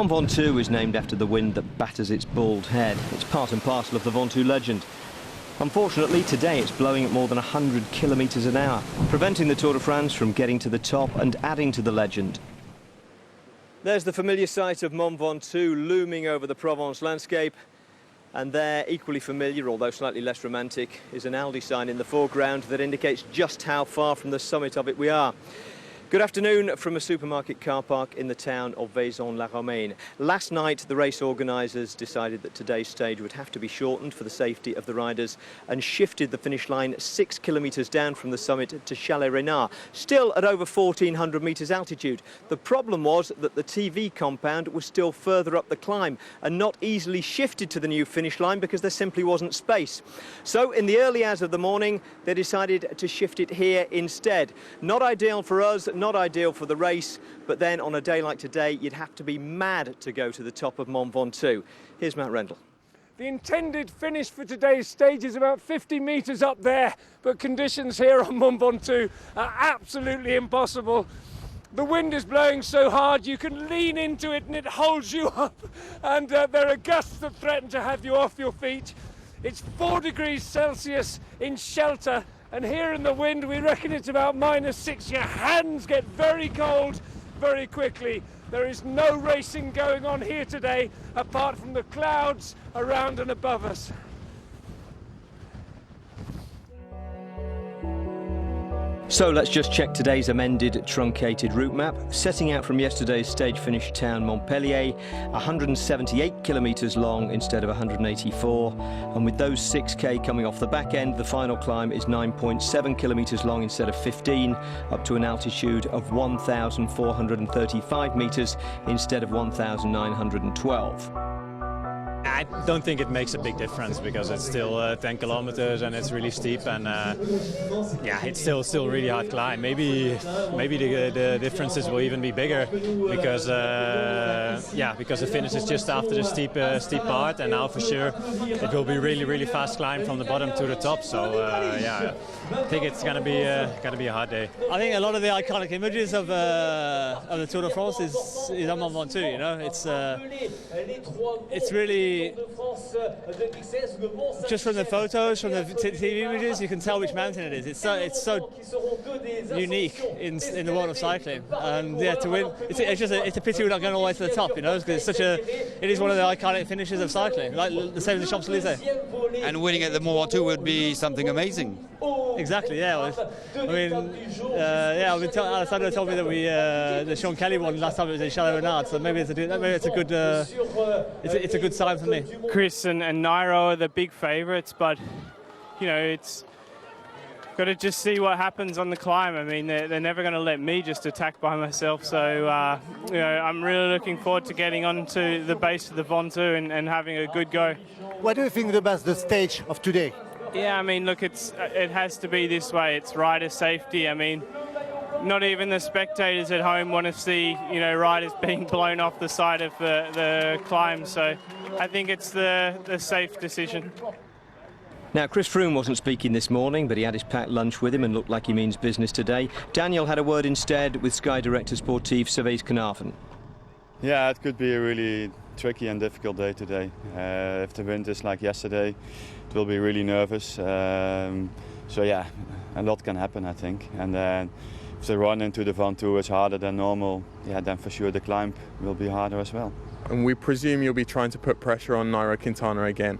Mont Ventoux is named after the wind that batters its bald head. It's part and parcel of the Ventoux legend. Unfortunately, today it's blowing at more than 100 kilometres an hour, preventing the Tour de France from getting to the top and adding to the legend. There's the familiar sight of Mont Ventoux looming over the Provence landscape. And there, equally familiar, although slightly less romantic, is an Aldi sign in the foreground that indicates just how far from the summit of it we are. Good afternoon from a supermarket car park in the town of Vaison-la-Romaine. Last night, the race organisers decided that today's stage would have to be shortened for the safety of the riders and shifted the finish line 6 kilometres down from the summit to Chalais-Reynard, still at over 1,400 metres altitude. The problem was that the TV compound was still further up the climb and not easily shifted to the new finish line because there simply wasn't space. So in the early hours of the morning, they decided to shift it here instead. Not ideal for us, not ideal for the race, but then on a day like today, you'd have to be mad to go to the top of Mont Ventoux. Here's Matt Rendell. The intended finish for today's stage is about 50 metres up there, but conditions here on Mont Ventoux are absolutely impossible. The wind is blowing so hard you can lean into it and it holds you up, and there are gusts that threaten to have you off your feet. It's 4 degrees Celsius in shelter, and here in the wind we reckon it's about -6. Your hands get very cold very quickly. There is no racing going on here today apart from the clouds around and above us. So let's just check today's amended truncated route map. Setting out from yesterday's stage finish town Montpellier, 178 kilometres long instead of 184, and with those 6k coming off the back end, the final climb is 9.7 kilometres long instead of 15, up to an altitude of 1,435 metres instead of 1,912. I don't think it makes a big difference because it's still 10 kilometers and it's really steep, and yeah, it's still really hard climb. Maybe the differences will even be bigger because because the finish is just after the steep part, and now for sure it will be really fast climb from the bottom to the top. So yeah, I think it's gonna be a hard day. I think a lot of the iconic images of the Tour de France is on Mont Ventoux. You know, it's really just from the photos, from the TV images, you can tell which mountain it is. It's so unique in the world of cycling, and yeah, to win, it's a pity we're not going all the way to the top. You know, because it is one of the iconic finishes of cycling, like the same as the Champs-Elysees. And winning at the Mont Ventoux would be something amazing. Exactly, yeah. Alessandro told me that the Sean Kelly won last time it was in Chalais-Reynard, so maybe it's a good sign for me. Chris and Nairo are the big favourites, but you know, it's got to just see what happens on the climb. I mean, they're never going to let me just attack by myself, so you know, I'm really looking forward to getting onto the base of the Ventoux and having a good go. What do you think about the stage of today? Yeah, I mean, look, it has to be this way. It's rider safety. I mean, not even the spectators at home want to see, you know, riders being blown off the side of the climb. So I think it's the safe decision. Now, Chris Froome wasn't speaking this morning, but he had his packed lunch with him and looked like he means business today. Daniel had a word instead with Sky Director Sportief Servaas Knaven. Yeah, it could be a really tricky and difficult day today. If the wind is like yesterday, it will be really nervous. So yeah, a lot can happen, I think. And if the run into the Ventoux is harder than normal, yeah, then for sure the climb will be harder as well. And we presume you'll be trying to put pressure on Nairo Quintana again.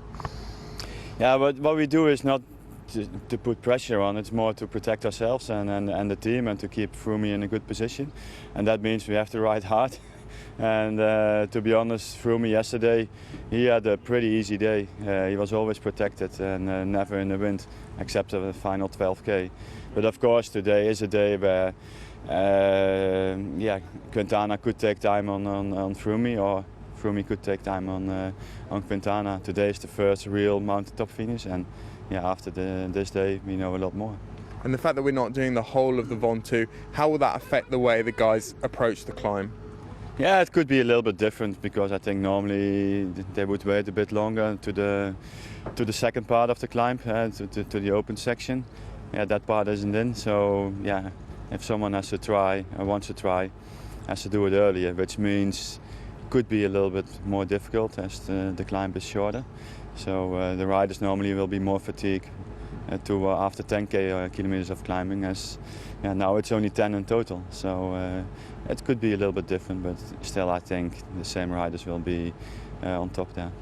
Yeah, but what we do is not to put pressure on, it's more to protect ourselves and the team and to keep Froome in a good position. And that means we have to ride hard. And to be honest, Froome yesterday, he had a pretty easy day. He was always protected and never in the wind, except for the final 12k. But of course, today is a day where Quintana could take time on Froome, or Froome could take time on Quintana. Today is the first real mountaintop finish, and yeah, after this day, we know a lot more. And the fact that we're not doing the whole of the Ventoux, how will that affect the way the guys approach the climb? Yeah, it could be a little bit different because I think normally they would wait a bit longer to the second part of the climb, to the open section. Yeah, that part isn't in, so yeah, if someone has to try or wants to try, has to do it earlier, which means could be a little bit more difficult as the climb is shorter. So the riders normally will be more fatigued after 10 kilometers of climbing, as now it's only 10 in total. So it could be a little bit different, but still I think the same riders will be on top there.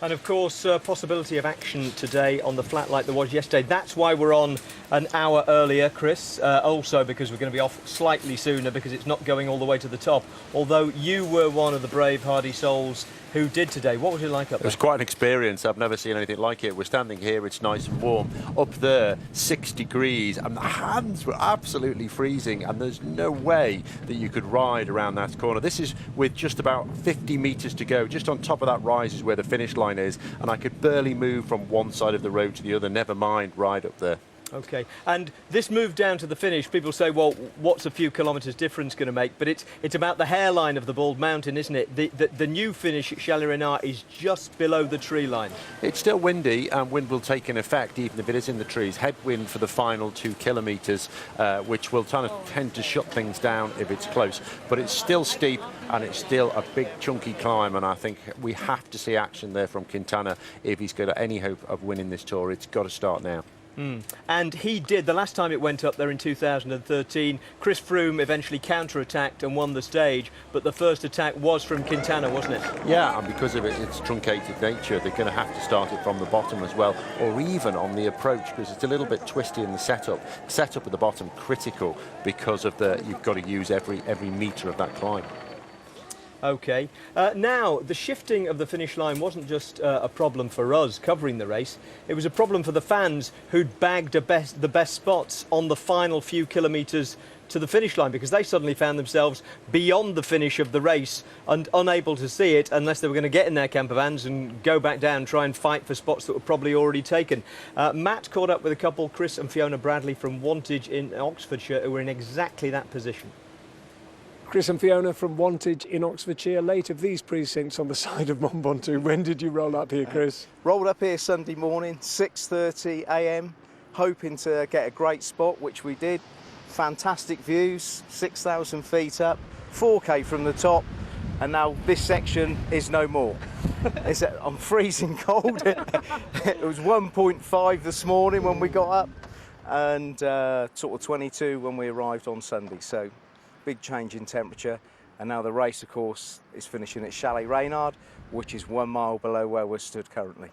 And of course, possibility of action today on the flat like there was yesterday. That's why we're on an hour earlier, Chris. Also because we're going to be off slightly sooner because it's not going all the way to the top. Although you were one of the brave, hardy souls who did today. What was it like up there? It was quite an experience. I've never seen anything like it. We're standing here, it's nice and warm. Up there, 6 degrees, and the hands were absolutely freezing, and there's no way that you could ride around that corner. This is with just about 50 metres to go. Just on top of that rise is where the finish line is, and I could barely move from one side of the road to the other, never mind ride up there. OK, and this move down to the finish, people say, well, what's a few kilometres difference going to make? But it's about the hairline of the bald mountain, isn't it? The new finish at Chalet Renard is just below the tree line. It's still windy, and wind will take an effect even if it is in the trees. Headwind for the final 2 kilometres, which will kind of tend to shut things down if it's close. But it's still steep, and it's still a big chunky climb, and I think we have to see action there from Quintana if he's got any hope of winning this Tour. It's got to start now. And he did. The last time it went up there in 2013, Chris Froome eventually counter-attacked and won the stage, but the first attack was from Quintana, wasn't it? Yeah, and because of its truncated nature, they're going to have to start it from the bottom as well, or even on the approach, because it's a little bit twisty in the setup. The setup at the bottom critical because of you've got to use every metre of that climb. OK. Now, the shifting of the finish line wasn't just a problem for us covering the race. It was a problem for the fans who'd bagged the best spots on the final few kilometres to the finish line, because they suddenly found themselves beyond the finish of the race and unable to see it unless they were going to get in their camper vans and go back down and try and fight for spots that were probably already taken. Matt caught up with a couple, Chris and Fiona Bradley from Wantage in Oxfordshire, who were in exactly that position. Chris and Fiona from Wantage in Oxfordshire, late of these precincts on the side of Mont Ventoux. When did you roll up here, Chris? Rolled up here Sunday morning, 6:30 a.m, hoping to get a great spot, which we did. Fantastic views, 6,000 feet up, 4K from the top, and now this section is no more. I'm freezing cold. It was 1.5 this morning when we got up, and sort of 22 when we arrived on Sunday. So big change in temperature, and now the race, of course, is finishing at Chalet Reynard, which is 1 mile below where we're stood currently.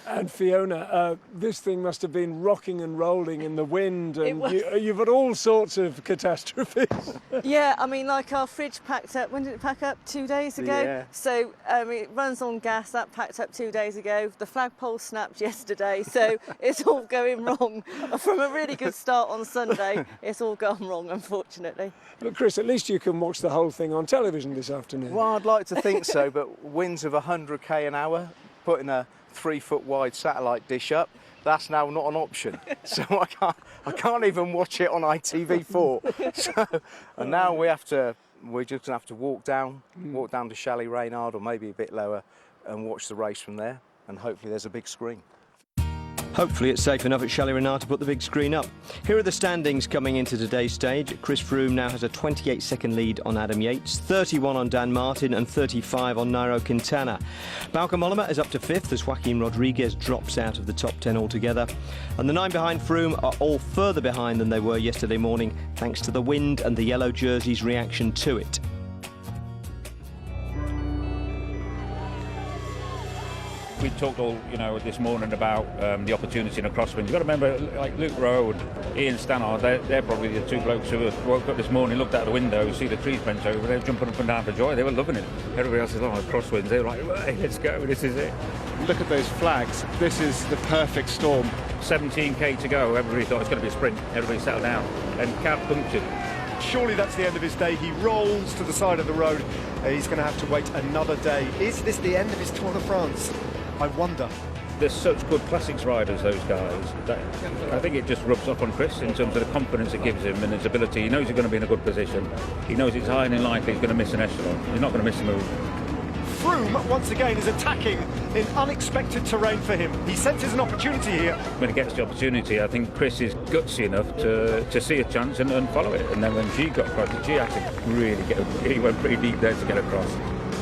And Fiona, this thing must have been rocking and rolling in the wind, and you've had all sorts of catastrophes. Yeah, I mean, like our fridge packed up, when did it pack up? 2 days ago? Yeah. So it runs on gas, that packed up 2 days ago. The flagpole snapped yesterday, so it's all going wrong. From a really good start on Sunday, it's all gone wrong, unfortunately. But Chris, at least you can watch the whole thing on television this afternoon. Well, I'd like to think so, but winds of 100k an hour, putting a 3-foot wide satellite dish up, that's now not an option. So I can't even watch it on ITV4. So, and now we're just gonna have to walk down to Chalet Reynard, or maybe a bit lower, and watch the race from there. And hopefully there's a big screen. Hopefully it's safe enough at Chalet Renard to put the big screen up. Here are the standings coming into today's stage. Chris Froome now has a 28-second lead on Adam Yates, 31 on Dan Martin and 35 on Nairo Quintana. Bauke Mollema is up to 5th as Joaquin Rodriguez drops out of the top 10 altogether. And the 9 behind Froome are all further behind than they were yesterday morning, thanks to the wind and the yellow jerseys' reaction to it. We talked all, this morning about the opportunity in a crosswind. You've got to remember, like Luke Rowe and Ian Stannard, they're probably the two blokes who woke up this morning, looked out the window, see the trees bent over, they were jumping up and down for joy. They were loving it. Everybody else is like, crosswinds. They were like, hey, let's go, this is it. Look at those flags. This is the perfect storm. 17k to go. Everybody thought it was going to be a sprint. Everybody settled down. And cab punctured. Surely that's the end of his day. He rolls to the side of the road. He's going to have to wait another day. Is this the end of his Tour de France? I wonder. They're such good classics riders, those guys. I think it just rubs off on Chris in terms of the confidence it gives him and his ability. He knows he's going to be in a good position. He knows it's highly likely he's going to miss an echelon. He's not going to miss a move. Froome, once again, is attacking in unexpected terrain for him. He senses an opportunity here. When he gets the opportunity, I think Chris is gutsy enough to see a chance and follow it. And then when G got across, G had to really he went pretty deep there to get across.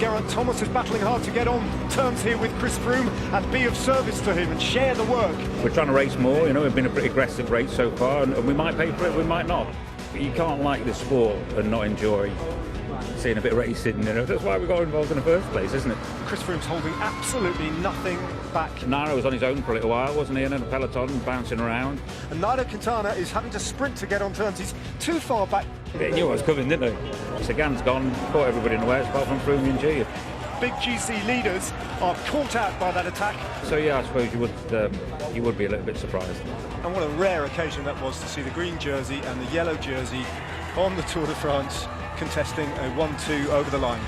Geraint Thomas is battling hard to get on terms here with Chris Froome and be of service to him and share the work. We're trying to race more, it's been a pretty aggressive race so far, and we might pay for it, we might not. But you can't like the sport and not enjoy seeing a bit of racing, That's why we got involved in the first place, isn't it? Chris Froome's holding absolutely nothing back. Nairo was on his own for a little while, wasn't he? And in a peloton, bouncing around. And Nairo Quintana is having to sprint to get on turns. He's too far back. They knew what was coming, didn't they? Sagan's gone, caught everybody in the way, apart from Froome and G. Big GC leaders are caught out by that attack. So yeah, I suppose you would be a little bit surprised. And what a rare occasion that was to see the green jersey and the yellow jersey on the Tour de France contesting a 1-2 over the line.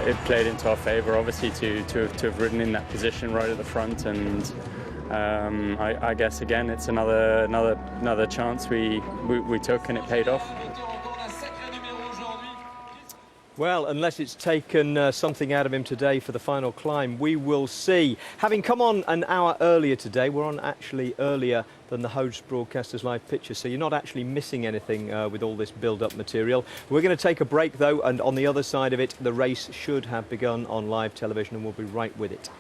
It played into our favour, obviously, to have ridden in that position right at the front, and I guess again it's another chance we took, and it paid off. Well, unless it's taken something out of him today for the final climb, we will see. Having come on an hour earlier today, we're on actually earlier than the host broadcasters live picture, so you're not actually missing anything with all this build-up material. We're going to take a break though, and on the other side of it, the race should have begun on live television, and we'll be right with it.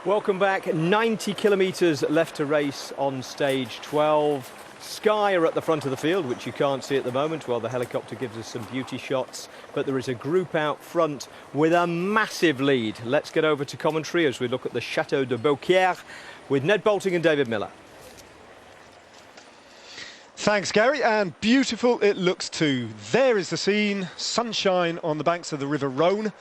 Welcome back. 90 kilometres left to race on stage 12. Sky are at the front of the field, which you can't see at the moment, while the helicopter gives us some beauty shots. But there is a group out front with a massive lead. Let's get over to commentary as we look at the Chateau de Beaucaire with Ned Boulting and David Miller. Thanks, Gary, and beautiful it looks too. There is the scene, sunshine on the banks of the River Rhône.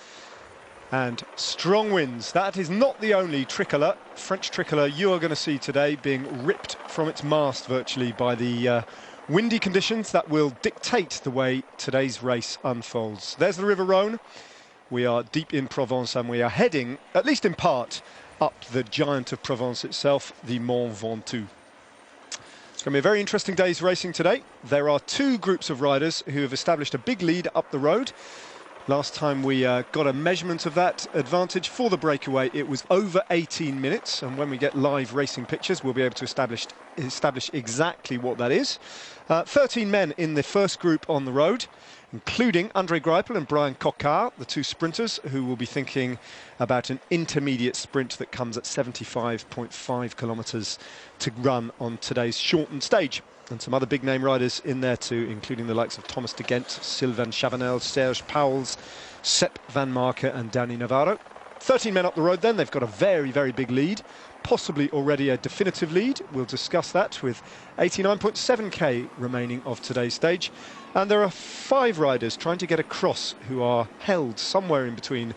And strong winds. That is not the only tricolour, French tricolour, you are going to see today being ripped from its mast virtually by the windy conditions that will dictate the way today's race unfolds. There's the River Rhône. We are deep in Provence and we are heading, at least in part, up the giant of Provence itself, the Mont Ventoux. It's going to be a very interesting day's racing today. There are two groups of riders who have established a big lead up the road. Last time we got a measurement of that advantage for the breakaway, it was over 18 minutes. And when we get live racing pictures, we'll be able to establish exactly what that is. 13 men in the first group on the road, including Andre Greipel and Brian Coquard, the two sprinters who will be thinking about an intermediate sprint that comes at 75.5 kilometres to run on today's shortened stage. And some other big name riders in there too, including the likes of Thomas de Gent, Sylvain Chavanel, Serge Pauwels, Sepp Van Marke and Danny Navarro. 13 men up the road then, they've got a very, very big lead, possibly already a definitive lead. We'll discuss that with 89.7k remaining of today's stage. And there are 5 riders trying to get across who are held somewhere in between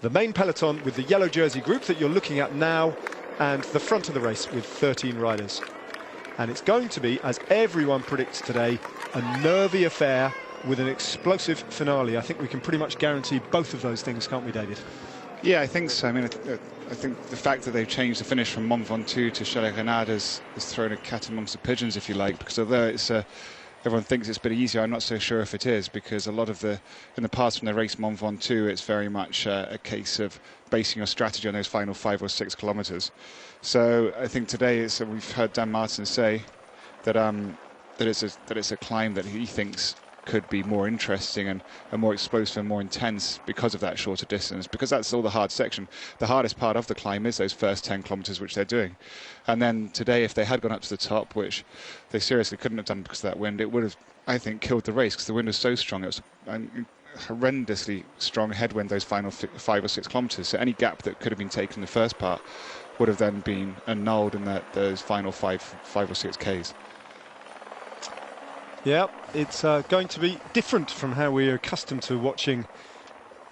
the main peloton with the yellow jersey group that you're looking at now and the front of the race with 13 riders. And it's going to be, as everyone predicts today, a nervy affair with an explosive finale. I think we can pretty much guarantee both of those things, can't we, David? Yeah, I think so. I mean, I think the fact that they've changed the finish from Mont Ventoux to Chalet-Renard has thrown a cat amongst the pigeons, if you like, because although it's everyone thinks it's a bit easier, I'm not so sure if it is, because a lot of in the past when they race Mont Ventoux, it's very much a case of basing your strategy on those final 5 or 6 kilometres. So I think today we've heard Dan Martin say that it's a climb that he thinks could be more interesting and more explosive and more intense because of that shorter distance, because that's all the hard section. The hardest part of the climb is those first 10 kilometres which they're doing. And then today, if they had gone up to the top, which they seriously couldn't have done because of that wind, it would have, I think, killed the race because the wind was so strong. It was a horrendously strong headwind those final 5 or 6 kilometres. So any gap that could have been taken in the first part would have then been annulled in those final 5 or 6 Ks. Yeah, it's going to be different from how we're accustomed to watching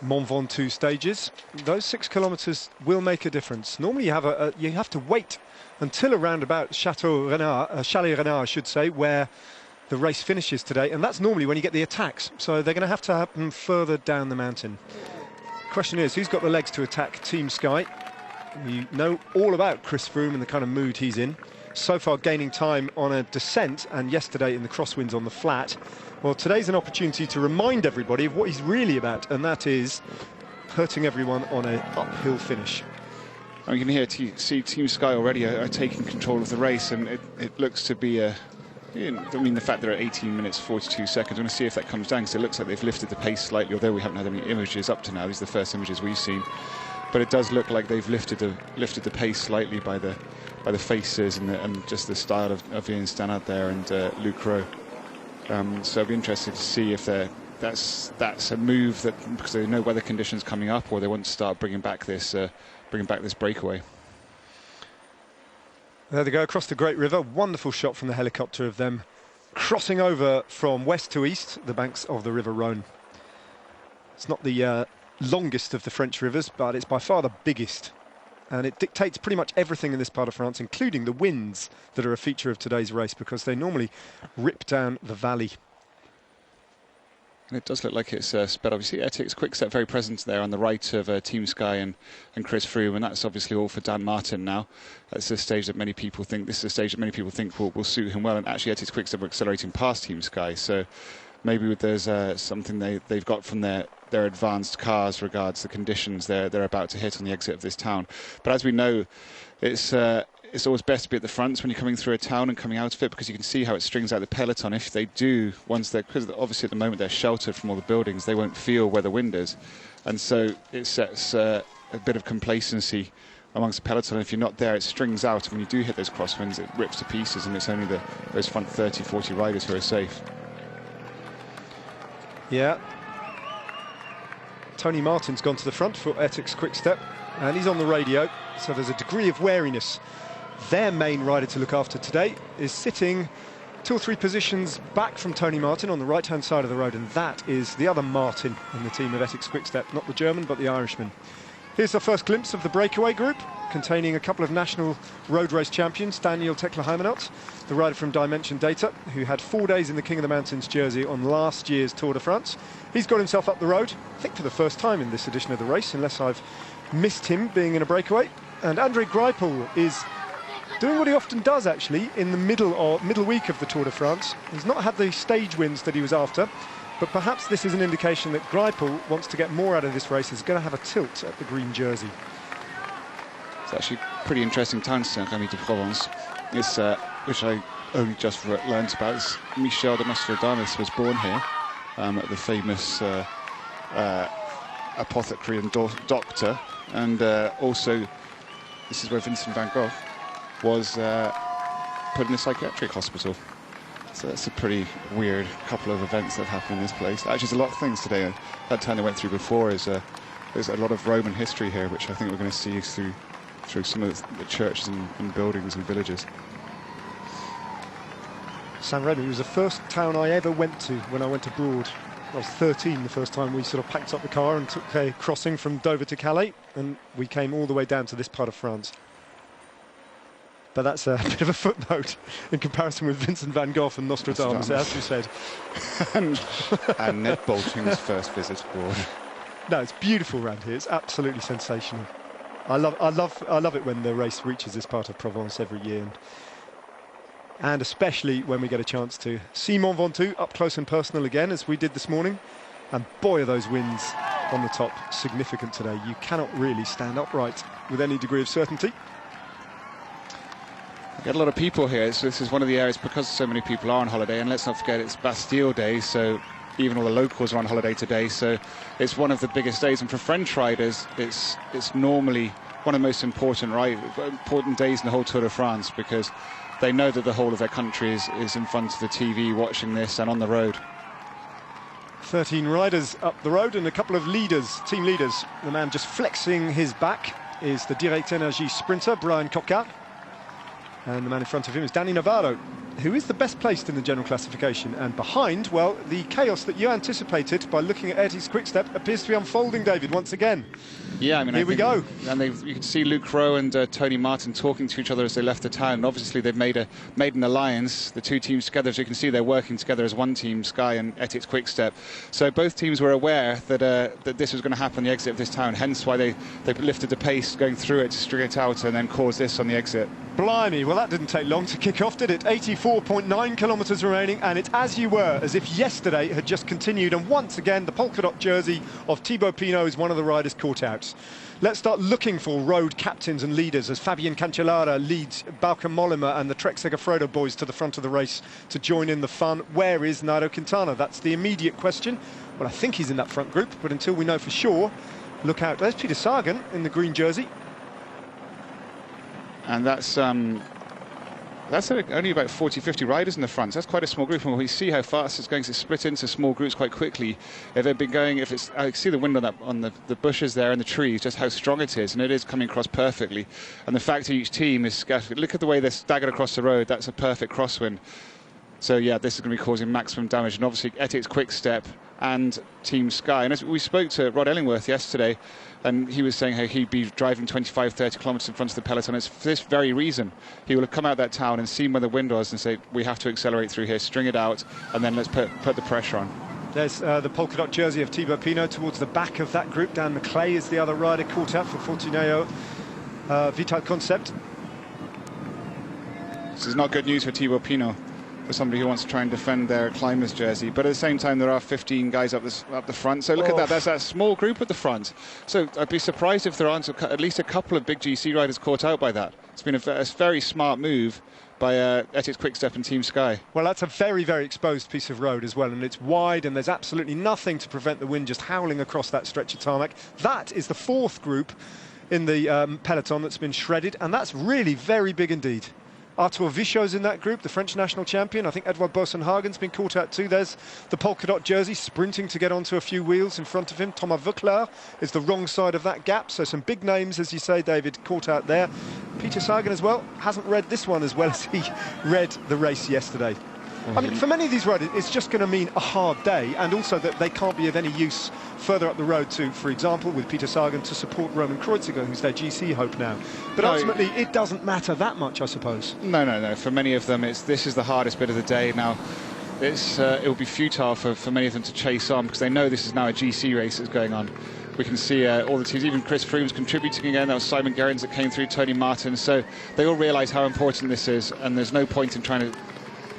Mont Ventoux stages. Those 6 kilometres will make a difference. Normally you have to wait until around about Chalet-Renard, I should say, where the race finishes today, and that's normally when you get the attacks. So they're going to have to happen further down the mountain. Question is, who's got the legs to attack Team Sky? You know all about Chris Froome and the kind of mood he's in. so far gaining time on a descent and yesterday in the crosswinds on the flat. Well, today's an opportunity to remind everybody of what he's really about, and that is hurting everyone on an uphill finish. You can see Team Sky already are taking control of the race, and it looks to be a... I mean, the fact they're at 18 minutes 42 seconds, we're going to see if that comes down, because it looks like they've lifted the pace slightly, although we haven't had any images up to now. These are the first images we've seen. But it does look like they've lifted the pace slightly by the faces and just the style of Ian Stannard there and Luke Rowe. So I'll be interested to see if that's a move that, because they know weather conditions coming up, or they want to start bringing back this breakaway. There they go across the Great River. Wonderful shot from the helicopter of them crossing over from west to east, the banks of the River Rhône. It's not the longest of the French rivers, but it's by far the biggest. And it dictates pretty much everything in this part of France, including the winds that are a feature of today's race, because they normally rip down the valley. And it does look like it's sped. Obviously, Ethics Quickstep very present there on the right of Team Sky and Chris Froome, and that's obviously all for Dan Martin now. That's a stage that many people think will suit him well, and actually Ethics Quickstep are accelerating past Team Sky, so maybe there's something they've got from their advanced cars regards the conditions they're about to hit on the exit of this town. But as we know, it's always best to be at the front when you're coming through a town and coming out of it, because you can see how it strings out the peloton. If they do, because obviously at the moment they're sheltered from all the buildings, they won't feel where the wind is. And so it sets a bit of complacency amongst the peloton. If you're not there, it strings out. And when you do hit those crosswinds, it rips to pieces, and it's only those front 30, 40 riders who are safe. Yeah. Tony Martin's gone to the front for Ethics Quickstep, and he's on the radio, so there's a degree of wariness. Their main rider to look after today is sitting 2 or 3 positions back from Tony Martin on the right-hand side of the road, and that is the other Martin in the team of Ethics Quickstep, not the German, but the Irishman. Here's the first glimpse of the breakaway group, containing a couple of national road race champions, Daniel Tekla-Heimenot, the rider from Dimension Data, who had 4 days in the King of the Mountains jersey on last year's Tour de France. He's got himself up the road, I think for the first time in this edition of the race, unless I've missed him being in a breakaway. And André Greipel is doing what he often does, actually, in the middle week of the Tour de France. He's not had the stage wins that he was after, but perhaps this is an indication that Greipel wants to get more out of this race. He's going to have a tilt at the green jersey. It's actually a pretty interesting town, Saint-Rémy-de-Provence. It's which I only just learnt about. It's Michel de Nostradamus was born here, at the famous apothecary and doctor, and also this is where Vincent van Gogh was put in a psychiatric hospital. So that's a pretty weird couple of events that happened in this place. Actually, there's a lot of things today. That town I went through before there's a lot of Roman history here, which I think we're going to see through some of the churches and buildings and villages. Saint-Rémy was the first town I ever went to when I went abroad. I was 13 the first time we sort of packed up the car and took a crossing from Dover to Calais, and we came all the way down to this part of France. But that's a bit of a footnote in comparison with Vincent van Gogh and Nostradamus, as you said. and Ned Boulting's first visit abroad. No, it's beautiful around here. It's absolutely sensational. I love it when the race reaches this part of Provence every year, and especially when we get a chance to see Mont Ventoux up close and personal again, as we did this morning. And boy, are those winds on the top significant today. You cannot really stand upright with any degree of certainty. We get a lot of people here. So this is one of the areas, because so many people are on holiday, and let's not forget it's Bastille Day, so even all the locals are on holiday today, so it's one of the biggest days. And for French riders, it's normally one of the most important days in the whole Tour de France, because they know that the whole of their country is in front of the TV watching this and on the road. 13 riders up the road and a couple of leaders, team leaders. The man just flexing his back is the Direct Energie sprinter, Brian Coquart. And the man in front of him is Danny Navarro, who is the best placed in the general classification. And behind, well, the chaos that you anticipated by looking at Ethics Quickstep appears to be unfolding, David, once again. Yeah, I mean, here we go. And you can see Luke Rowe and Tony Martin talking to each other as they left the town. And obviously, they've made an alliance, the two teams together. As you can see, they're working together as one team, Sky and Ethics Quickstep. So both teams were aware that this was going to happen on the exit of this town. Hence why they lifted the pace going through it to string it out and then cause this on the exit. Blimey, well that didn't take long to kick off, did it? 84.9 kilometres remaining, and it's as you were, as if yesterday had just continued, and once again the polka dot jersey of Thibaut Pinot is one of the riders caught out. Let's start looking for road captains and leaders as Fabian Cancellara leads Bauke Mollema and the Trek Segafredo boys to the front of the race to join in the fun. Where is Nairo Quintana? That's the immediate question. Well, I think he's in that front group, but until we know for sure, look out. There's Peter Sagan in the green jersey. And that's only about 40-50 riders in the front. So that's quite a small group, and we see how fast it's going to split into small groups quite quickly. If they've been going, I see the wind on the bushes there and the trees, just how strong it is, and it is coming across perfectly. And the fact that each team is scattered. Look at the way they're staggered across the road. That's a perfect crosswind. So yeah, this is going to be causing maximum damage, and obviously Etiquette's Quick Step and Team Sky. And as we spoke to Rod Ellingworth yesterday, and he was saying how he'd be driving 25-30 kilometres in front of the peloton. It's for this very reason. He will have come out that town and seen where the wind was and say, we have to accelerate through here, string it out, and then let's put the pressure on. There's the polka dot jersey of Thibaut Pinot towards the back of that group. Dan McClay is the other rider caught out for Fortuneo Vital Concept. This is not good news for Thibaut Pinot, for somebody who wants to try and defend their climbers jersey, but at the same time there are 15 guys up the front, so look at that, there's that small group at the front. So I'd be surprised if there aren't at least a couple of big GC riders caught out by that. It's been a very smart move by Etiquette's Quick Step and Team Sky. Well, that's a very, very exposed piece of road as well, and it's wide, and there's absolutely nothing to prevent the wind just howling across that stretch of tarmac. That is the fourth group in the peloton that's been shredded, and that's really very big indeed. Arthur Vichot's in that group, the French national champion. I think Edouard Boasson-Hagen's been caught out too. There's the polka dot jersey sprinting to get onto a few wheels in front of him. Thomas Veuclair is the wrong side of that gap. So some big names, as you say, David, caught out there. Peter Sagan as well hasn't read this one as well as he read the race yesterday. I mean, for many of these riders, it's just going to mean a hard day, and also that they can't be of any use further up the road to, for example, with Peter Sagan, to support Roman Kreuziger, who's their GC hope now. But ultimately, it doesn't matter that much, I suppose. No. For many of them, this is the hardest bit of the day. Now, it will be futile for many of them to chase on, because they know this is now a GC race that's going on. We can see all the teams, even Chris Froome's contributing again. That was Simon Gerrans that came through, Tony Martin. So they all realise how important this is, and there's no point in trying to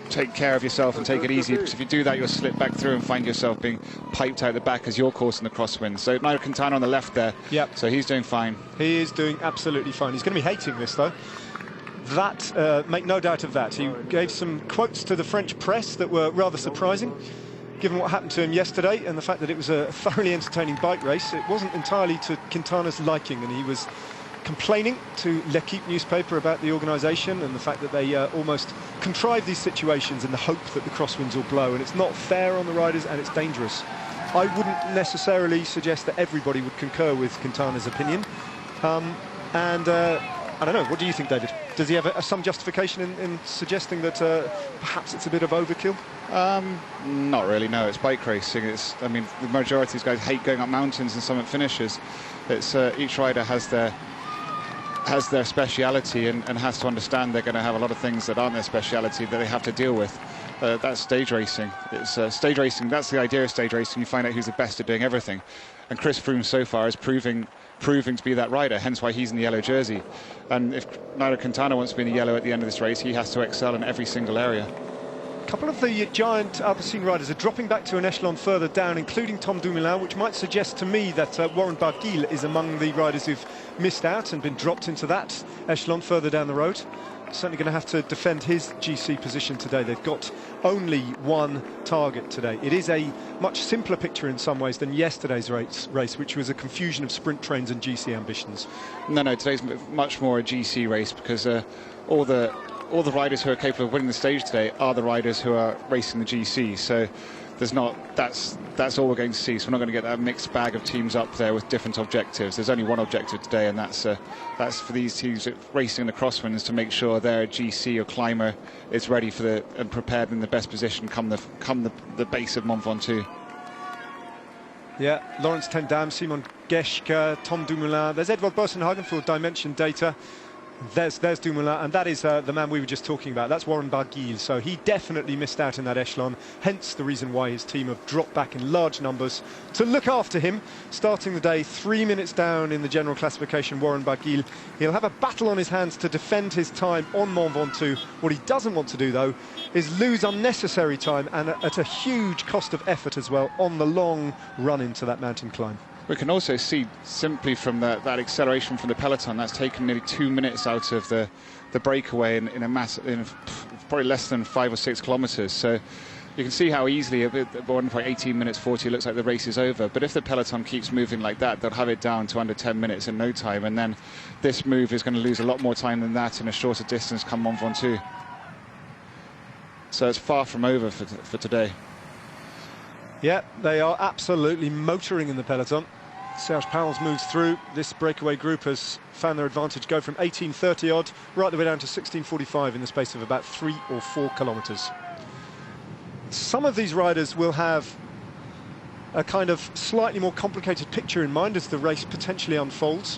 take care of yourself and take it easy, because if you do that, you'll slip back through and find yourself being piped out the back as you're caught in the crosswind. So Nairo Quintana on the left there. Yep. So he's doing fine. He is doing absolutely fine. He's going to be hating this, though. That, make no doubt of that. He gave some quotes to the French press that were rather surprising, given what happened to him yesterday and the fact that it was a thoroughly entertaining bike race. It wasn't entirely to Quintana's liking, and he was complaining to L'Equipe newspaper about the organisation and the fact that they almost contrive these situations in the hope that the crosswinds will blow, and it's not fair on the riders and it's dangerous. I wouldn't necessarily suggest that everybody would concur with Quintana's opinion, and I don't know, what do you think, David? Does he have some justification in suggesting that perhaps it's a bit of overkill? Not really, no. It's bike racing. I mean, the majority of these guys hate going up mountains and summit finishes. It's each rider has their speciality and has to understand they're going to have a lot of things that aren't their speciality that they have to deal with. That's stage racing. It's stage racing. That's the idea of stage racing. You find out who's the best at doing everything. And Chris Froome so far is proving to be that rider, hence why he's in the yellow jersey. And if Nairo Quintana wants to be in the yellow at the end of this race, he has to excel in every single area. A couple of the giant Alpecin riders are dropping back to an echelon further down, including Tom Dumoulin, which might suggest to me that Warren Barguil is among the riders who've missed out and been dropped into that echelon further down the road. Certainly going to have to defend his GC position today. They've got only one target today. It is a much simpler picture in some ways than yesterday's race, which was a confusion of sprint trains and GC ambitions. No, today's much more a GC race, because all the riders who are capable of winning the stage today are the riders who are racing the GC. So that's all we're going to see. So we're not going to get that mixed bag of teams up there with different objectives. There's only one objective today, and that's for these teams racing in the crosswinds to make sure their GC or climber is ready for and prepared in the best position come the base of Mont Ventoux. Yeah, Laurens ten Dam, Simon Geschke, Tom Dumoulin. There's Edouard Boasson-Hagen for dimension data. There's Dumoulin, and that is the man we were just talking about. That's Warren Barguil, so he definitely missed out in that echelon, hence the reason why his team have dropped back in large numbers to look after him. Starting the day 3 minutes down in the general classification, Warren Barguil. He'll have a battle on his hands to defend his time on Mont Ventoux. What he doesn't want to do, though, is lose unnecessary time, and at a huge cost of effort as well, on the long run into that mountain climb. We can also see simply from that acceleration from the peloton, that's taken nearly 2 minutes out of the breakaway in probably less than 5 or 6 kilometres. So you can see how easily at 18 minutes 40 it looks like the race is over. But if the peloton keeps moving like that, they'll have it down to under 10 minutes in no time. And then this move is going to lose a lot more time than that in a shorter distance come Mont Ventoux. So it's far from over for today. Yeah, they are absolutely motoring in the peloton. Serge Pauwels moves through. This breakaway group has found their advantage, go from 18:30 odd right the way down to 16:45 in the space of about 3 or 4 kilometres. Some of these riders will have a kind of slightly more complicated picture in mind as the race potentially unfolds.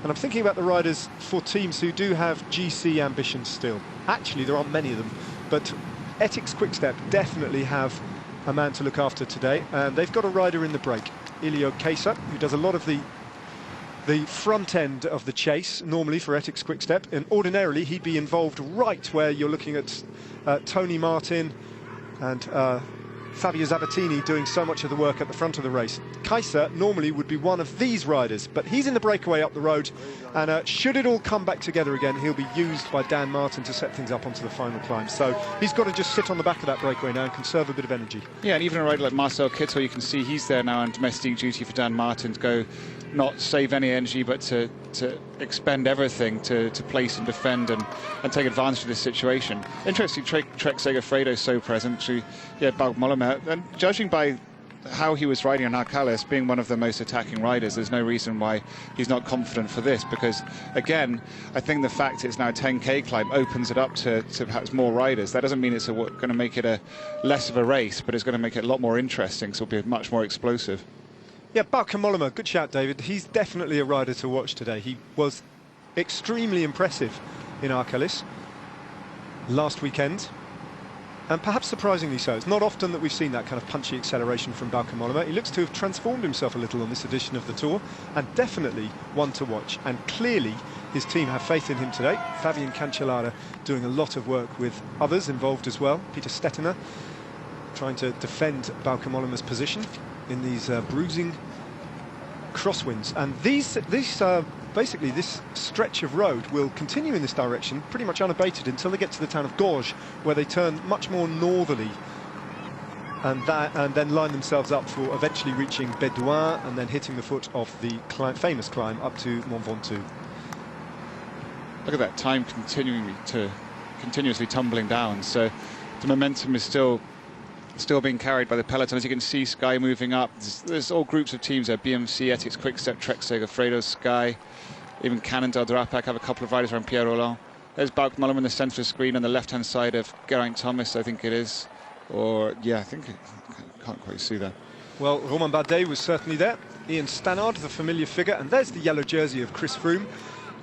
And I'm thinking about the riders for teams who do have GC ambitions still. Actually, there aren't many of them, but Ethics Quickstep definitely have a man to look after today, and they've got a rider in the break, Ilio Kesa, who does a lot of the front end of the chase normally for Ethics Quickstep, and ordinarily he'd be involved right where you're looking at Tony Martin and Fabio Zabatini doing so much of the work at the front of the race. Kaiser normally would be one of these riders, but he's in the breakaway up the road, and should it all come back together again, he'll be used by Dan Martin to set things up onto the final climb. So he's got to just sit on the back of that breakaway now and conserve a bit of energy. Yeah, and even a rider like Marcel Kittel, you can see he's there now on domestic duty for Dan Martin to go not save any energy, but to expend everything to place and defend and take advantage of this situation. Interesting, Trek Segafredo so present to Bauke Mollema, and judging by how he was riding on Arcalis, being one of the most attacking riders, there's no reason why he's not confident for this, because again, I think the fact it's now a 10k climb opens it up to perhaps more riders. That doesn't mean it's going to make it a less of a race, but it's going to make it a lot more interesting, so it'll be much more explosive. Yeah, Bauke Mollema, good shout, David. He's definitely a rider to watch today. He was extremely impressive in Arcalis last weekend, and perhaps surprisingly so. It's not often that we've seen that kind of punchy acceleration from Bauke Mollema. He looks to have transformed himself a little on this edition of the Tour, and definitely one to watch. And clearly his team have faith in him today. Fabian Cancellara doing a lot of work with others involved as well. Peter Stettiner trying to defend Bauke Mollema's position in these bruising crosswinds. And basically this stretch of road will continue in this direction pretty much unabated until they get to the town of Gorges, where they turn much more northerly and then line themselves up for eventually reaching Bédouin and then hitting the foot of the famous climb up to Mont Ventoux. Look at that time continuously tumbling down, so the momentum is still being carried by the peloton. As you can see, Sky moving up. There's all groups of teams there. BMC, Ethics Quickstep, Trek Segafredo, Sky, even Cannondale, Drapac have a couple of riders around Pierre Roland. There's Bauke Mollema in the centre of the screen on the left-hand side of Geraint Thomas, I think it is. Or, yeah, I can't quite see that. Well, Romain Bardet was certainly there. Ian Stannard, the familiar figure. And there's the yellow jersey of Chris Froome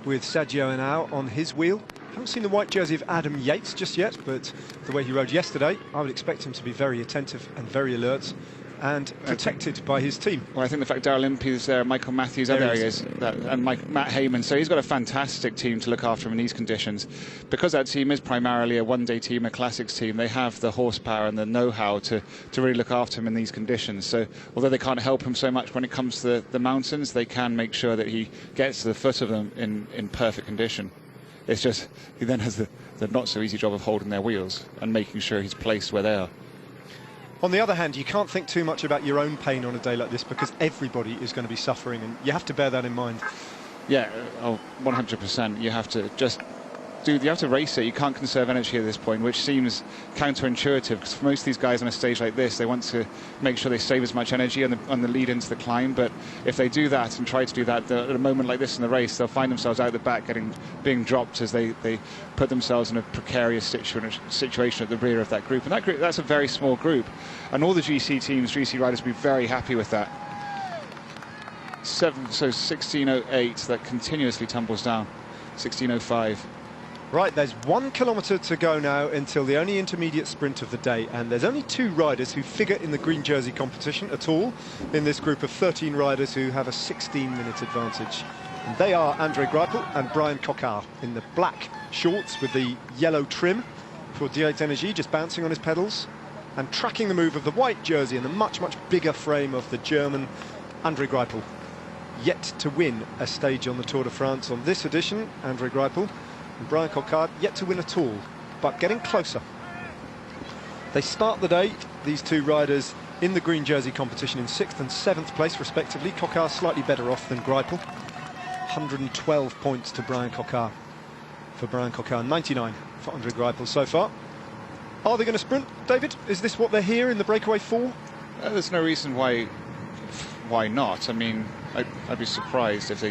with Sergio Henao on his wheel. Haven't seen the white jersey of Adam Yates just yet, but the way he rode yesterday, I would expect him to be very attentive and very alert and protected by his team. Well, I think the fact Darrell Impey is there, Michael Matthews, there he is, and Matt Heyman, so he's got a fantastic team to look after him in these conditions. Because that team is primarily a one-day team, a classics team, they have the horsepower and the know-how to really look after him in these conditions. So although they can't help him so much when it comes to the mountains, they can make sure that he gets to the foot of them in perfect condition. It's just he then has the not-so-easy job of holding their wheels and making sure he's placed where they are. On the other hand, you can't think too much about your own pain on a day like this, because everybody is going to be suffering, and you have to bear that in mind. Yeah, 100%. You have to just you have to race it. You can't conserve energy at this point, which seems counterintuitive, because for most of these guys on a stage like this, they want to make sure they save as much energy on the lead into the climb. But if they do that and try to do that at a moment like this in the race, they'll find themselves out the back being dropped as they put themselves in a precarious situation at the rear of that group. And that group, that's a very small group, and all the GC riders will be very happy with that. 16:08, that continuously tumbles down. 16:05. Right, there's 1 kilometre to go now until the only intermediate sprint of the day, and there's only 2 riders who figure in the green jersey competition at all in this group of 13 riders who have a 16-minute advantage. And they are Andre Greipel and Brian Coquard in the black shorts with the yellow trim for Direct Energie, just bouncing on his pedals and tracking the move of the white jersey and the much bigger frame of the German Andre Greipel. Yet to win a stage on the Tour de France on this edition, Andre Greipel. And Brian Coquard yet to win at all, but getting closer. They start the day, these 2 riders, in the green jersey competition in 6th and 7th place respectively. Coquard slightly better off than Greipel. 112 points to Brian Coquard. For Brian Coquard, 99 for Andre Greipel so far. Are they going to sprint, David? Is this what they're here in the breakaway 4? There's no reason why not. I mean, I'd be surprised if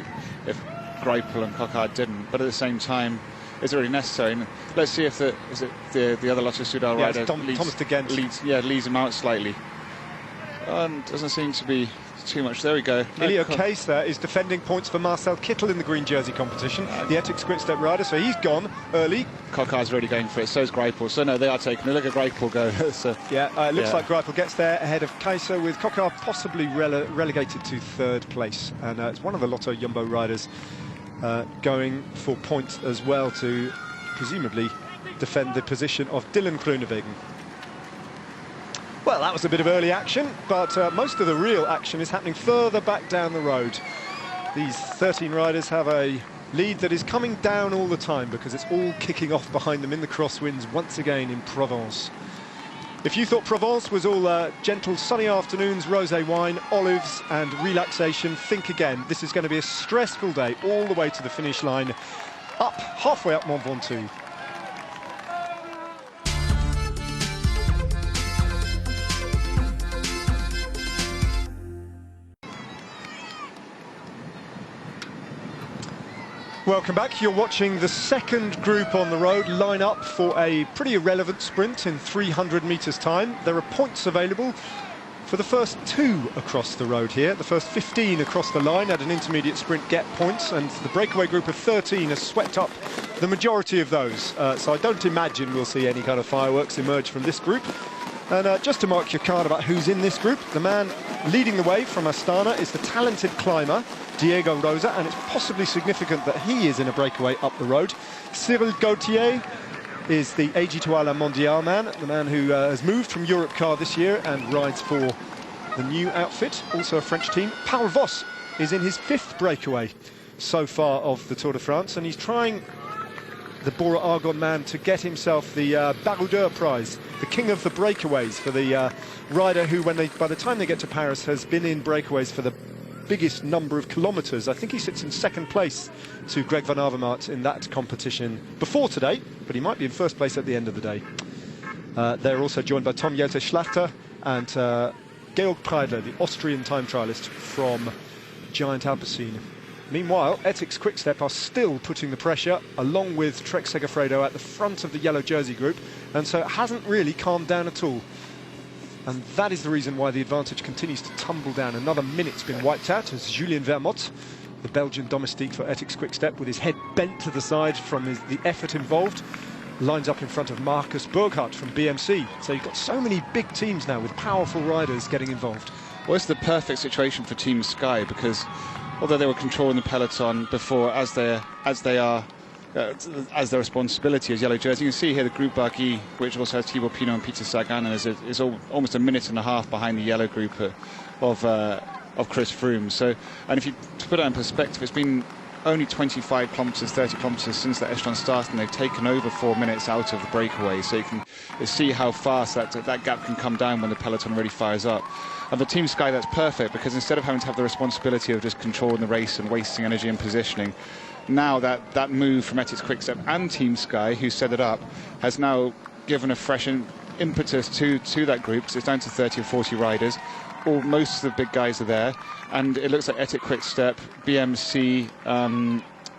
Greipel and Coquard didn't, but at the same time, is it really necessary? And let's see if the other Lotto Soudal rider Thomas de Gent leads him out slightly. Doesn't seem to be too much. There we go. Ilya Case there is defending points for Marcel Kittel in the green jersey competition, the Ethics Quick-Step rider, so he's gone early. Coquard's really going for it, so is Greipel. So no, they are taking it. Look at Greipel go. It looks like Greipel gets there ahead of Case, with Coquard possibly relegated to 3rd place. And it's one of the Lotto Jumbo riders going for points as well to presumably defend the position of Dylan Groenewegen. Well, that was a bit of early action, but most of the real action is happening further back down the road. These 13 riders have a lead that is coming down all the time because it's all kicking off behind them in the crosswinds once again in Provence. If you thought Provence was all gentle sunny afternoons, rosé wine, olives and relaxation, think again. This is going to be a stressful day all the way to the finish line, halfway up Mont Ventoux. Welcome back. You're watching the second group on the road line up for a pretty irrelevant sprint in 300 metres time. There are points available for the first 2 across the road here. The first 15 across the line at an intermediate sprint get points, and the breakaway group of 13 has swept up the majority of those. So I don't imagine we'll see any kind of fireworks emerge from this group. And just to mark your card about who's in this group, the man leading the way from Astana is the talented climber Diego Rosa, and it's possibly significant that he is in a breakaway up the road. Cyril Gauthier is the AG2R Mondial man, the man who has moved from Europe Car this year and rides for the new outfit, also a French team. Paul Voss is in his 5th breakaway so far of the Tour de France, and he's trying, the Bora Argonne man, to get himself the Baroudeur prize, the king of the breakaways, for the rider who, by the time they get to Paris, has been in breakaways for the biggest number of kilometres. I think he sits in 2nd place to Greg van Avermaet in that competition before today, but he might be in 1st place at the end of the day. They're also joined by Tom Jelte Schlachter and Georg Preidler, the Austrian time trialist from Giant Alpecin. Meanwhile, Ethics Quick-Step are still putting the pressure, along with Trek Segafredo at the front of the yellow jersey group, and so it hasn't really calmed down at all. And that is the reason why the advantage continues to tumble down. Another minute's been wiped out as Julien Vermont, the Belgian domestique for Ethics Quick-Step, with his head bent to the side from the effort involved, lines up in front of Marcus Burghardt from BMC. So you've got so many big teams now with powerful riders getting involved. Well, it's the perfect situation for Team Sky, because although they were controlling the peloton before, as their responsibility as yellow jersey, you can see here the Group Barguil, which also has Thibaut Pinot and Peter Sagan, and is almost a minute and a half behind the yellow group of Chris Froome. So, and if you to put it in perspective, it's been only 25 kilometres, 30 kilometres since the echelon started, and they've taken over 4 minutes out of the breakaway. So you can see how fast that gap can come down when the peloton really fires up. And for Team Sky, that's perfect, because instead of having to have the responsibility of just controlling the race and wasting energy and positioning, now that move from Ethics Quick-Step and Team Sky, who set it up, has now given a fresh impetus to that group, because it's down to 30 or 40 riders. Most of the big guys are there, and it looks like Ethics Quick-Step, BMC,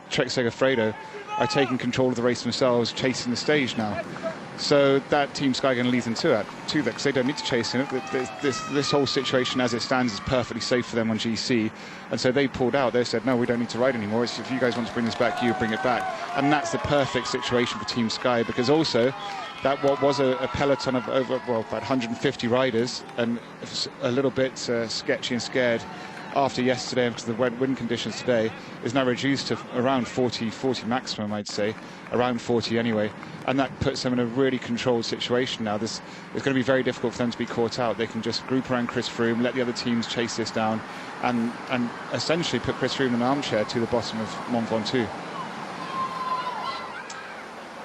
Trek Segafredo are taking control of the race themselves, chasing the stage now. So that Team Sky going to lead them to that because they don't need to chase him. This whole situation as it stands is perfectly safe for them on GC, and so they pulled out. They said, no, we don't need to ride anymore. It's, if you guys want to bring this back, you bring it back. And that's the perfect situation for Team Sky, because also that what was a peloton of over about 150 riders, and a little bit sketchy and scared after yesterday because of the wind conditions today, is now reduced to around 40 maximum, I'd say, around 40 anyway, and that puts them in a really controlled situation now. It's going to be very difficult for them to be caught out. They can just group around Chris Froome, let the other teams chase this down, and essentially put Chris Froome in an armchair to the bottom of Mont Ventoux.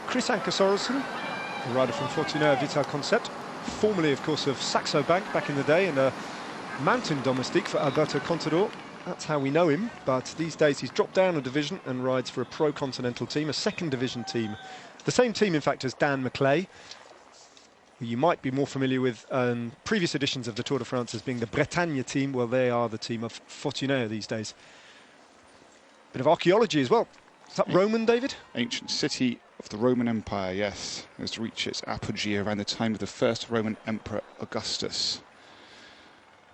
Chris Anker Sorensen, a rider from Fortuner Vital Concept, formerly of course of Saxo Bank back in the day, and a mountain domestique for Alberto Contador. That's how we know him, but these days he's dropped down a division and rides for a pro-continental team, a second division team. The same team, in fact, as Dan McClay, who you might be more familiar with previous editions of the Tour de France as being the Bretagne team. Well, they are the team of Fortuner these days. Bit of archaeology as well. Is that Roman, David? Ancient city of the Roman Empire, yes. It was to reach its apogee around the time of the first Roman Emperor Augustus.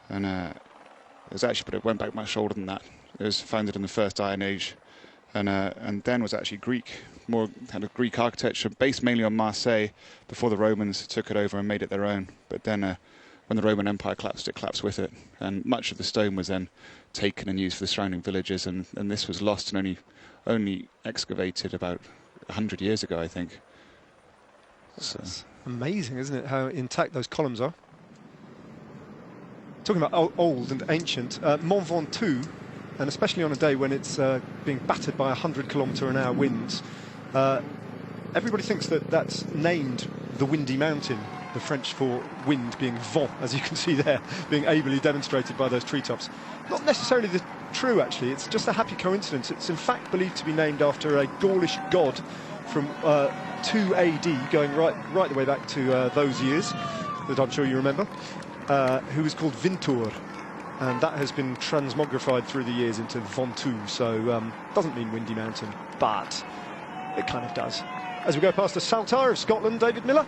And it was actually, but it went back much older than that. It was founded in the First Iron Age, and then was actually Greek, more kind of Greek architecture, based mainly on Marseille, before the Romans took it over and made it their own. But then when the Roman Empire collapsed, it collapsed with it, and much of the stone was then taken and used for the surrounding villages, and this was lost and only excavated about 100 years ago, I think. So. That's amazing, isn't it, how intact those columns are? Talking about old and ancient, Mont Ventoux, and especially on a day when it's being battered by 100-kilometre-an-hour winds, everybody thinks that that's named the Windy Mountain, the French for wind being vent, as you can see there, being ably demonstrated by those treetops. Not necessarily true, actually. It's just a happy coincidence. It's in fact believed to be named after a Gaulish god from 2 AD, going right the way back to those years that I'm sure you remember. Who was called Vintour, and that has been transmogrified through the years into Ventoux, so doesn't mean Windy Mountain, but it kind of does. As we go past the Saltire of Scotland, David Miller,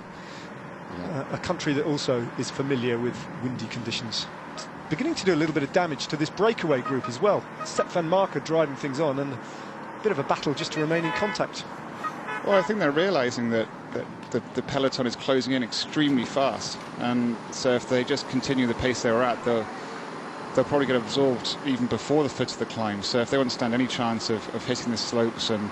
a country that also is familiar with windy conditions. It's beginning to do a little bit of damage to this breakaway group as well. Sepp van Marken driving things on, and a bit of a battle just to remain in contact. Well, I think they're realising that the peloton is closing in extremely fast, and so if they just continue the pace they were at, they'll probably get absorbed even before the foot of the climb. So if they want to stand any chance of hitting the slopes and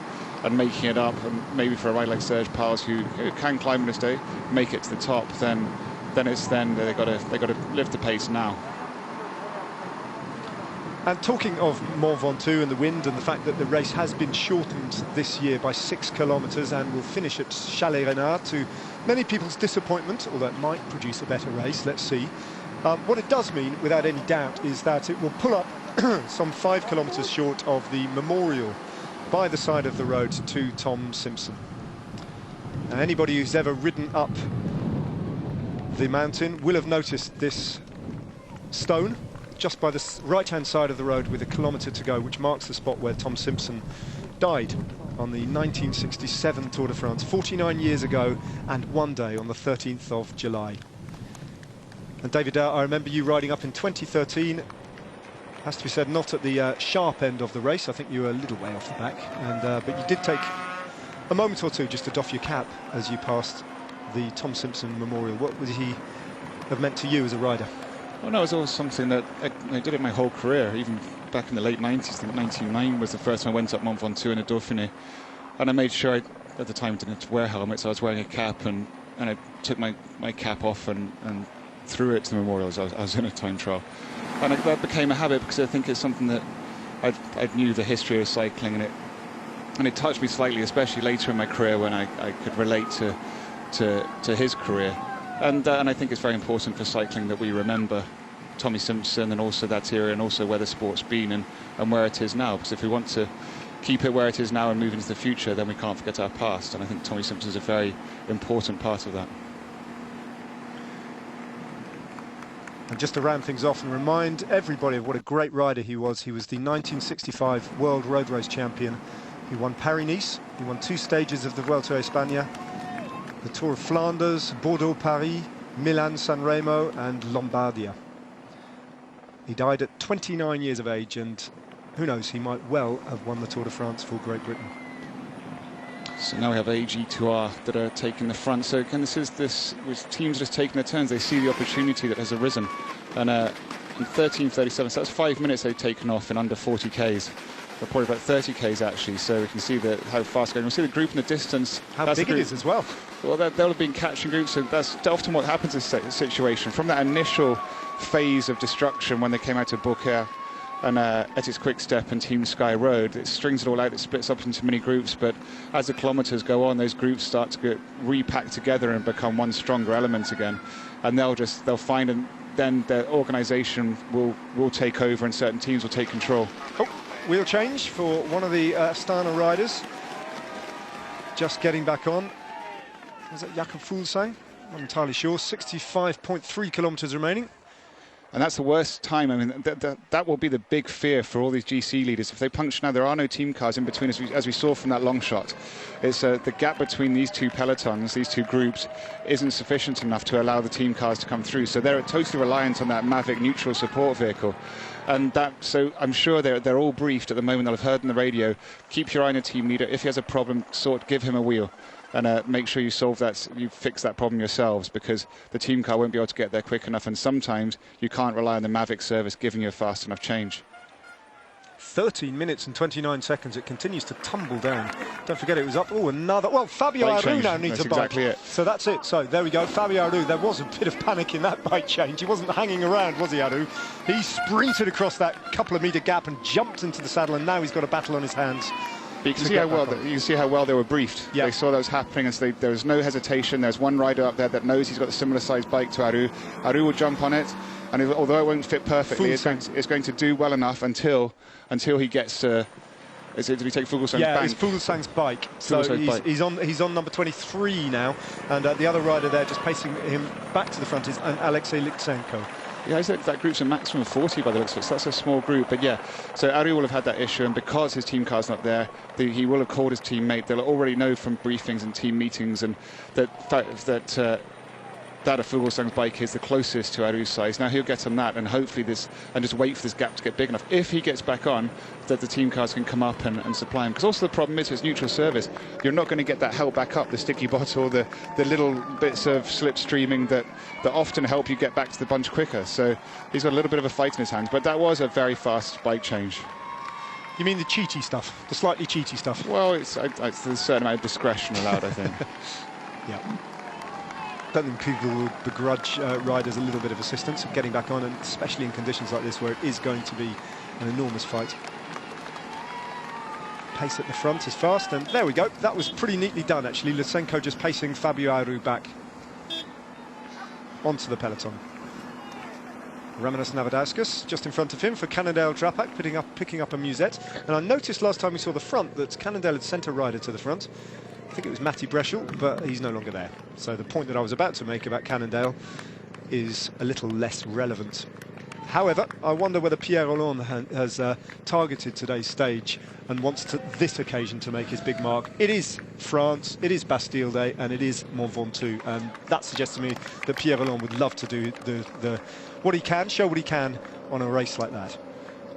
making it up, and maybe for a rider like Serge Pals, who can climb on this day, make it to the top, then they've got to lift the pace now. And talking of Mont Ventoux and the wind and the fact that the race has been shortened this year by 6 kilometres and will finish at Chalet Renard, to many people's disappointment, although it might produce a better race, let's see. What it does mean, without any doubt, is that it will pull up some 5 kilometres short of the memorial by the side of the road to Tom Simpson. Now, anybody who's ever ridden up the mountain will have noticed this stone just by the right-hand side of the road with a kilometre to go, which marks the spot where Tom Simpson died on the 1967 Tour de France, 49 years ago and one day, on the 13th of July. And David, I remember you riding up in 2013, has to be said, not at the sharp end of the race. I think you were a little way off the back, and but you did take a moment or two just to doff your cap as you passed the Tom Simpson Memorial. What would he have meant to you as a rider? Well, no, it was always something that I did it my whole career, even back in the late 90s. I think 1999 was the first time I went up Mont Ventoux in a Dauphiné. And I made sure, at the time, I didn't have to wear helmets, so I was wearing a cap, and I took my cap off and threw it to the memorial as I was in a time trial. And that became a habit, because I think it's something that I knew the history of cycling, and it touched me slightly, especially later in my career when I could relate to his career. And I think it's very important for cycling that we remember Tommy Simpson and also that era, and also where the sport's been and where it is now. Because if we want to keep it where it is now and move into the future, then we can't forget our past. And I think Tommy Simpson is a very important part of that. And just to round things off and remind everybody of what a great rider he was the 1965 World Road Race champion. He won Paris-Nice, he won 2 stages of the Vuelta a España, the Tour of Flanders, Bordeaux-Paris, Milan-San Remo and Lombardia. He died at 29 years of age, and who knows, he might well have won the Tour de France for Great Britain. So now we have AG2R that are taking the front. So again, this with teams just taking their turns. They see the opportunity that has arisen. And in 13:37, so that's 5 minutes they've taken off in under 40 Ks. They're probably about 30 Ks actually, so we can see how fast going. We'll see the group in the distance. How big it is as well. Well, they'll have been catching groups, so that's often what happens in this situation. From that initial phase of destruction when they came out of Beaucaire and at its quick step and Team Sky Road, it strings it all out, it splits up into many groups, but as the kilometres go on, those groups start to get repacked together and become one stronger element again, and they'll find, and then their organisation will take over and certain teams will take control. Oh, wheel change for one of the Astana riders, just getting back on. Was it Jakob Fuglsang? Not entirely sure. 65.3 kilometres remaining. And that's the worst time. I mean, that will be the big fear for all these GC leaders. If they puncture now, there are no team cars in between, as we saw from that long shot. It's the gap between these two pelotons, these two groups, isn't sufficient enough to allow the team cars to come through. So they're totally reliant on that Mavic neutral support vehicle. And so I'm sure they're all briefed at the moment. They'll have heard on the radio, keep your eye on the team leader. If he has a problem, give him a wheel. And make sure you fix that problem yourselves, because the team car won't be able to get there quick enough, and sometimes you can't rely on the Mavic service giving you a fast enough change. 13 minutes and 29 seconds, it continues to tumble down. Don't forget it was up, well, Fabio Aru now needs a bike. Exactly it. So that's it, so there we go, Fabio Aru. There was a bit of panic in that bike change. He wasn't hanging around, was he, Aru? He sprinted across that couple of metre gap and jumped into the saddle, and now he's got a battle on his hands. But you can see how well they were briefed. Yeah. They saw that was happening, and so there was no hesitation. There's one rider up there that knows he's got a similar sized bike to Aru. Aru will jump on it, and although it won't fit perfectly, it's going to do well enough until he gets. Did we take Fuglsang's bike? Yeah, it's Fuglsang's bike. So he's on number 23 now, and the other rider there just pacing him back to the front is Alexei Litsenko. Yeah, that group's a maximum of 40 by the looks of it, so that's a small group. But yeah, so Ari will have had that issue, and because his team car's not there, he will have called his teammate. They'll already know from briefings and team meetings, and that a Fuglsang's bike is the closest to Aru's size. Now he'll get on that, and hopefully just wait for this gap to get big enough. If he gets back on, that the team cars can come up and supply him. Because also the problem is, it's neutral service. You're not going to get that help back up, the sticky bottle, the little bits of slipstreaming that often help you get back to the bunch quicker. So he's got a little bit of a fight in his hands. But that was a very fast bike change. You mean the cheaty stuff, the slightly cheaty stuff? Well, there's a certain amount of discretion allowed, I think. Yeah. I don't think people will begrudge riders a little bit of assistance of getting back on, and especially in conditions like this where it is going to be an enormous fight. Pace at the front is fast, and there we go. That was pretty neatly done, actually. Litsenko just pacing Fabio Aru back onto the peloton. Ramanas Navadauskas just in front of him for Cannondale Drapac, picking up a musette. And I noticed last time we saw the front that Cannondale had sent a rider to the front. I think it was Matti Breschel, but he's no longer there. So the point that I was about to make about Cannondale is a little less relevant. However, I wonder whether Pierre Rolland has targeted today's stage and wants this occasion to make his big mark. It is France, it is Bastille Day, and it is Mont Ventoux, and that suggests to me that Pierre Rolland would love to do what he can, show what he can on a race like that.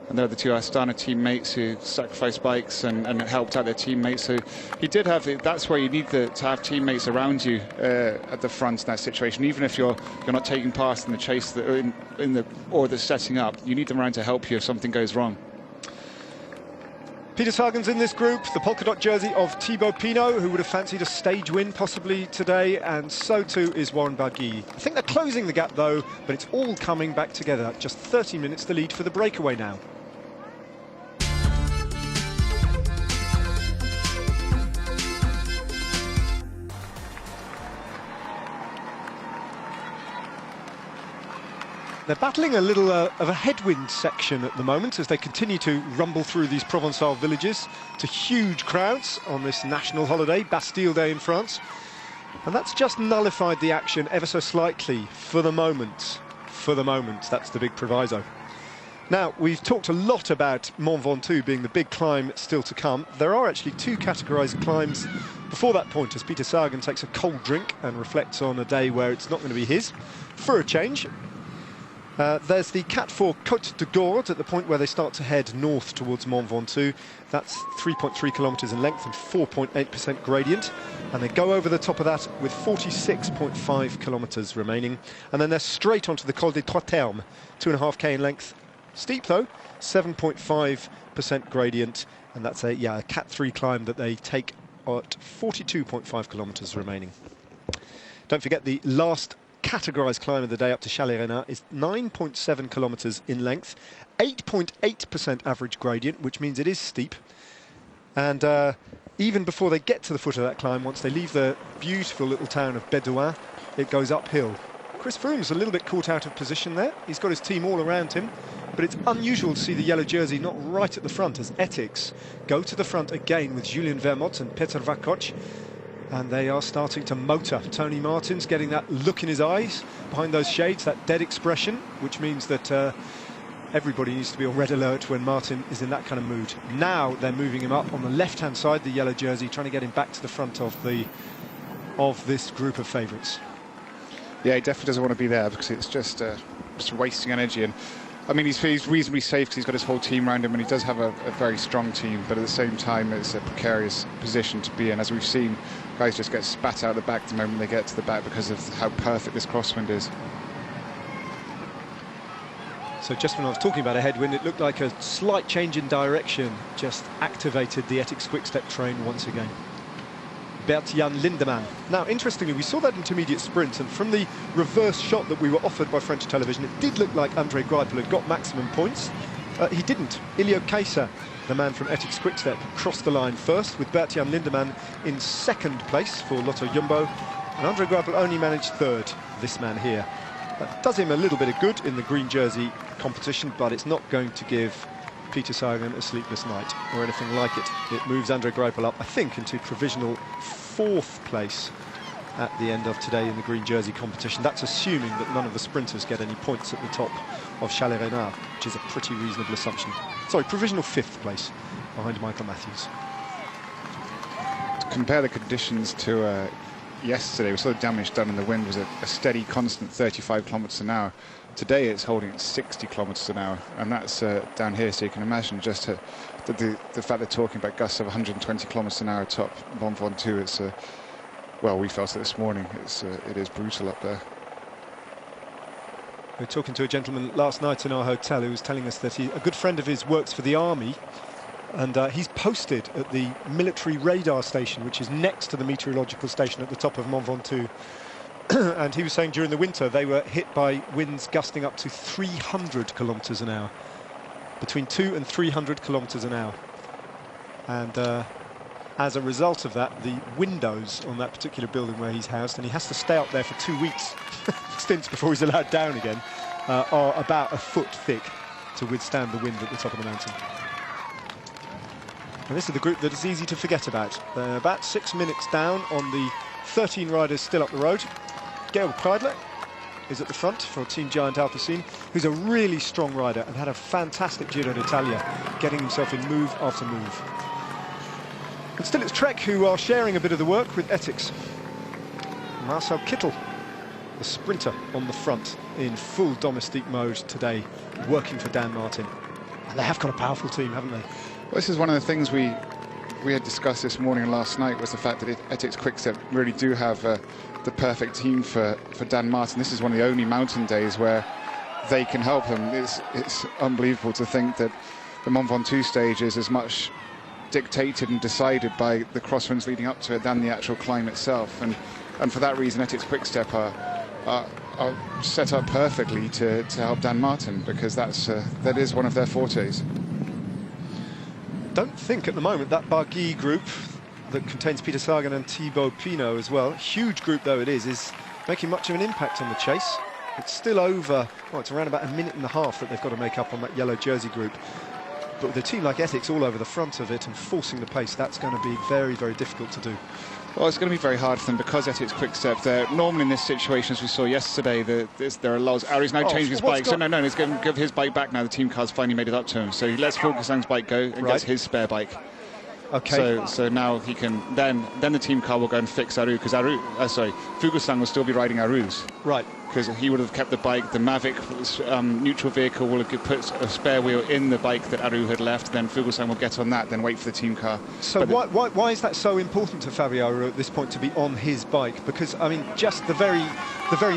And they're the two Astana teammates who sacrificed bikes and helped out their teammates. So he did have that's where you need to have teammates around you at the front in that situation. Even if you're not taking part in the chase or the setting up, you need them around to help you if something goes wrong. Peter Sagan's in this group, the polka dot jersey of Thibaut Pinot, who would have fancied a stage win possibly today, and so too is Warren Barguil. I think they're closing the gap though, but it's all coming back together. Just 30 minutes to lead for the breakaway now. They're battling a little of a headwind section at the moment as they continue to rumble through these Provençal villages to huge crowds on this national holiday, Bastille Day in France. And that's just nullified the action ever so slightly for the moment. For the moment, that's the big proviso. Now, we've talked a lot about Mont Ventoux being the big climb still to come. There are actually two categorised climbs before that point, as Peter Sagan takes a cold drink and reflects on a day where it's not going to be his, for a change. There's the Cat 4 Côte de Gourde at the point where they start to head north towards Mont Ventoux. That's 3.3 kilometres in length and 4.8% gradient. And they go over the top of that with 46.5 kilometres remaining. And then they're straight onto the Col des Trois Termes, 2.5k in length. Steep though, 7.5% gradient. And that's a Cat 3 climb that they take at 42.5 kilometres remaining. Don't forget the last categorised climb of the day up to Chalais-Reynard is 9.7 kilometres in length, 8.8% average gradient, which means it is steep. And even before they get to the foot of that climb, once they leave the beautiful little town of Bédouin, it goes uphill. Chris Froome's a little bit caught out of position there. He's got his team all around him, but it's unusual to see the yellow jersey not right at the front as Ethics go to the front again with Julien Vermont and Petr Vakoc. And they are starting to motor. Tony Martin's getting that look in his eyes behind those shades, that dead expression, which means that everybody needs to be on red alert when Martin is in that kind of mood. Now they're moving him up on the left-hand side, the yellow jersey, trying to get him back to the front of this group of favourites. Yeah, he definitely doesn't want to be there because it's just wasting energy. And I mean, he's reasonably safe because he's got his whole team around him, and he does have a very strong team, but at the same time it's a precarious position to be in. As we've seen, guys just get spat out the back the moment they get to the back because of how perfect this crosswind is. So just when I was talking about a headwind, it looked like a slight change in direction just activated the Ethics Quick-Step train once again. Bert-Jan Lindemann. Now, interestingly, we saw that intermediate sprint, and from the reverse shot that we were offered by French television, it did look like André Greipel had got maximum points. He didn't. Ilio Keiser, the man from Ethics Quick-Step, crossed the line first, with Bert-Jan Lindemann in second place for Lotto Jumbo, and André Greipel only managed third, this man here. That does him a little bit of good in the green jersey competition, but it's not going to give Peter Sagan a sleepless night or anything like it. It moves André Greipel up, I think, into provisional fourth place at the end of today in the green jersey competition. That's assuming that none of the sprinters get any points at the top of Chalais-Reynard, which is a pretty reasonable assumption. Sorry, provisional fifth place behind Michael Matthews. To compare the conditions to yesterday, we saw the damage done in the wind was a steady, constant 35 kilometres an hour. Today it's holding at 60 kilometres an hour, and that's down here, so you can imagine just the fact they're talking about gusts of 120 kilometres an hour top Mont Ventoux. It's well, we felt it this morning. It is brutal up there. We were talking to a gentleman last night in our hotel who was telling us that a good friend of his works for the army, and he's posted at the military radar station, which is next to the meteorological station at the top of Mont Ventoux. And he was saying during the winter they were hit by winds gusting up to 300 kilometres an hour, between 200 and 300 kilometres an hour. And as a result of that, the windows on that particular building where he's housed, and he has to stay up there for 2 weeks stints before he's allowed down again, are about a foot thick to withstand the wind at the top of the mountain. And this is the group that it's easy to forget about. They're about 6 minutes down on the 13 riders still up the road. Georg Kreidler is at the front for Team Giant Alpecin, who's a really strong rider and had a fantastic Giro d'Italia, getting himself in move after move. And still it's Trek who are sharing a bit of the work with Ethics. Marcel Kittel, the sprinter on the front, in full domestique mode today, working for Dan Martin. And they have got a powerful team, haven't they? Well, this is one of the things we had discussed this morning and last night, was the fact that Ethics Quick-Step really do have the perfect team for Dan Martin. This is one of the only mountain days where they can help him. It's unbelievable to think that the Mont Ventoux stage is as much dictated and decided by the crosswinds leading up to it than the actual climb itself. And for that reason, Ethics Quick-Step are set up perfectly to help Dan Martin, because that is one of their fortes. Don't think at the moment that Barguil group that contains Peter Sagan and Thibaut Pinot as well, huge group though it is making much of an impact on the chase. It's still over, well, it's around about a minute and a half that they've got to make up on that yellow jersey group. but with a team like Ethics all over the front of it and forcing the pace, that's going to be very, very difficult to do. Well, it's going to be very hard for them because Ethics quick step. They're normally in this situation, as we saw yesterday, there are lots. Ari's now changing his bike. So no, he's going to give his bike back now. The team car's finally made it up to him. So he lets Fuglsang's bike go and gets his spare bike. Okay. So now he can then the team car will go and fix Aru, because Fuglsang will still be riding Aru's. Right. Because he would have kept the bike. The Mavic neutral vehicle will have put a spare wheel in the bike that Aru had left. Then Fuglsang will get on that, then wait for the team car. So why is that so important to Fabio Aru at this point to be on his bike? Because I mean, just the very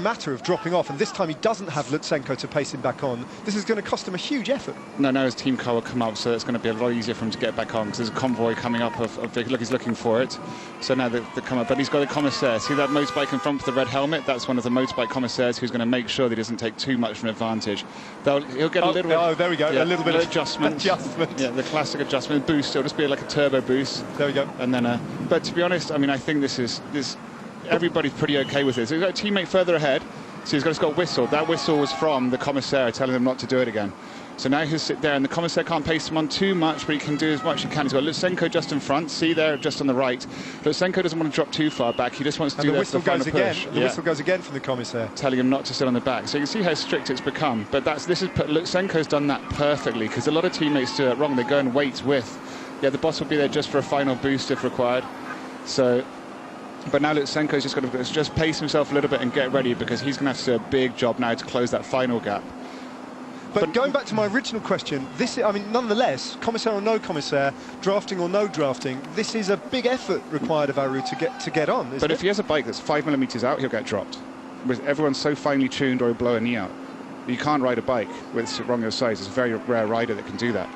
matter of dropping off, and this time he doesn't have Lutsenko to pace him back on. This is going to cost him a huge effort. No, his team car will come up, so it's going to be a lot easier for him to get back on, because there's a convoy coming up of look, he's looking for it. So now they come up, but he's got a commissaire. See that motorbike in front with the red helmet? That's one of the motorbike commissaires who's going to make sure that he doesn't take too much of an advantage. He'll get a little. Oh, there we go. Yeah, a little bit of adjustment. Yeah, the classic adjustment boost. It'll just be like a turbo boost. There we go. And then, but to be honest, I mean, I think this. Everybody's pretty okay with this. He's got a teammate further ahead, so he's just got a whistle. That whistle was from the commissaire telling him not to do it again. So now he'll sit there, and the commissaire can't pace him on too much, but he can do as much as he can. He's got Lutsenko just in front, see there, just on the right. Lutsenko doesn't want to drop too far back. He just wants to do that for the final push. The whistle goes again from the commissaire, telling him not to sit on the back. So you can see how strict it's become. But Lutsenko's done that perfectly, because a lot of teammates do it wrong. They go and wait with. Yeah, the boss will be there just for a final boost if required. So. But now Lutsenko's just got to just pace himself a little bit and get ready, because he's going to have to do a big job now to close that final gap. But going back to my original question, nonetheless, commissaire or no commissaire, drafting or no drafting, this is a big effort required of Aru to get on, isn't But it? if he has a bike that's 5 millimeters out, he'll get dropped. With everyone's so finely tuned, or he'll blow a knee out. You can't ride a bike with wrong your size. It's a very rare rider that can do that.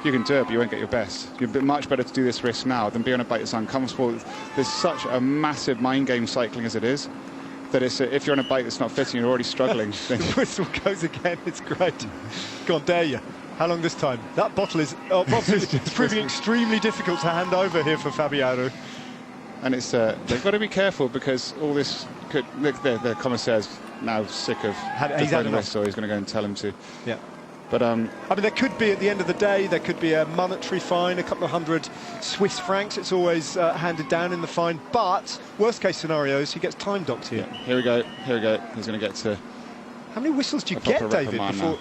You can do it, but you won't get your best. You'd be much better to do this risk now than be on a bike that's uncomfortable. There's such a massive mind game cycling as it is, that if you're on a bike that's not fitting, you're already struggling. The whistle goes again, it's great. Go on, dare you. How long this time? That bottle is proving extremely difficult to hand over here for Fabio Aru. And it's they've got to be careful, because all this could... Look, the commissaire's now sick of the whistle. He's going to go and tell him to. Yeah. But I mean, there could be, at the end of the day, there could be a monetary fine, a couple of hundred Swiss francs. It's always handed down in the fine. But worst case scenario is he gets time docked here. Yeah. Here we go. He's going to get to. How many whistles do you get, David? Before?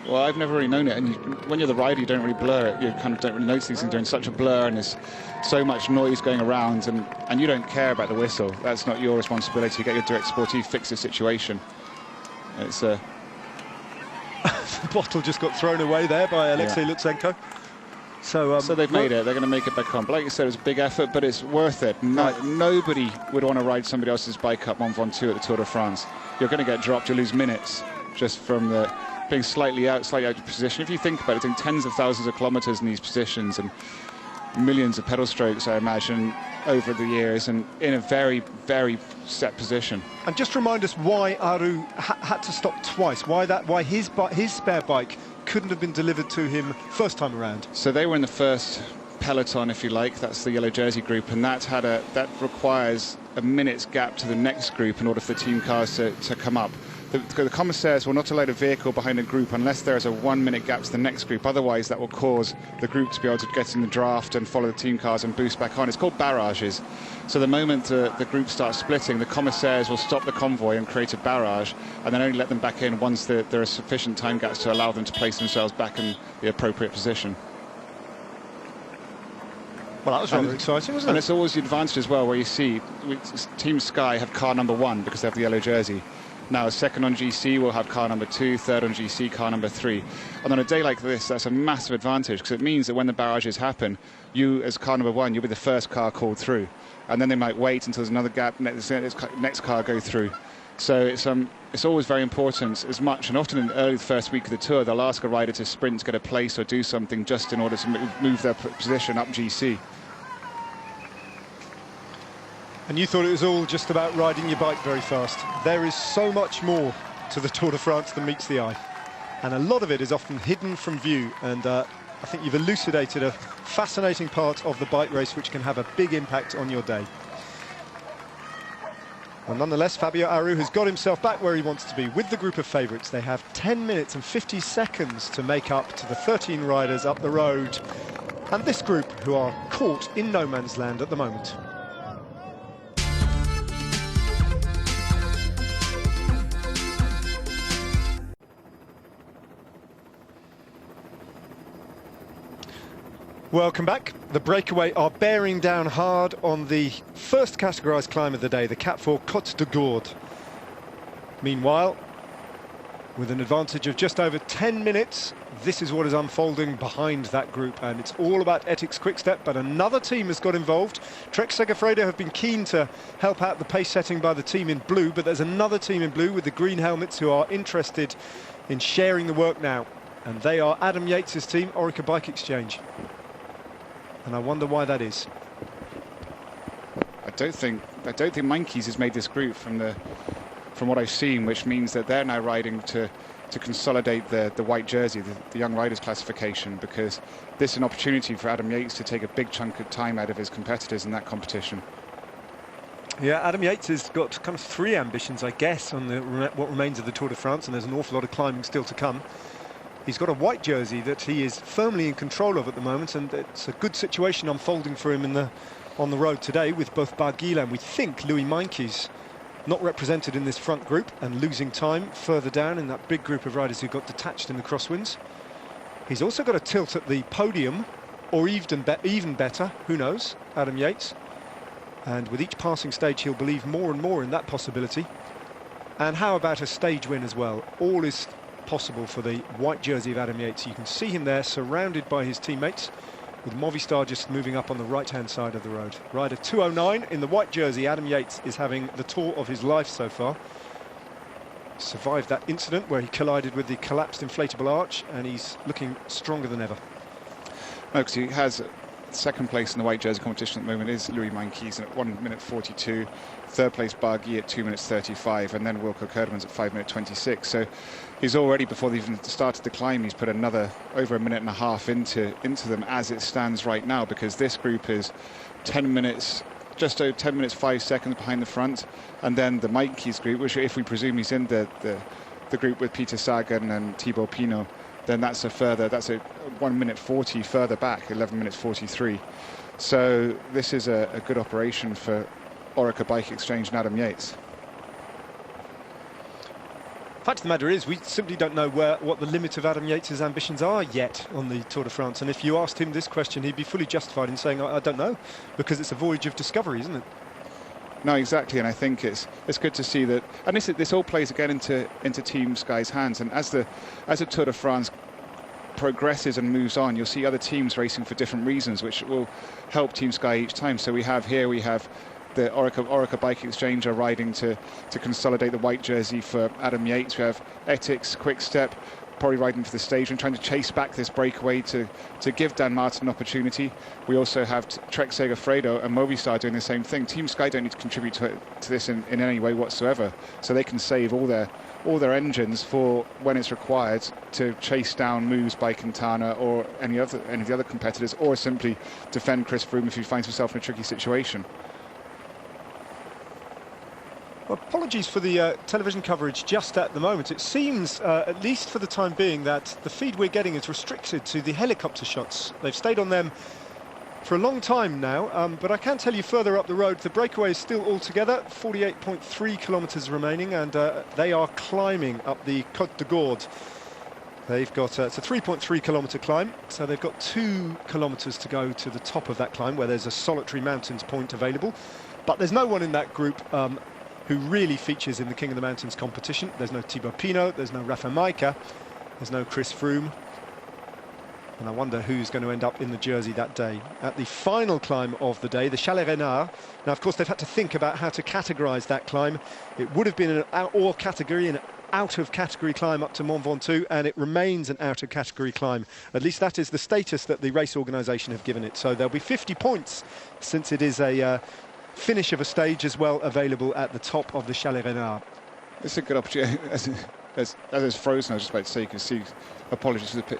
Well, I've never really known it. And when you're the rider, you don't really blur it. You kind of don't really notice these things during such a blur, and there's so much noise going around, and you don't care about the whistle. That's not your responsibility. You get your direct sportive, fix the situation. It's the bottle just got thrown away there by Alexei Lutsenko. So they've made it. They're going to make it back on. But like you said, it's a big effort, but it's worth it. Nobody would want to ride somebody else's bike up Mont Ventoux at the Tour de France. You're going to get dropped. You lose minutes just from being slightly out of position. If you think about it, doing tens of thousands of kilometres in these positions and millions of pedal strokes, I imagine, over the years, and in a very, very set position. And just remind us why Aru had to stop twice. Why his spare bike couldn't have been delivered to him first time around. So they were in the first peloton, if you like. That's the yellow jersey group, and that requires a minute's gap to the next group in order for the team cars to come up. The commissaires will not allow a vehicle behind a group unless there is a 1 minute gap to the next group. Otherwise, that will cause the group to be able to get in the draft and follow the team cars and boost back on. It's called barrages. So the moment the group starts splitting, the commissaires will stop the convoy and create a barrage, and then only let them back in once there are sufficient time gaps to allow them to place themselves back in the appropriate position. Well, that was rather exciting, wasn't it? And it's always the advantage as well, where you see Team Sky have car number 1 because they have the yellow jersey. Now, second on GC will have car number 2, third on GC, car number 3. And on a day like this, that's a massive advantage, because it means that when the barrages happen, you, as car number 1, you'll be the first car called through. And then they might wait until there's another gap, next car go through. So it's always very important, as much, and often in the early first week of the Tour, they'll ask a rider to sprint, get a place, or do something just in order to move their position up GC. And you thought it was all just about riding your bike very fast. There is so much more to the Tour de France than meets the eye. And a lot of it is often hidden from view. And I think you've elucidated a fascinating part of the bike race which can have a big impact on your day. Well, nonetheless, Fabio Aru has got himself back where he wants to be with the group of favourites. They have 10 minutes and 50 seconds to make up to the 13 riders up the road. And this group who are caught in no man's land at the moment. Welcome back. The breakaway are bearing down hard on the first categorised climb of the day, the Cap 4 Côte de Gourde. Meanwhile, with an advantage of just over 10 minutes, this is what is unfolding behind that group, and it's all about Ethics Quickstep, but another team has got involved. Trek Segafredo have been keen to help out the pace setting by the team in blue, but there's another team in blue with the green helmets who are interested in sharing the work now, and they are Adam Yates' team, Orica Bike Exchange. And I wonder why that is. I don't think Monkeys has made this group from what I've seen, which means that they're now riding to consolidate the white jersey, the young riders classification, because this is an opportunity for Adam Yates to take a big chunk of time out of his competitors in that competition. Yeah, Adam Yates has got kind of three ambitions, I guess, on what remains of the Tour de France, and there's an awful lot of climbing still to come. He's got a white jersey that he is firmly in control of at the moment, and it's a good situation unfolding for him on the road today, with both Barguil and we think Louis Meintjes not represented in this front group and losing time further down in that big group of riders who got detached in the crosswinds. He's also got a tilt at the podium, or even better, who knows, Adam Yates. And with each passing stage, he'll believe more and more in that possibility. And how about a stage win as well? All is possible for the white jersey of Adam Yates. You can see him there surrounded by his teammates, with Movistar just moving up on the right-hand side of the road. Rider 209 in the white jersey. Adam Yates is having the tour of his life so far. Survived that incident where he collided with the collapsed inflatable arch, and he's looking stronger than ever. No, because he has second place in the white jersey competition at the moment is Louis Meintjes at 1 minute 42. Third place Barguil at 2 minutes 35, and then Wilco Kelderman's at 5 minute 26. So he's already, before they even started the climb, he's put another over a minute and a half into them as it stands right now, because this group is 10 minutes, just over 10 minutes 5 seconds behind the front, and then the Meintjes group, which if we presume he's in the group with Peter Sagan and Thibaut Pinot, then that's a 1 minute 40 further back, 11 minutes 43. So this is a good operation for Orica Bike Exchange and Adam Yates. Fact of the matter is, we simply don't know what the limit of Adam Yates' ambitions are yet on the Tour de France. And if you asked him this question, he'd be fully justified in saying, I don't know, because it's a voyage of discovery, isn't it? No, exactly, and I think it's good to see that, and this all plays again into Team Sky's hands. And as the Tour de France progresses and moves on, you'll see other teams racing for different reasons, which will help Team Sky each time. So we have the Orica Bike Exchange are riding to consolidate the white jersey for Adam Yates. We have Ethics Quickstep probably riding for the stage and trying to chase back this breakaway to give Dan Martin an opportunity. We also have Trek Segafredo and Movistar doing the same thing. Team Sky don't need to contribute to this in any way whatsoever, so they can save all their engines for when it's required to chase down moves by Quintana or any of the other competitors, or simply defend Chris Froome if he finds himself in a tricky situation. Well, apologies for the television coverage just at the moment. It seems, at least for the time being, that the feed we're getting is restricted to the helicopter shots. They've stayed on them for a long time now, but I can tell you further up the road, the breakaway is still all together, 48.3 kilometres remaining, and they are climbing up the Côte de Gourde. They've got, it's a 3.3 kilometre climb, so they've got 2 kilometres to go to the top of that climb, where there's a solitary mountains point available. But there's no one in that group who really features in the King of the Mountains competition. There's no Thibaut Pinot, there's no Rafa Majka, there's no Chris Froome. And I wonder who's going to end up in the jersey that day. At the final climb of the day, the Chalet Reynard. Now, of course, they've had to think about how to categorise that climb. It would have been an out-of-category climb up to Mont Ventoux, and it remains an out-of-category climb. At least that is the status that the race organisation have given it. So there'll be 50 points, since it is a finish of a stage as well available at the top of the Chalet Reynard. It's a good opportunity. As it's frozen, I was just about to say, you can see, apologies for the pitch.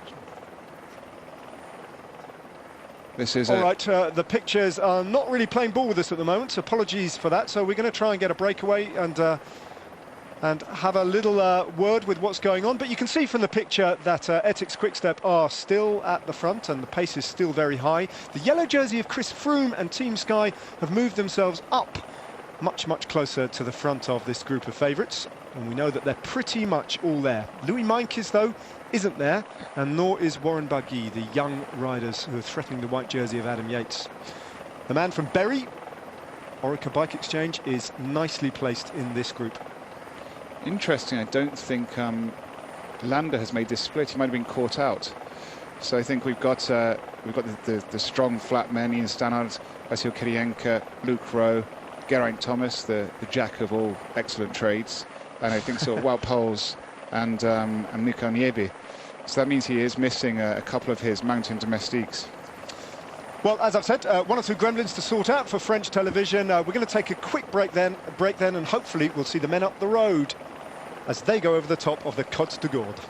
This is all right. The pictures are not really playing ball with us at the moment. Apologies for that. So we're going to try and get a breakaway and have a little word with what's going on. But you can see from the picture that Etixx Quick-Step are still at the front and the pace is still very high. The yellow jersey of Chris Froome and Team Sky have moved themselves up much, much closer to the front of this group of favourites. And we know that they're pretty much all there. Louis Meintjes, though, isn't there, and nor is Warren Barguil, the young riders who are threatening the white jersey of Adam Yates. The man from Bury, Orica Bike Exchange, is nicely placed in this group. Interesting, I don't think Landa has made this split. He might have been caught out. So I think we've got the strong flat men, Ian Stannard, Vasil Kirienka, Luke Rowe, Geraint Thomas, the jack of all excellent trades, and I think so Wout Poels and Nico Niebi. So that means he is missing a couple of his mountain domestiques. Well, as I've said, one or two gremlins to sort out for French television. We're going to take a quick break then, and hopefully we'll see the men up the road as they go over the top of the Côte de Gourde.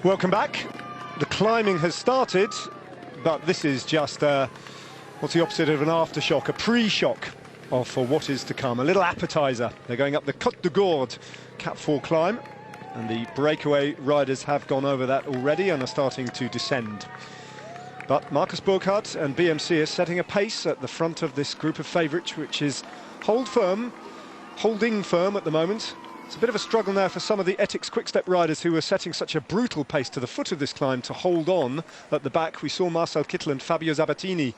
Welcome back. The climbing has started, but this is just what's the opposite of an aftershock, a pre-shock for what is to come, a little appetizer. They're going up the Côte de Gourde Cap 4 climb, and the breakaway riders have gone over that already and are starting to descend. But Marcus Burkhardt and BMC are setting a pace at the front of this group of favourites, which is holding firm at the moment. It's a bit of a struggle now for some of the Etixx Quick-Step riders who are setting such a brutal pace to the foot of this climb to hold on at the back. We saw Marcel Kittel and Fabio Zabatini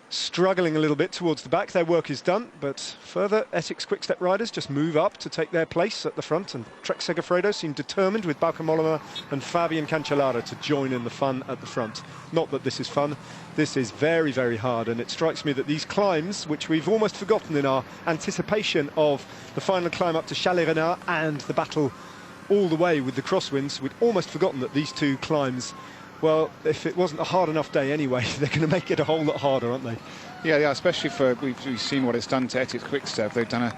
struggling a little bit towards the back. Their work is done, but further Etixx Quick-Step riders just move up to take their place at the front, and Trek Segafredo seem determined with Bauke Mollema and Fabian Cancellara to join in the fun at the front. Not that this is fun, this is very, very hard, and it strikes me that these climbs, which we've almost forgotten in our anticipation of the final climb up to Chalet Renard and the battle all the way with the crosswinds, we'd almost forgotten that these two climbs, well, if it wasn't a hard enough day anyway, they're going to make it a whole lot harder, aren't they? Yeah, especially for, we've seen what it's done to Etixx Quick-Step. They've done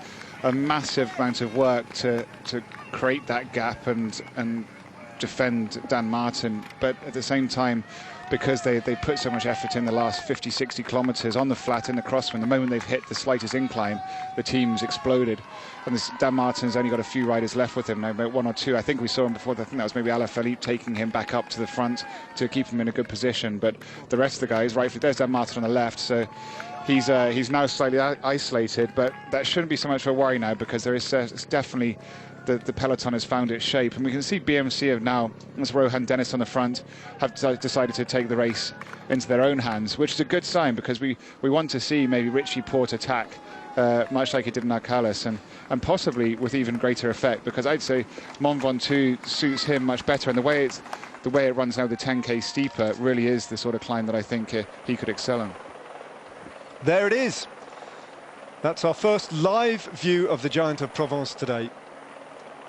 a massive amount of work to create that gap and defend Dan Martin, but at the same time, because they put so much effort in the last 50-60 kilometres on the flat in the crosswind, the moment they've hit the slightest incline, the team's exploded. And Dan Martin's only got a few riders left with him now, about one or two. I think we saw him before. I think that was maybe Alaphilippe taking him back up to the front to keep him in a good position. But the rest of the guys, right, there's Dan Martin on the left, so he's now slightly isolated. But that shouldn't be so much of a worry now, because there is definitely the peloton has found its shape, and we can see BMC have now, as Rohan Dennis on the front, have decided to take the race into their own hands, which is a good sign, because we want to see maybe Richie Porte attack much like he did in Arcalis, and possibly with even greater effect, because I'd say Mont Ventoux suits him much better, and the way it runs now, the 10k steeper, really is the sort of climb that I think he could excel in. There it is. That's our first live view of the Giant of Provence today.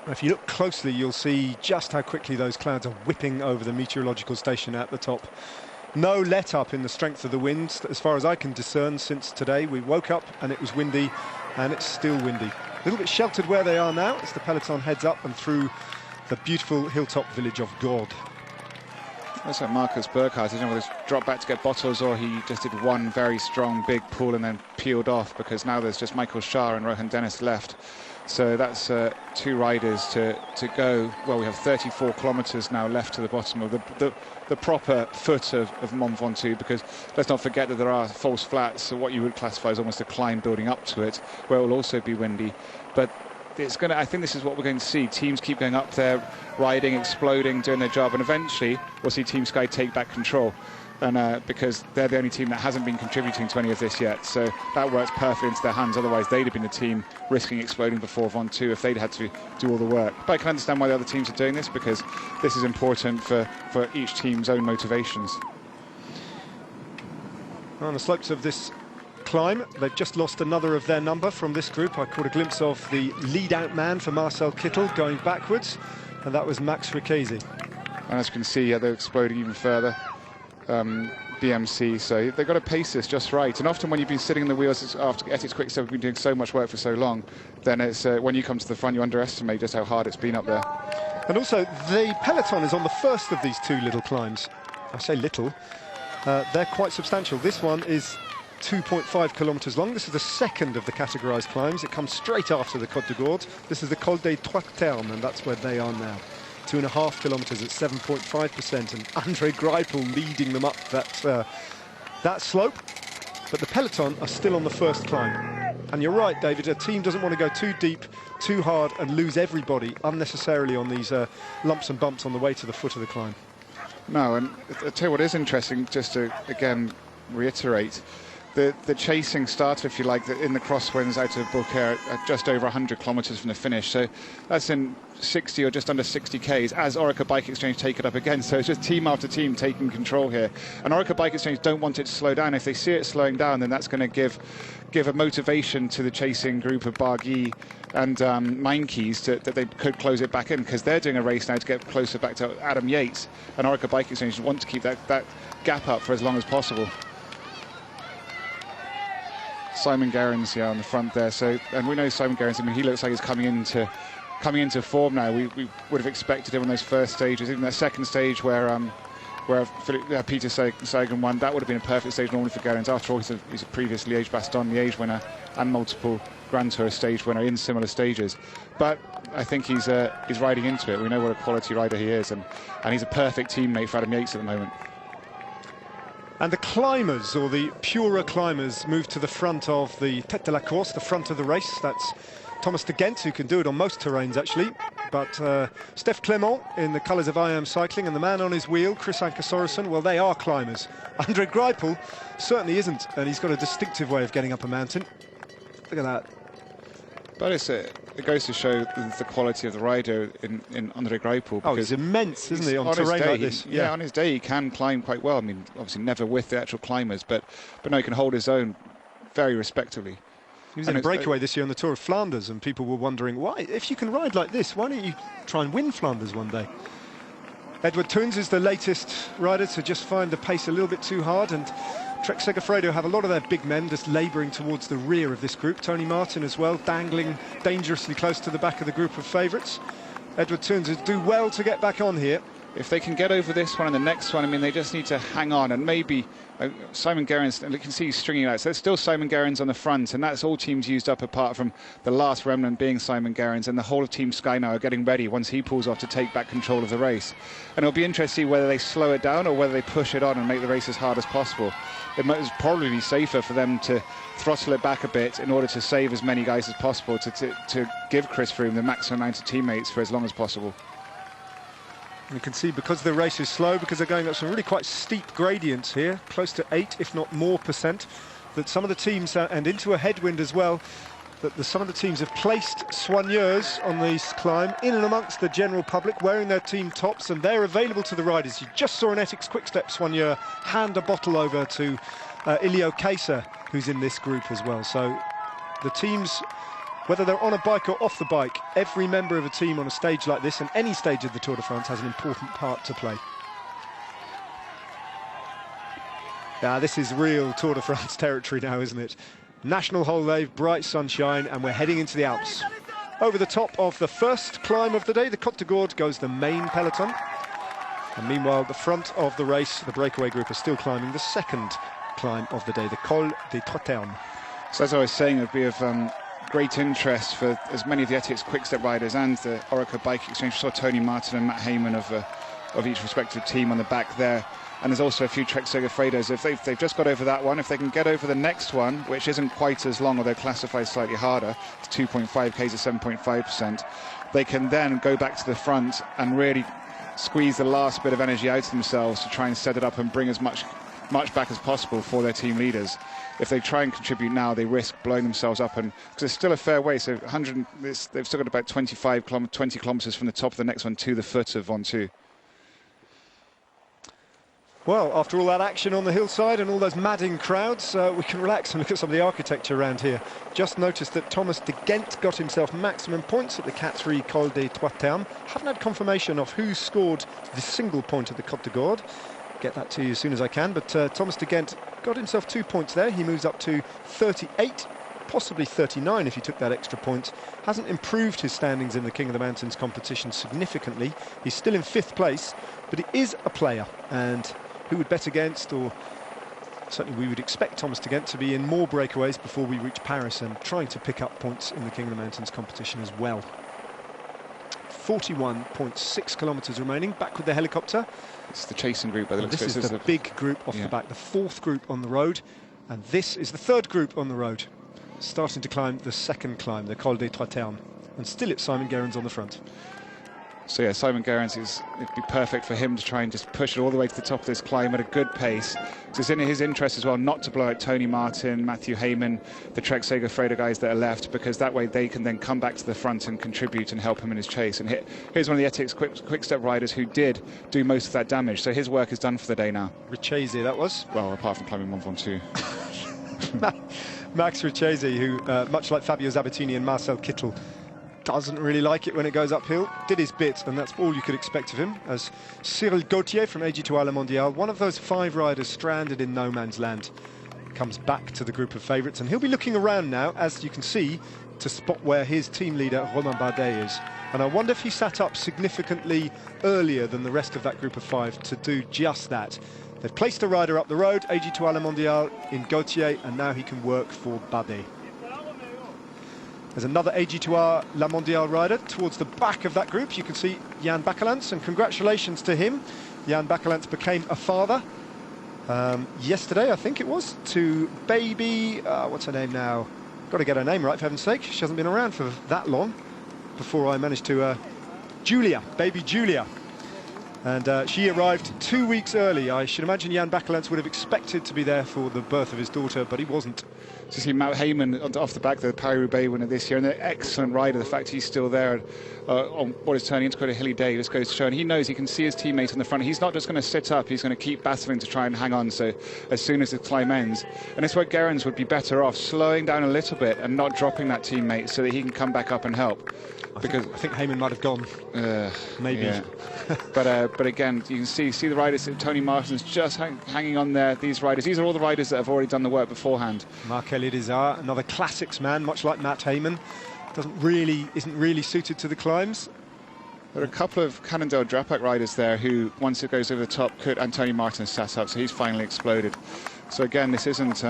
If you look closely, you'll see just how quickly those clouds are whipping over the meteorological station at the top. No let-up in the strength of the wind, as far as I can discern, since today. We woke up and it was windy, and it's still windy. A little bit sheltered where they are now as the peloton heads up and through the beautiful hilltop village of Gordes. That's like Marcus Burkhardt. I don't know whether he's dropped back to get bottles or he just did one very strong big pull and then peeled off, because now there's just Michael Schär and Rohan Dennis left. So that's two riders to go. Well, we have 34 kilometres now left to the bottom of the proper foot of Mont Ventoux, because let's not forget that there are false flats, so what you would classify as almost a climb building up to it, where it will also be windy. But it's going to, I think this is what we're going to see. Teams keep going up there, riding, exploding, doing their job, and eventually we'll see Team Sky take back control. And because they're the only team that hasn't been contributing to any of this yet, so that works perfectly into their hands. Otherwise they'd have been the team risking exploding before Ventoux if they'd had to do all the work. But I can understand why the other teams are doing this, because this is important for each team's own motivations. On the slopes of this climb, they've just lost another of their number from this group. I caught a glimpse of the lead-out man for Marcel Kittel going backwards, and that was Max Riquesi. And as you can see, they're exploding even further. BMC, so they've got to pace this just right. And often when you've been sitting in the wheels after Ethics Quickstep have been doing so much work for so long, then it's when you come to the front, you underestimate just how hard it's been up there. And also, the peloton is on the first of these two little climbs. I say little, they're quite substantial. This one is 2.5 kilometres long. This is the second of the categorised climbs. It comes straight after the Côte de Gourde. This is the Col des Trois Termes, and that's where they are now. 2.5 kilometres at 7.5%, and Andre Greipel leading them up that slope. But the peloton are still on the first climb. And you're right, David, a team doesn't want to go too deep, too hard, and lose everybody unnecessarily on these lumps and bumps on the way to the foot of the climb. No, and I'll tell you what is interesting, just to, again, reiterate, the chasing started, if you like, in the crosswinds out of Beaucaire at just over 100 kilometres from the finish. So that's in 60 or just under 60 Ks as Orica Bike Exchange take it up again. So it's just team after team taking control here. And Orica Bike Exchange don't want it to slow down. If they see it slowing down, then that's going to give a motivation to the chasing group of Barguil and Mainkeys that they could close it back in, because they're doing a race now to get closer back to Adam Yates. And Orica Bike Exchange want to keep that gap up for as long as possible. Simon Gerrans, on the front there. So, and we know Simon Gerrans. I mean, he looks like he's coming into form now. We would have expected him on those first stages, even that second stage where Peter Sagan won. That would have been a perfect stage normally for Gerrans. After all, he's a previous Liège-Bastogne-Liège winner and multiple Grand Tour stage winner in similar stages. But I think he's riding into it. We know what a quality rider he is, and he's a perfect teammate for Adam Yates at the moment. And the climbers, or the purer climbers, move to the front of the Tête de la Course, the front of the race. That's Thomas de Gent, who can do it on most terrains, actually. But Steph Clement in the colours of I Am Cycling, and the man on his wheel, Chris Anker Sorensen, well, they are climbers. Andre Greipel certainly isn't, and he's got a distinctive way of getting up a mountain. Look at that. But it goes to show the quality of the rider in Andre Greipel. Oh, he's immense, isn't he, on terrain like this? Yeah, on his day he can climb quite well. I mean, obviously never with the actual climbers, but no, he can hold his own very respectably. He was in a breakaway this year on the Tour of Flanders, and people were wondering, why, if you can ride like this, why don't you try and win Flanders one day? Edward Toons is the latest rider to just find the pace a little bit too hard, and Trek Segafredo have a lot of their big men just labouring towards the rear of this group. Tony Martin as well, dangling dangerously close to the back of the group of favourites. Edward Toons do well to get back on here. If they can get over this one and the next one, I mean, they just need to hang on, and maybe Simon Gerrans, and you can see he's stringing out. So there's still Simon Gerrans on the front, and that's all teams used up apart from the last remnant being Simon Gerrans, and the whole of Team Sky now are getting ready once he pulls off to take back control of the race. And it'll be interesting to see whether they slow it down or whether they push it on and make the race as hard as possible. It might probably be safer for them to throttle it back a bit in order to save as many guys as possible, to give Chris Froome the maximum amount of teammates for as long as possible. You can see, because the race is slow, because they're going up some really quite steep gradients here, close to 8, if not more %, that some of the teams, and into a headwind as well, that some of the teams have placed soigneurs on this climb in and amongst the general public, wearing their team tops, and they're available to the riders. You just saw an Ethics Quickstep soigneur hand a bottle over to Ilio Kesa, who's in this group as well. So the teams, whether they're on a bike or off the bike, every member of a team on a stage like this, and any stage of the Tour de France, has an important part to play. Now, this is real Tour de France territory now, isn't it? National holiday, bright sunshine, and we're heading into the Alps. Over the top of the first climb of the day, the Côte de Gourde, goes the main peloton. And meanwhile, the front of the race, the breakaway group, are still climbing the second climb of the day, the Col des Trois Termes. So as I was saying, it would be of great interest for as many of the Ethics Quickstep riders and the Orica Bike Exchange. We saw Tony Martin and Matt Heyman of each respective team on the back there. And there's also a few Trek Segafredos. If they've just got over that one, if they can get over the next one, which isn't quite as long, although classified slightly harder, it's 2.5 Ks at 7.5%, they can then go back to the front and really squeeze the last bit of energy out of themselves to try and set it up and bring as much back as possible for their team leaders. If they try and contribute now, they risk blowing themselves up, and because it's still a fair way. So they've still got about 20 kilometres from the top of the next one to the foot of Ventoux. Well, after all that action on the hillside and all those madding crowds, we can relax and look at some of the architecture around here. Just noticed that Thomas de Gent got himself maximum points at the Cat 3 Col des Trois Termes. Haven't had confirmation of who scored the single point at the Côte de Gourde. get that to you as soon as I can. But Thomas de Gendt got himself 2 points there. He moves up to 38, possibly 39 if he took that extra point. Hasn't improved his standings in the King of the Mountains competition significantly. He's still in 5th place, but he is a player, and who would bet against, or certainly we would expect Thomas de Gendt to be in more breakaways before we reach Paris and trying to pick up points in the King of the Mountains competition as well. 41.6 kilometres remaining. Back with the helicopter. It's the chasing group. This is the big group off the back, the 4th group on the road, and this is the 3rd group on the road, starting to climb the 2nd climb, the Col des Trois Ternes, and still it's Simon Gerrans on the front. So yeah, Simon Gerrans, it'd be perfect for him to try and just push it all the way to the top of this climb at a good pace. So it's in his interest as well not to blow out Tony Martin, Matthew Heyman, the Trek Segafredo guys that are left, because that way they can then come back to the front and contribute and help him in his chase. And here's one of the Ethics quick step riders who did do most of that damage. So his work is done for the day now. Richese, that was? Well, apart from climbing Mont Ventoux. Max Richese, who, much like Fabio Zabatini and Marcel Kittel, doesn't really like it when it goes uphill, did his bit, and that's all you could expect of him, as Cyril Gauthier from AG2R Le Mondial, one of those 5 riders stranded in no man's land, comes back to the group of favourites, and he'll be looking around now, as you can see, to spot where his team leader Romain Bardet is. And I wonder if he sat up significantly earlier than the rest of that group of 5 to do just that. They've placed a rider up the road, AG2R Le Mondial, in Gauthier, and now he can work for Bardet. There's another AG2R La Mondiale rider towards the back of that group. You can see Jan Bakelants, and congratulations to him. Jan Bakelants became a father yesterday, I think it was, to baby, what's her name now? Got to get her name right, for heaven's sake. She hasn't been around for that long before I managed to, Julia, baby Julia. And she arrived 2 weeks early. I should imagine Jan Bakelants would have expected to be there for the birth of his daughter, but he wasn't. To see Matt Heyman off the back of the Paris-Roubaix winner this year, and an excellent rider, the fact he's still there on what is turning into quite a hilly day just goes to show, and he knows he can see his teammates on the front. He's not just going to sit up, he's going to keep battling to try and hang on, so as soon as the climb ends. And it's where Gerrans would be better off slowing down a little bit and not dropping that teammate so that he can come back up and help. I think Heyman might have gone, maybe. Yeah. but again, you can see the riders. Tony Martin's just hanging on there. These riders, these are all the riders that have already done the work beforehand. Marc-Élie Desart, another classics man, much like Matt Heyman, isn't really suited to the climbs. There are a couple of Cannondale Drapac riders there who, once it goes over the top, and Tony Martin sat up, so he's finally exploded. So again, this isn't.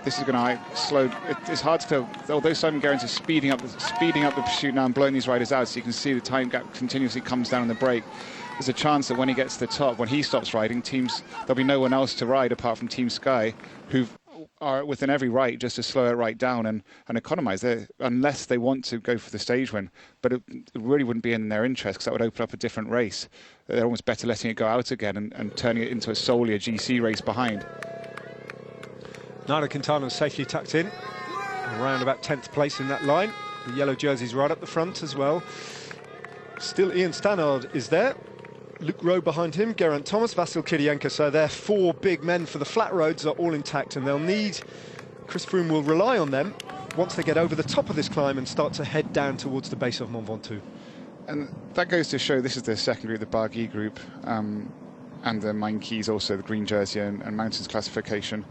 This is going to slow. It's hard to tell. Although Simon Gerrans is speeding up the pursuit now and blowing these riders out, so you can see the time gap continuously comes down in the break. There's a chance that when he gets to the top, when he stops riding, there'll be no one else to ride apart from Team Sky, who are within every right just to slow it right down and economise it, unless they want to go for the stage win. But it really wouldn't be in their interest, because that would open up a different race. They're almost better letting it go out again and turning it into solely a GC race behind. Nairo Quintana safely tucked in, around about 10th place in that line. The yellow jersey's right up the front as well. Still Ian Stannard is there. Luke Rowe behind him, Geraint Thomas, Vasyl Kirienka. So their 4 big men for the flat roads are all intact, and they'll need, Chris Froome will rely on them once they get over the top of this climb and start to head down towards the base of Mont Ventoux. And that goes to show this is the second group, the Barguil group, and the Mine Keys also, the green jersey and mountains classification.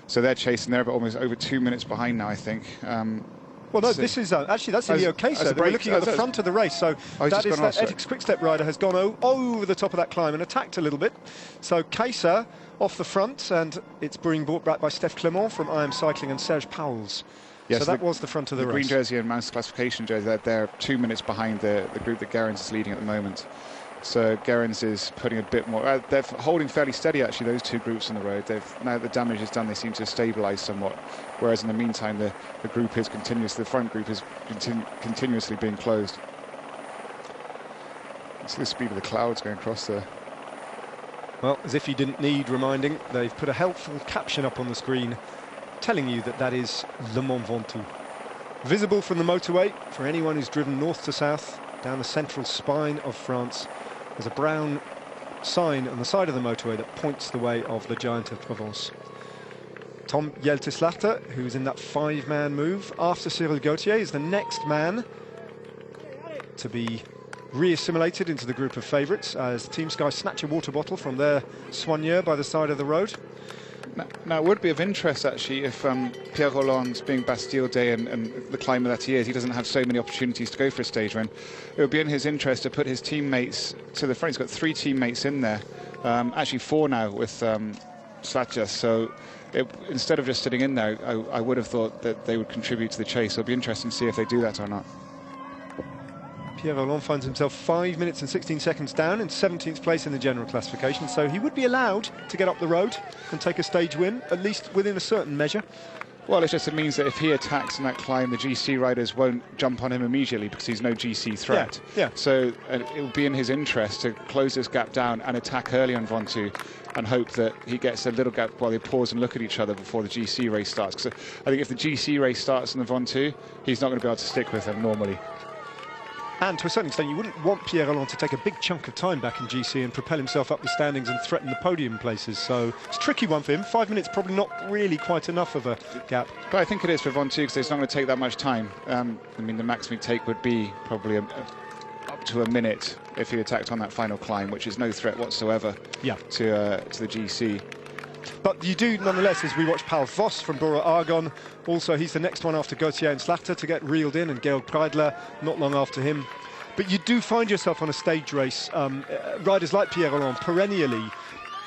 So they're chasing. They're almost over 2 minutes behind now, I think. Well, no, this is actually that's Ilio Keiser. We're looking at the front of the race, so that is that Ethics Quickstep rider has gone over the top of that climb and attacked a little bit. So Keiser off the front, and it's being brought back by Steph Clement from IM Cycling and Serge Pauwels. Yes, so that was the front of the race. Green jersey and mountains classification jersey, they're 2 minutes behind the group that Gerrans is leading at the moment. So Gerrans is putting a bit more. They're holding fairly steady, actually, those 2 groups on the road. Now that the damage is done, they seem to stabilise somewhat. Whereas in the meantime, the group is continuously, the front group is continuously being closed. See the speed of the clouds going across there. Well, as if you didn't need reminding, they've put a helpful caption up on the screen telling you that is Le Mont Ventoux. Visible from the motorway for anyone who's driven north to south down the central spine of France. There's a brown sign on the side of the motorway that points the way of the Giant of Provence. Tom Jelteslachter, who's in that 5-man move after Cyril Gauthier, is the next man to be re-assimilated into the group of favourites as Team Sky snatch a water bottle from their soigneur by the side of the road. Now, it would be of interest, actually, if Pierre Rolland's being Bastille Day and the climber that he is, he doesn't have so many opportunities to go for a stage win. It would be in his interest to put his teammates to the front. He's got 3 teammates in there, actually 4 now with Slatja. So instead of just sitting in there, I would have thought that they would contribute to the chase. So it'll be interesting to see if they do that or not. Pierre Rolland finds himself 5 minutes and 16 seconds down in 17th place in the general classification, so he would be allowed to get up the road and take a stage win, at least within a certain measure. Well, it means that if he attacks in that climb, the GC riders won't jump on him immediately because he's no GC threat. Yeah. So it will be in his interest to close this gap down and attack early on Ventoux and hope that he gets a little gap while they pause and look at each other before the GC race starts. Because I think if the GC race starts in the Ventoux, he's not going to be able to stick with them normally. And to a certain extent, you wouldn't want Pierre Rolland to take a big chunk of time back in GC and propel himself up the standings and threaten the podium places. So it's a tricky one for him. 5 minutes probably not really quite enough of a gap. But I think it is for Ventoux because it's not going to take that much time. I mean, the max we take would be probably up to a minute if he attacked on that final climb, which is no threat whatsoever to the GC. But you do, nonetheless, as we watch Paul Voss from Bora Argonne, also he's the next one after Gauthier and Slachter to get reeled in, and Georg Preidler not long after him. But you do find yourself on a stage race, riders like Pierre Rolland perennially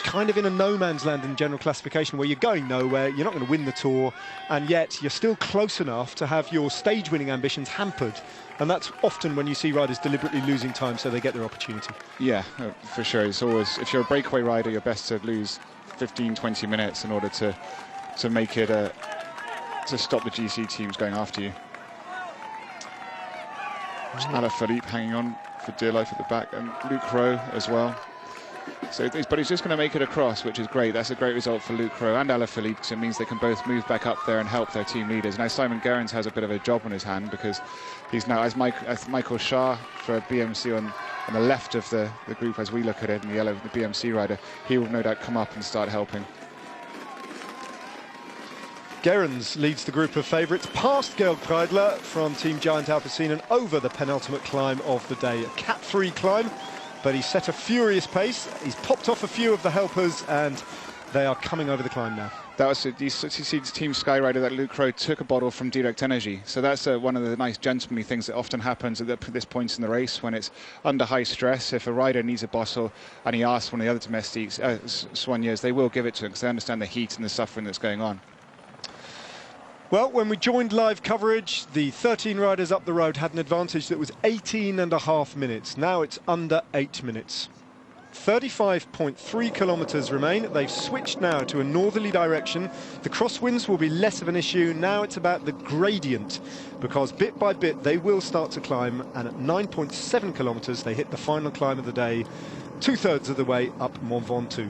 kind of in a no man's land in general classification where you're going nowhere, you're not going to win the Tour, and yet you're still close enough to have your stage winning ambitions hampered. And that's often when you see riders deliberately losing time so they get their opportunity. Yeah, for sure. It's always, if you're a breakaway rider, you're best to lose 15-20 minutes in order to make it to stop the GC teams going after you. Alaphilippe hanging on for dear life at the back, and Luc Rowe as well. So, but he's just going to make it across, which is great. That's a great result for Luc Rowe and Alaphilippe, because it means they can both move back up there and help their team leaders. Now Simon Gerrans has a bit of a job on his hand because he's now, as Michael Shah for BMC on the left of the group as we look at it, in the yellow, the BMC rider, he will no doubt come up and start helping. Gerrans leads the group of favourites past Georg Preidler from Team Giant Alpecin and over the penultimate climb of the day, a Cat 3 climb, but he set a furious pace. He's popped off a few of the helpers and they are coming over the climb now. That was you see Team Sky rider that Luc Rowe took a bottle from Direct Energy. So that's one of the nice gentlemanly things that often happens at this point in the race when it's under high stress. If a rider needs a bottle and he asks one of the other domestiques, soigneurs, they will give it to him because they understand the heat and the suffering that's going on. Well, when we joined live coverage, the 13 riders up the road had an advantage that was 18.5 minutes. Now it's under 8 minutes. 35.3 kilometres remain. They've switched now to a northerly direction. The crosswinds will be less of an issue. Now it's about the gradient, because bit by bit they will start to climb, and at 9.7 kilometres they hit the final climb of the day, 2/3 of the way up Mont Ventoux.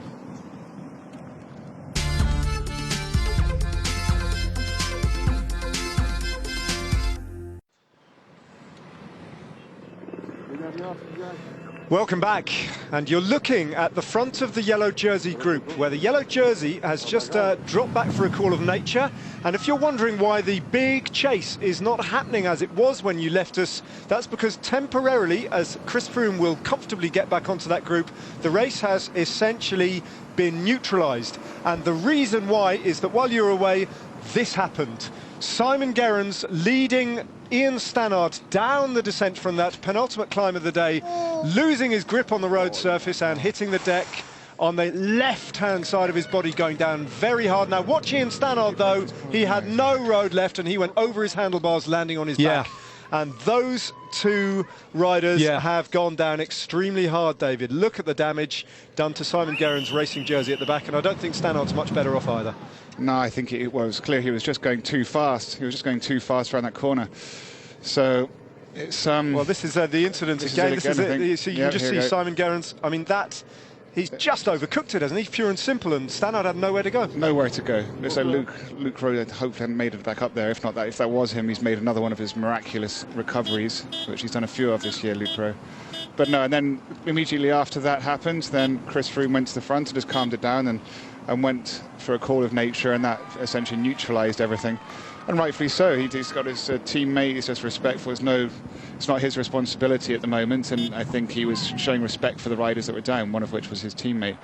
Welcome back, and you're looking at the front of the yellow jersey group, where the yellow jersey has just dropped back for a call of nature. And if you're wondering why the big chase is not happening as it was when you left us, that's because temporarily, as Chris Froome will comfortably get back onto that group, the race has essentially been neutralised. And the reason why is that while you're away, this happened. Simon Gerrans leading Ian Stannard down the descent from that penultimate climb of the day, losing his grip on the road surface and hitting the deck on the left-hand side of his body, going down very hard. Now, watch Ian Stannard, though. He had no road left, and he went over his handlebars, landing on his back. And those two riders have gone down extremely hard, David. Look at the damage done to Simon Gerrans' racing jersey at the back, and I don't think Stannard's much better off either. No, I think it was clear he was just going too fast. He was just going too fast around that corner. So it's well, this is the incident again. This is it. So you can just see Simon Gerrans. I mean, he's just overcooked it, hasn't he? Pure and simple, and Stannard had nowhere to go. Nowhere to go. So Luc Rowe hopefully hadn't made it back up there. If that was him, he's made another one of his miraculous recoveries, which he's done a few of this year, Luc Rowe. But no, and then immediately after that happened, then Chris Froome went to the front and just calmed it down and went for a call of nature, and that essentially neutralised everything. And rightfully so. He's got his teammate. He's just respectful. It's not his responsibility at the moment. And I think he was showing respect for the riders that were down, one of which was his teammate.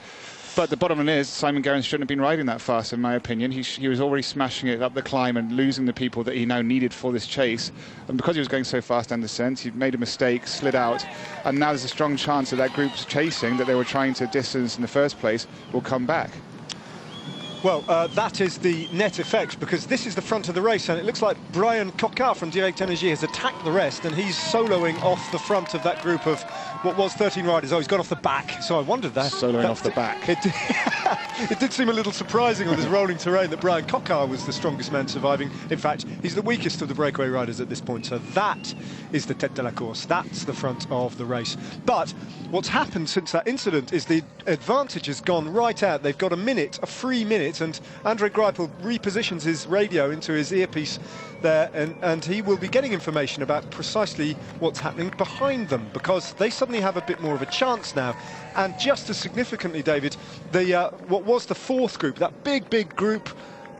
But the bottom line is, Simon Gerrans shouldn't have been riding that fast, in my opinion. He was already smashing it up the climb and losing the people that he now needed for this chase. And because he was going so fast down descent, he made a mistake, slid out. And now there's a strong chance that group's chasing, that they were trying to distance in the first place, will come back. Well, that is the net effect, because this is the front of the race, and it looks like Brian Coquart from Direct Energie has attacked the rest, and he's soloing off the front of that group of what was 13 riders. Oh, he's got off the back, so I wondered that. Soloing off the back. It did seem a little surprising on this rolling terrain that Brian Coquart was the strongest man surviving. In fact, he's the weakest of the breakaway riders at this point, so that is the tête de la course. That's the front of the race. But what's happened since that incident is the advantage has gone right out. They've got a free minute, and Andre Greipel repositions his radio into his earpiece there, and he will be getting information about precisely what's happening behind them, because they suddenly have a bit more of a chance now. And just as significantly, David, what was the fourth group, that big group,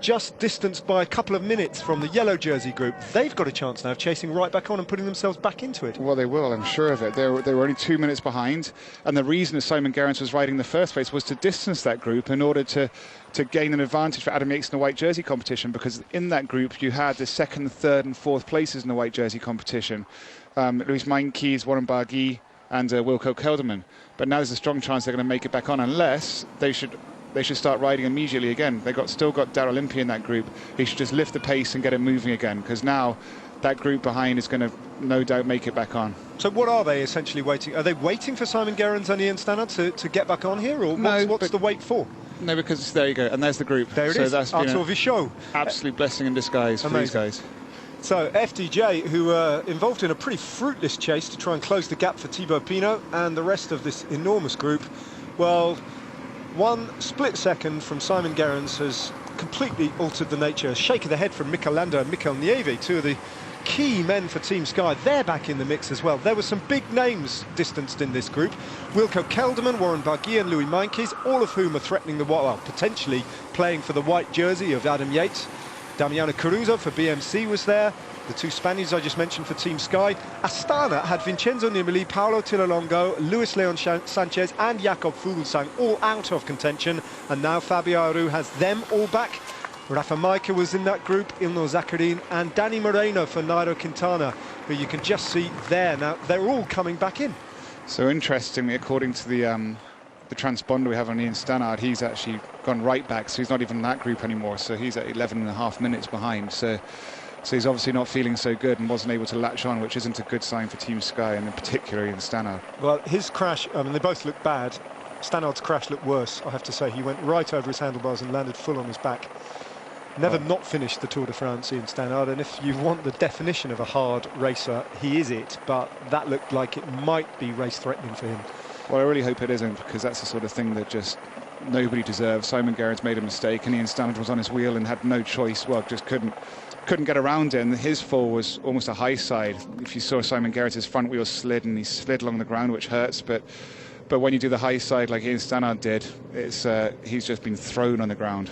just distanced by a couple of minutes from the yellow jersey group, they've got a chance now of chasing right back on and putting themselves back into it. Well, they will, I'm sure of it. They were only 2 minutes behind, and the reason that Simon Gerrans was riding in the first place was to distance that group in order to gain an advantage for Adam Yates in the white jersey competition, because in that group you had the second, third and fourth places in the white jersey competition. Luis Meinkees, Warren Barguil and Wilco Kelderman. But now there's a strong chance they're going to make it back on, unless they should start riding immediately again. They've still got Daryl Impey in that group. He should just lift the pace and get it moving again, because now that group behind is going to no doubt make it back on. So what are they essentially waiting? Are they waiting for Simon Gerrans and Ian Stannard to get back on here, or what's the wait for? No, because there you go, and there's the group. There it is. That's Arthur Vichot. Absolute blessing in disguise for these guys. So FDJ, who were involved in a pretty fruitless chase to try and close the gap for Thibaut Pinot and the rest of this enormous group, well, one split second from Simon Gerrans has completely altered the nature. A shake of the head from Mikel Landa and Mikel Nieve, two of the key men for Team Sky. They're back in the mix as well. There were some big names distanced in this group. Wilco Kelderman, Warren Barguil and Louis Meinkees, all of whom are threatening potentially playing for the white jersey of Adam Yates. Damiano Caruso for BMC was there. The two Spaniards I just mentioned for Team Sky. Astana had Vincenzo Nibali, Paolo Tilalongo, Luis Leon Sanchez and Jakob Fuglsang all out of contention. And now Fabio Aru has them all back. Rafa Maika was in that group, Ilno Zakarin and Danny Moreno for Nairo Quintana, who you can just see there. Now, they're all coming back in. So interestingly, according to the transponder we have on Ian Stannard, he's actually gone right back, so he's not even in that group anymore, so he's at 11.5 minutes behind. So he's obviously not feeling so good and wasn't able to latch on, which isn't a good sign for Team Sky, and in particular Ian Stannard. Well, his crash, I mean, they both look bad. Stannard's crash looked worse, I have to say. He went right over his handlebars and landed full on his back. Never not finished the Tour de France, Ian Stannard, and if you want the definition of a hard racer, he is it, but that looked like it might be race-threatening for him. Well, I really hope it isn't, because that's the sort of thing that just nobody deserves. Simon Gerrans made a mistake, and Ian Stannard was on his wheel and had no choice. Well, just couldn't get around it, and his fall was almost a high side. If you saw Simon Gerrans, his front wheel slid, and he slid along the ground, which hurts, but when you do the high side like Ian Stannard did, he's just been thrown on the ground.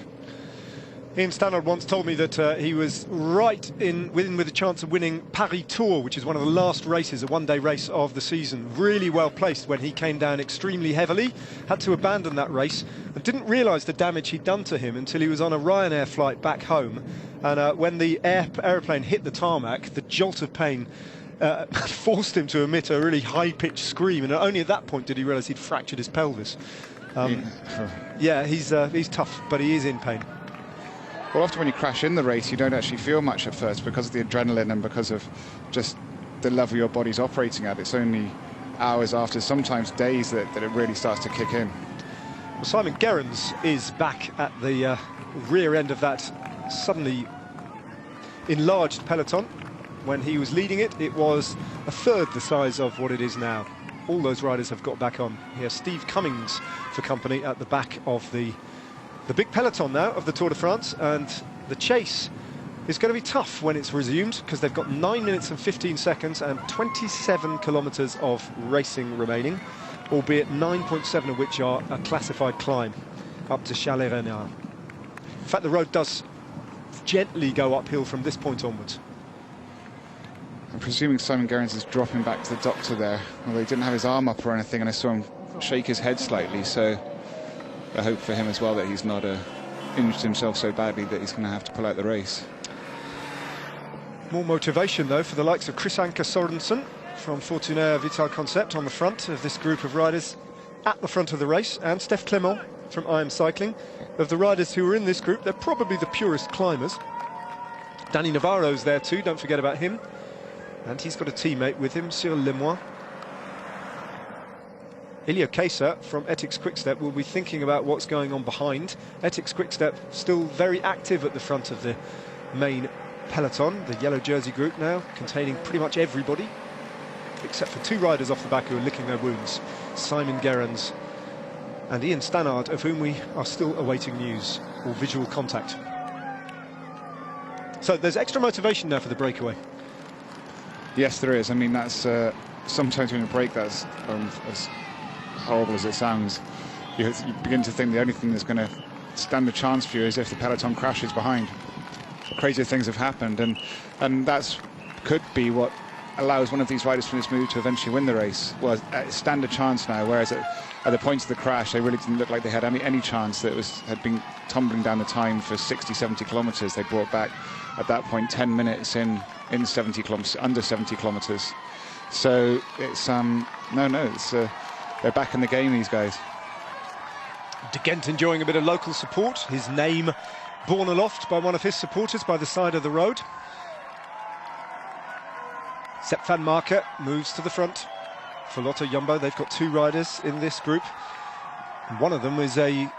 Ian Stannard once told me that he was right with a chance of winning Paris Tour, which is one of the last races, a one-day race of the season. Really well placed when he came down extremely heavily, had to abandon that race, and didn't realise the damage he'd done to him until he was on a Ryanair flight back home. And when the aeroplane hit the tarmac, the jolt of pain forced him to emit a really high-pitched scream, and only at that point did he realise he'd fractured his pelvis. Yeah, he's tough, but he is in pain. Well, often when you crash in the race, you don't actually feel much at first because of the adrenaline and because of just the level your body's operating at. It's only hours after, sometimes days, that it really starts to kick in. Well, Simon Gerrans is back at the rear end of that suddenly enlarged peloton. When he was leading it, it was a third the size of what it is now. All those riders have got back on. Here's Steve Cummings for company at the back of the big peloton now of the Tour de France, and the chase is going to be tough when it's resumed, because they've got 9 minutes and 15 seconds and 27 kilometres of racing remaining, albeit 9.7 of which are a classified climb up to Chalais-Renard. In fact, the road does gently go uphill from this point onwards. I'm presuming Simon Gerrans is dropping back to the doctor there. Although he didn't have his arm up or anything, and I saw him shake his head slightly, so I hope for him as well that he's not injured himself so badly that he's going to have to pull out the race. More motivation, though, for the likes of Chris Anker Sorensen from Fortuner Vital Concept on the front of this group of riders at the front of the race, and Steph Clement from IM Cycling. Of the riders who are in this group, they're probably the purest climbers. Danny Navarro's there too, don't forget about him. And he's got a teammate with him, Cyril Lemoine. Ilya Kesa from Ethics Quickstep will be thinking about what's going on behind. Ethics Quickstep still very active at the front of the main peloton, the yellow jersey group now, containing pretty much everybody, except for 2 riders off the back who are licking their wounds, Simon Gerrans and Ian Stannard, of whom we are still awaiting news or visual contact. So there's extra motivation now for the breakaway. Yes, there is. I mean, that's sometimes when you break, that's as horrible as it sounds, you begin to think the only thing that's going to stand a chance for you is if the peloton crashes behind. Crazier things have happened, and that's could be what allows one of these riders from this move to eventually win the race. Well, stand a chance now, whereas at the point of the crash, they really didn't look like they had any chance. That had been tumbling down the time for 60-70 kilometres. They brought back at that point 10 minutes in 70 kilometres, under 70 kilometres. So it's they're back in the game, these guys. De Gent enjoying a bit of local support, his name borne aloft by one of his supporters by the side of the road. Sepp van Marke moves to the front for Lotto Jumbo. They've got 2 riders in this group. And one of them is a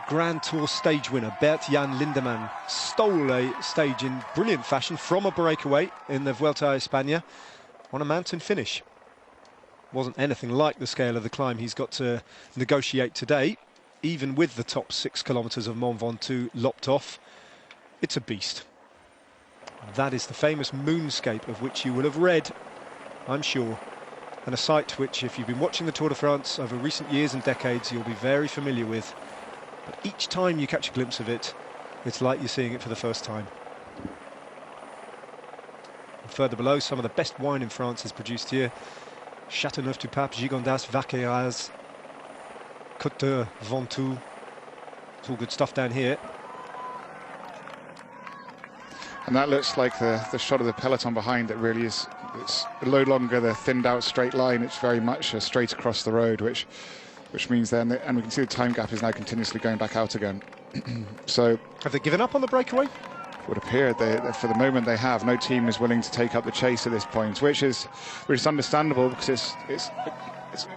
Grand Tour stage winner, Bert-Jan Lindemann. Stole a stage in brilliant fashion from a breakaway in the Vuelta a España on a mountain finish. Wasn't anything like the scale of the climb he's got to negotiate today, even with the top 6 kilometres of Mont Ventoux lopped off. It's a beast. That is the famous moonscape of which you will have read, I'm sure, and a sight which, if you've been watching the Tour de France over recent years and decades, you'll be very familiar with. But each time you catch a glimpse of it, it's like you're seeing it for the first time. And further below, some of the best wine in France is produced here. Châteauneuf-du-Pape, Gigondas, Vaqueiras, Côte de Ventoux. It's all good stuff down here. And that looks like the shot of the peloton behind. That really is, it's no longer the thinned out straight line, it's very much straight across the road, which means then, and we can see the time gap is now continuously going back out again. So have they given up on the breakaway? It would appear for the moment they have. No team is willing to take up the chase at this point, which is understandable, because it's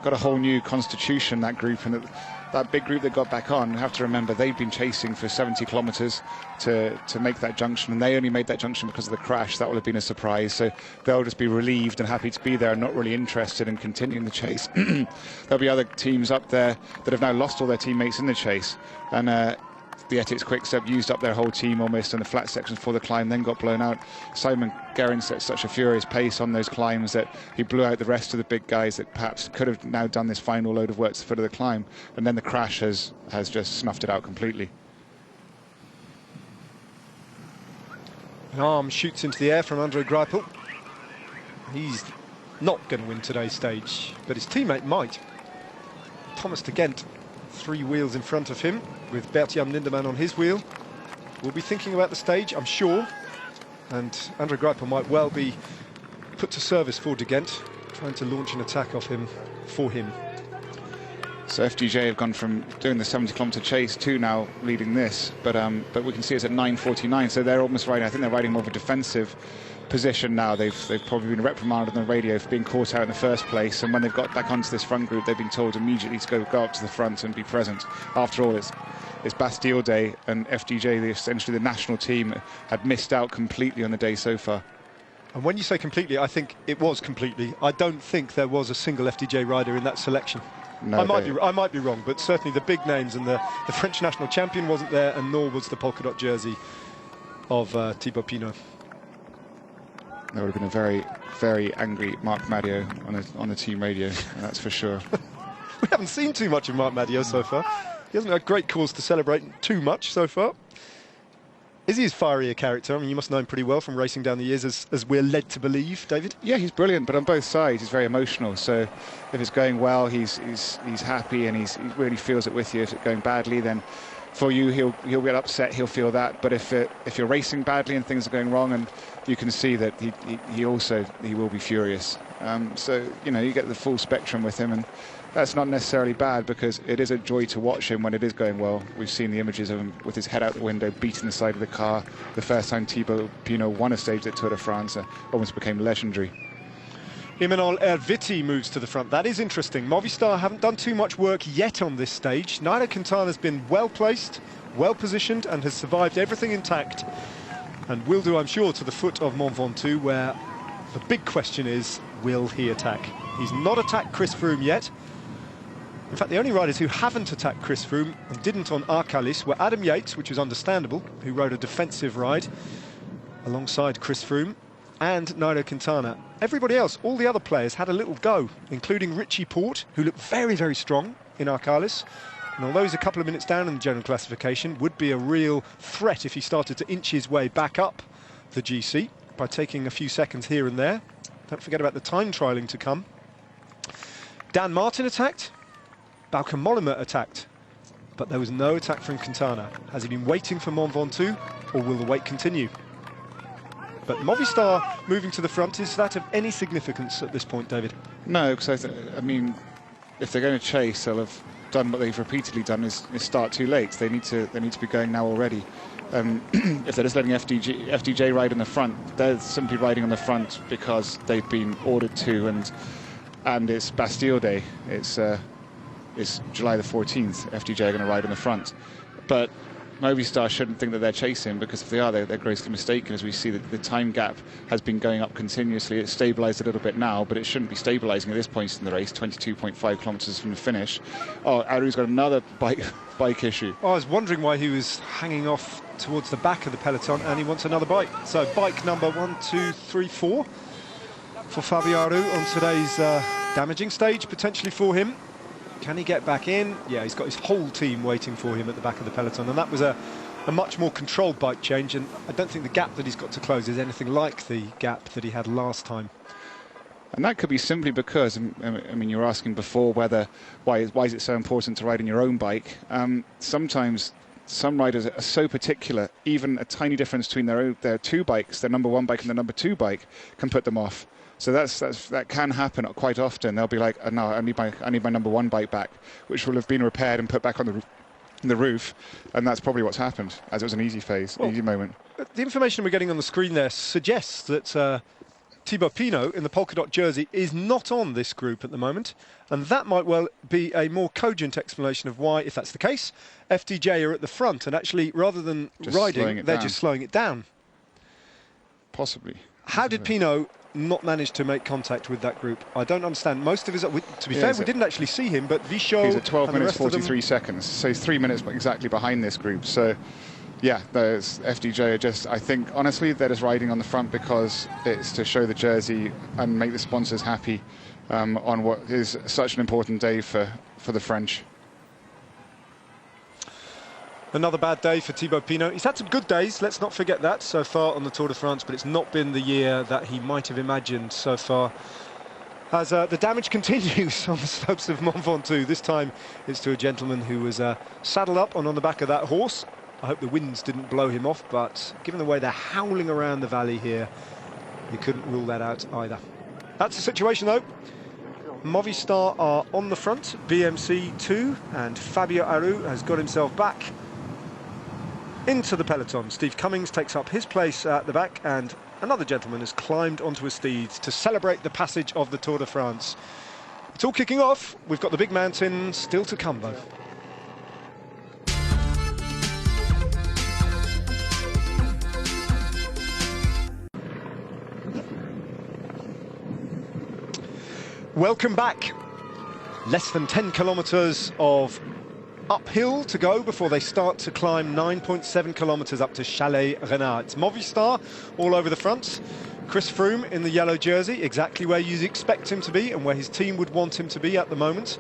got a whole new constitution, that group, and that big group that got back on. You have to remember they've been chasing for 70 kilometres to make that junction, and they only made that junction because of the crash. That would have been a surprise, so they'll just be relieved and happy to be there and not really interested in continuing the chase. There'll be other teams up there that have now lost all their teammates in the chase, and the Ethics Quickstep used up their whole team almost in the flat sections before the climb, then got blown out. Simon Gerrans set such a furious pace on those climbs that he blew out the rest of the big guys that perhaps could have now done this final load of work to the foot of the climb, and then the crash has just snuffed it out completely. An arm shoots into the air from Andre Greipel. He's not going to win today's stage, but his teammate might. Thomas de Gent, 3 wheels in front of him, with Bert-Jan Lindemann on his wheel. We'll be thinking about the stage, I'm sure, and Andre Greipel might well be put to service for de Gent, trying to launch an attack off him for him. So FDJ have gone from doing the 70-kilometre chase to now leading this, but we can see it's at 9:49, so they're almost riding. I think they're riding more of a defensive position now. They've probably been reprimanded on the radio for being caught out in the first place, and when they've got back onto this front group, they've been told immediately to go up to the front and be present. After all, it's Bastille Day, and FDJ, essentially the national team, had missed out completely on the day so far. And when you say completely, I think it was completely. I don't think there was a single FDJ rider in that selection. No, I might be wrong, but certainly the big names, and the French national champion wasn't there, and nor was the polka dot jersey of Thibaut Pinot. There would have been a very, very angry Marc Madio on the team radio, that's for sure. We haven't seen too much of Marc Madio so far. He hasn't had great cause to celebrate too much so far. Is he as fiery a character? I mean, you must know him pretty well from racing down the years, as we're led to believe, David. Yeah, he's brilliant, but on both sides, he's very emotional. So if it's going well, he's happy and he really feels it with you. If it's going badly, then for you, he'll get upset. He'll feel that. But if you're racing badly and things are going wrong, and you can see that he will be furious. So you get the full spectrum with him, and that's not necessarily bad because it is a joy to watch him when it is going well. We've seen the images of him with his head out the window, beating the side of the car. The first time Thibaut Pinot won a stage at Tour de France, almost became legendary. Imanol Erviti moves to the front. That is interesting. Movistar haven't done too much work yet on this stage. Nairo Quintana's been well placed, well positioned, and has survived everything intact. And will do, I'm sure, to the foot of Mont Ventoux, where the big question is, will he attack? He's not attacked Chris Froome yet. In fact, the only riders who haven't attacked Chris Froome and didn't on Arcalis were Adam Yates, which was understandable, who rode a defensive ride alongside Chris Froome, and Nairo Quintana. Everybody else, all the other players, had a little go, including Richie Porte, who looked very, very strong in Arcalis. And although he's a couple of minutes down in the general classification, would be a real threat if he started to inch his way back up the GC by taking a few seconds here and there. Don't forget about the time trialling to come. Dan Martin attacked. Bauke Mollema attacked, but there was no attack from Quintana. Has he been waiting for Mont Ventoux, or will the wait continue? But Movistar moving to the front, is that of any significance at this point, David? No, because I mean, if they're going to chase, they'll have done what they've repeatedly done: is start too late. They need to be going now already. If they're just letting FDJ ride in the front, they're simply riding on the front because they've been ordered to, and it's Bastille Day. It's July the 14th. FDJ are going to ride in the front, but Movistar shouldn't think that they're chasing, because if they are, they're grossly mistaken. As we see that the time gap has been going up continuously. It's stabilised a little bit now, but it shouldn't be stabilising at this point in the race. 22.5 kilometres from the finish. Oh, Aru's got another bike issue. I was wondering why he was hanging off towards the back of the peloton, and he wants another bike. So bike number 1, 2, 3, 4 for Fabio Aru on today's damaging stage, potentially for him. Can he get back in? Yeah, he's got his whole team waiting for him at the back of the peloton, and that was a much more controlled bike change, and I don't think the gap that he's got to close is anything like the gap that he had last time. And that could be simply because, I mean, you were asking before why is it so important to ride on your own bike? Sometimes some riders are so particular, even a tiny difference between their two bikes, their number 1 bike and their number 2 bike, can put them off. So that can happen quite often. They'll be like, oh, no, I need my number 1 bike back, which will have been repaired and put back on the roof, and that's probably what's happened, as it was an easy moment. The information we're getting on the screen there suggests that Thibaut Pinot in the polka dot jersey is not on this group at the moment, and that might well be a more cogent explanation of why, if that's the case, FDJ are at the front, and actually, rather than riding, they're just slowing it down. Possibly. How did Pinot not manage to make contact with that group? I don't understand. Most of his, to be fair, we didn't actually see him, but Vichot, he's at 12 minutes 43 seconds, so he's 3 minutes exactly behind this group. So yeah, there's FDJ are just, I think honestly they're just riding on the front because it's to show the jersey and make the sponsors happy on what is such an important day for the French. Another bad day for Thibaut Pinot. He's had some good days, let's not forget that, so far on the Tour de France, but it's not been the year that he might have imagined so far. As the damage continues on the slopes of Mont Ventoux, this time it's to a gentleman who was saddled up on the back of that horse. I hope the winds didn't blow him off, but given the way they're howling around the valley here, you couldn't rule that out either. That's the situation though. Movistar are on the front, BMC 2, and Fabio Aru has got himself back into the peloton. Steve Cummings takes up his place at the back, and another gentleman has climbed onto a steed to celebrate the passage of the Tour de France. It's all kicking off. We've got the big mountain still to come though. Welcome back. Less than 10 kilometres of uphill to go before they start to climb 9.7 kilometres up to Chalet Renard. It's Movistar all over the front. Chris Froome in the yellow jersey, exactly where you'd expect him to be and where his team would want him to be at the moment.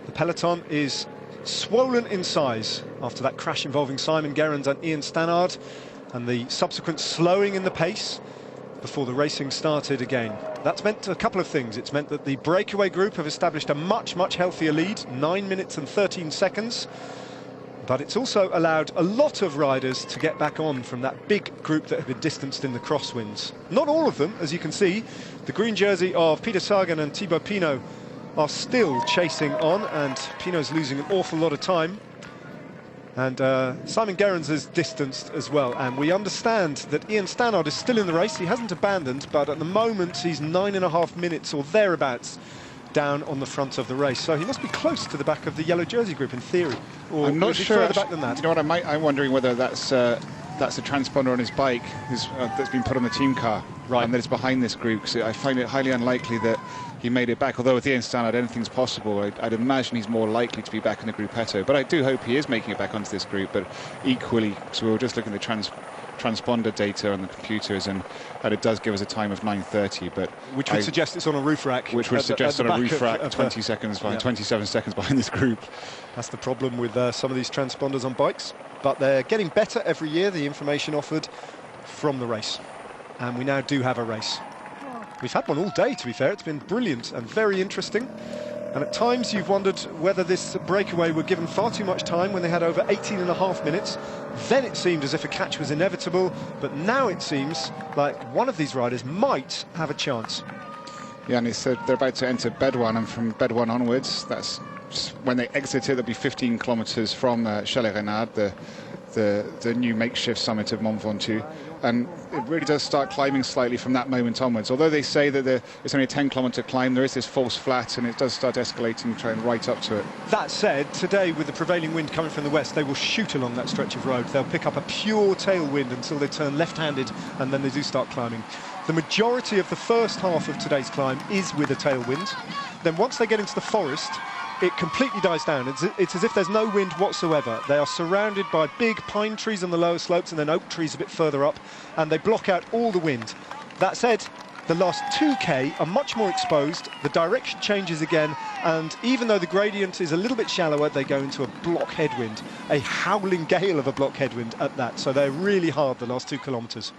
The peloton is swollen in size after that crash involving Simon Gerrans and Ian Stannard. and the subsequent slowing in the pace before the racing started again. That's meant a couple of things. It's meant that the breakaway group have established a much, much healthier lead, 9 minutes and 13 seconds. But it's also allowed a lot of riders to get back on from that big group that have been distanced in the crosswinds. Not all of them, as you can see. The green jersey of Peter Sagan and Thibaut Pinot are still chasing on, and Pinot's losing an awful lot of time. And Simon Gerrans is distanced as well, and we understand that Ian Stannard is still in the race. He hasn't abandoned, but at the moment he's 9.5 minutes or thereabouts down on the front of the race, so he must be close to the back of the yellow jersey group in theory. Or I'm not is he sure. further back than that? You know what? I'm wondering whether that's a transponder on his bike that's been put on the team car, right, and that it's behind this group. Because I find it highly unlikely that he made it back. Although with Ian Stannard, anything's possible. I'd imagine he's more likely to be back in the gruppetto. But I do hope he is making it back onto this group. But equally, so we were just looking at the transponder data on the computers, and it does give us a time of 9:30, but which would suggest it's on a roof rack. Which would suggest on a roof rack 20 seconds behind, 27 seconds behind this group. That's the problem with some of these transponders on bikes, but they're getting better every year, the information offered from the race. And we now do have a race. We've had one all day, to be fair. It's been brilliant and very interesting. And at times you've wondered whether this breakaway were given far too much time when they had over 18.5 minutes. Then it seemed as if a catch was inevitable, but now it seems like one of these riders might have a chance. Yeah, and they're about to enter Bedouin, and from Bedouin onwards, that's when they exit it, they'll be 15 kilometres from Chalais-Reynard, the new makeshift summit of Mont Ventoux. And it really does start climbing slightly from that moment onwards. Although they say that it's only a 10-kilometre climb, there is this false flat, and it does start escalating, trying right up to it. That said, today with the prevailing wind coming from the west, they will shoot along that stretch of road. They'll pick up a pure tailwind until they turn left-handed, and then they do start climbing. The majority of the first half of today's climb is with a tailwind. Then once they get into the forest, it completely dies down. It's as if there's no wind whatsoever. They are surrounded by big pine trees on the lower slopes and then oak trees a bit further up, and they block out all the wind. That said, the last 2K are much more exposed, the direction changes again, and even though the gradient is a little bit shallower, they go into a block headwind, a howling gale of a block headwind at that. So they're really hard the last 2 kilometres.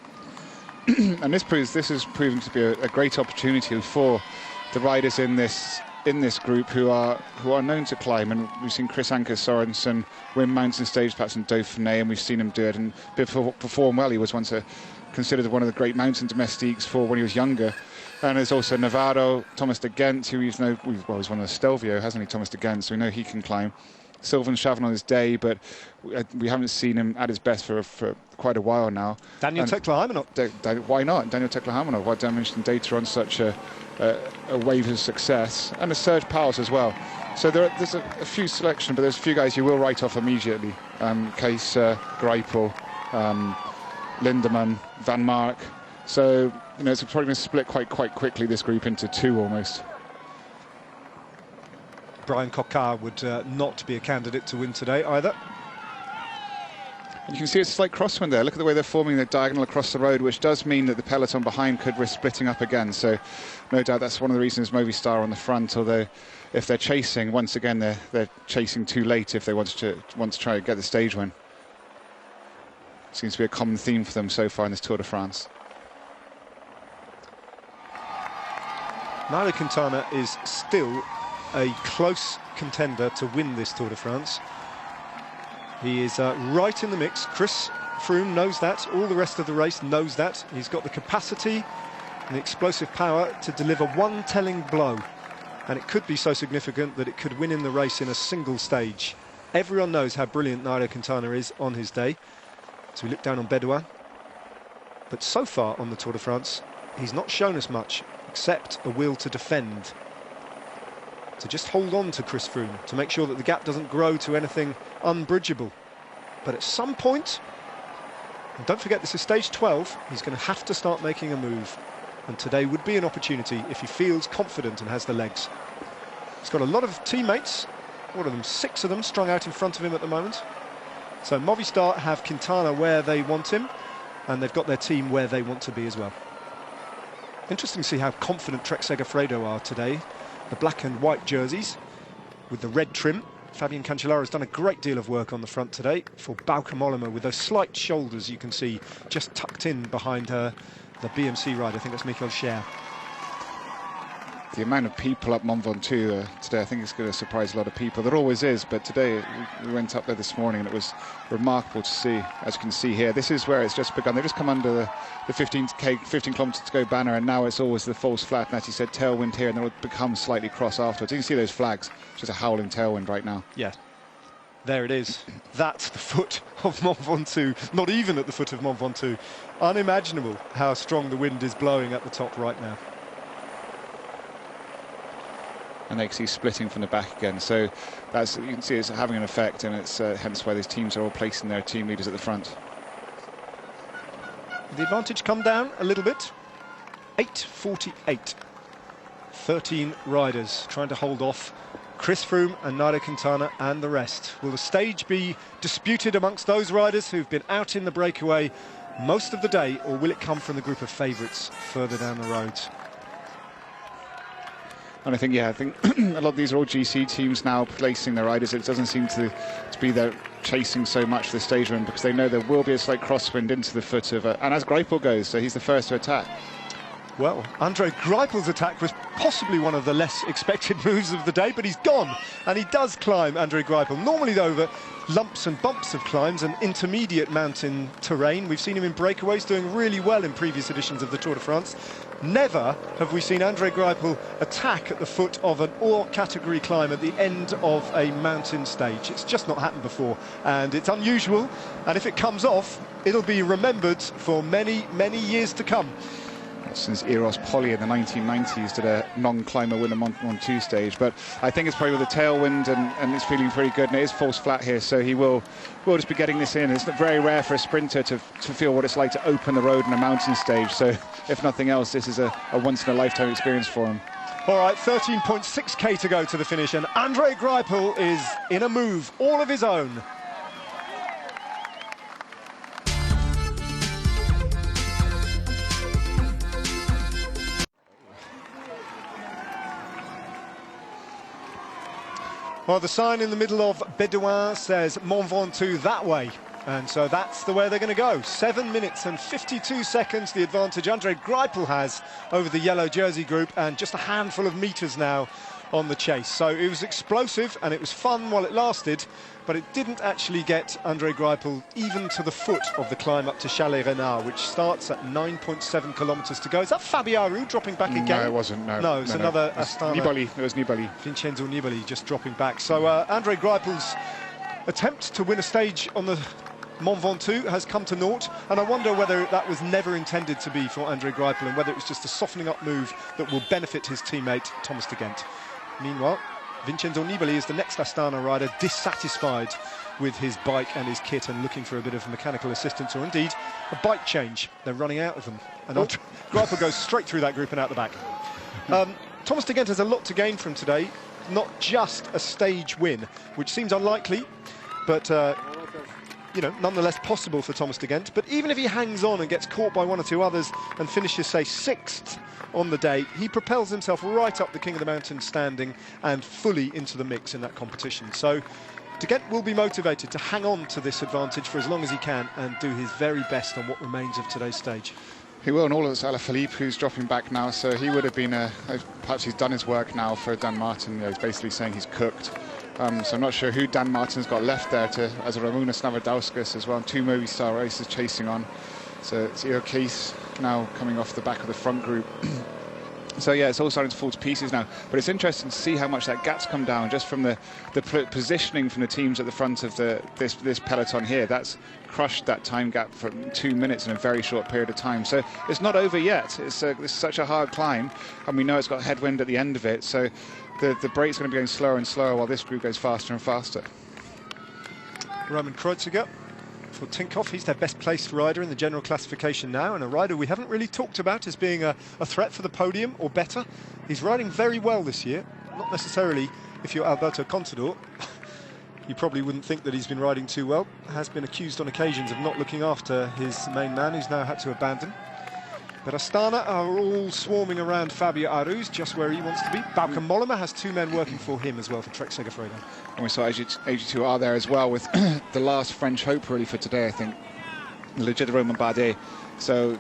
And this is proving to be a great opportunity for the riders in this group who are known to climb, and we've seen Chris Anker Sorensen win mountain stage perhaps in Dauphiné, and we've seen him do it and perform well. He was once considered one of the great mountain domestiques for when he was younger. And there's also Navarro, Thomas de Gent, who he's one of the Stelvio, hasn't he, Thomas de Gent, so we know he can climb. Sylvain Chavon on his day, but we haven't seen him at his best for quite a while now. Daniel Tekla-Hymanot. Why not? Daniel Tekla-Hymanot, why dimension data on such a wave of success, and a Serge Powers as well. So there's a few selection, but there's a few guys you will write off immediately. Case Greipel, Lindemann, Van Mark. So it's probably going to split quite quickly, this group, into two almost. Brian Coquard would not be a candidate to win today either. And you can see it's a slight crosswind there. Look at the way they're forming the diagonal across the road, which does mean that the peloton behind could risk splitting up again. So no doubt that's one of the reasons Movistar on the front, although if they're chasing, once again, they're chasing too late if they want to try to get the stage win. Seems to be a common theme for them so far in this Tour de France. Nairo Quintana is still a close contender to win this Tour de France. He is right in the mix. Chris Froome knows that. All the rest of the race knows that. He's got the capacity and the explosive power to deliver one telling blow. And it could be so significant that it could win in the race in a single stage. Everyone knows how brilliant Nairo Quintana is on his day. So we look down on Bedouin. But so far on the Tour de France, he's not shown us much except a will to defend. To just hold on to Chris Froome, to make sure that the gap doesn't grow to anything unbridgeable. But at some point, and don't forget this is stage 12, he's going to have to start making a move. And today would be an opportunity if he feels confident and has the legs. He's got a lot of teammates, what are them, 6 of them strung out in front of him at the moment. So Movistar have Quintana where they want him, and they've got their team where they want to be as well. Interesting to see how confident Trek Segafredo are today. The black and white jerseys with the red trim. Fabian Cancellara has done a great deal of work on the front today for Bauke Mollema, with those slight shoulders you can see just tucked in behind the BMC rider. I think that's Michael Scher. The amount of people up Mont Ventoux today, I think it's going to surprise a lot of people. There always is, but today we went up there this morning and it was remarkable to see. As you can see here, this is where it's just begun. They've just come under the 15 kilometres to go banner, and now it's always the false flat, and as you said, tailwind here, and then it'll become slightly cross afterwards. You can see those flags, it's just a howling tailwind right now. Yeah, there it is. That's the foot of Mont Ventoux, not even at the foot of Mont Ventoux. Unimaginable how strong the wind is blowing at the top right now. And they can see splitting from the back again, so that's, you can see it's having an effect, and it's hence why these teams are all placing their team leaders at the front. The advantage come down a little bit. 8:48. 13 riders trying to hold off Chris Froome and Nairo Quintana and the rest. Will the stage be disputed amongst those riders who've been out in the breakaway most of the day, or will it come from the group of favourites further down the road? And I think a lot of these are all GC teams now placing their riders. It doesn't seem to be they're chasing so much the stage run, because they know there will be a slight crosswind into the foot of and as Greipel goes, so he's the first to attack. Well, Andre Greipel's attack was possibly one of the less expected moves of the day, but he's gone, and he does climb, Andre Greipel. Normally, over lumps and bumps of climbs and intermediate mountain terrain. We've seen him in breakaways doing really well in previous editions of the Tour de France. Never have we seen Andre Greipel attack at the foot of an all category climb at the end of a mountain stage. It's just not happened before, and it's unusual, and if it comes off, it'll be remembered for many, many years to come. Since Eros Polly in the 1990s did a non-climber win a Mont Ventoux stage, but I think it's probably with the tailwind and it's feeling pretty good, and it is false flat here, so he will just be getting this in. It's very rare for a sprinter to feel what it's like to open the road in a mountain stage, so if nothing else, this is a once-in-a-lifetime experience for him. All right, 13.6k to go to the finish, and Andre Greipel is in a move all of his own. Well, the sign in the middle of Bédouin says Mont Ventoux that way, and so that's the way they're going to go. 7 minutes and 52 seconds, the advantage Andre Greipel has over the yellow jersey group, and just a handful of metres now on the chase. So it was explosive and it was fun while it lasted, but it didn't actually get Andre Greipel even to the foot of the climb up to Chalet Renard, which starts at 9.7 kilometres to go. Is that Fabiaru dropping back again? No, it wasn't. No, it's another Astana. Nibali. It was Nibali. Vincenzo Nibali just dropping back. So Andre Greipel's attempt to win a stage on the Mont Ventoux has come to naught, and I wonder whether that was never intended to be for Andre Greipel, and whether it was just a softening up move that will benefit his teammate Thomas de Gendt. Meanwhile, Vincenzo Nibali is the next Astana rider, dissatisfied with his bike and his kit and looking for a bit of mechanical assistance, or indeed a bike change. They're running out of them, and Greipel goes straight through that group and out the back. Thomas de Gendt has a lot to gain from today, not just a stage win, which seems unlikely, but you know, nonetheless possible for Thomas de Gendt. But even if he hangs on and gets caught by one or two others and finishes, say, 6th on the day, he propels himself right up the King of the Mountain standing and fully into the mix in that competition. So de Gendt will be motivated to hang on to this advantage for as long as he can and do his very best on what remains of today's stage. He will, and all of it's Alaphilippe who's dropping back now, so he would have been perhaps he's done his work now for Dan Martin. You know, he's basically saying he's cooked. So I'm not sure who Dan Martin's got left there as a Ramūnas Navadauskas as well. 2 Movistar races chasing on. So it's Eo Case now coming off the back of the front group. So yeah, it's all starting to fall to pieces now. But it's interesting to see how much that gap's come down just from the positioning from the teams at the front of this peloton here. That's crushed that time gap from 2 minutes in a very short period of time. So it's not over yet. It's such a hard climb, and we know it's got headwind at the end of it. So the break's going to be going slower and slower while this group goes faster and faster. Roman Kreuziger for Tinkoff. He's their best placed rider in the general classification now, and a rider we haven't really talked about as being a threat for the podium or better. He's riding very well this year. Not necessarily, if you're Alberto Contador, you probably wouldn't think that he's been riding too well. Has been accused on occasions of not looking after his main man, who's now had to abandon. But Astana are all swarming around Fabio Aru's, just where he wants to be. Bauke Mollema has 2 men working for him as well for Trek Segafredo. And we saw AG2R there as well with the last French hope really for today, I think. Legit Romain Bardet. So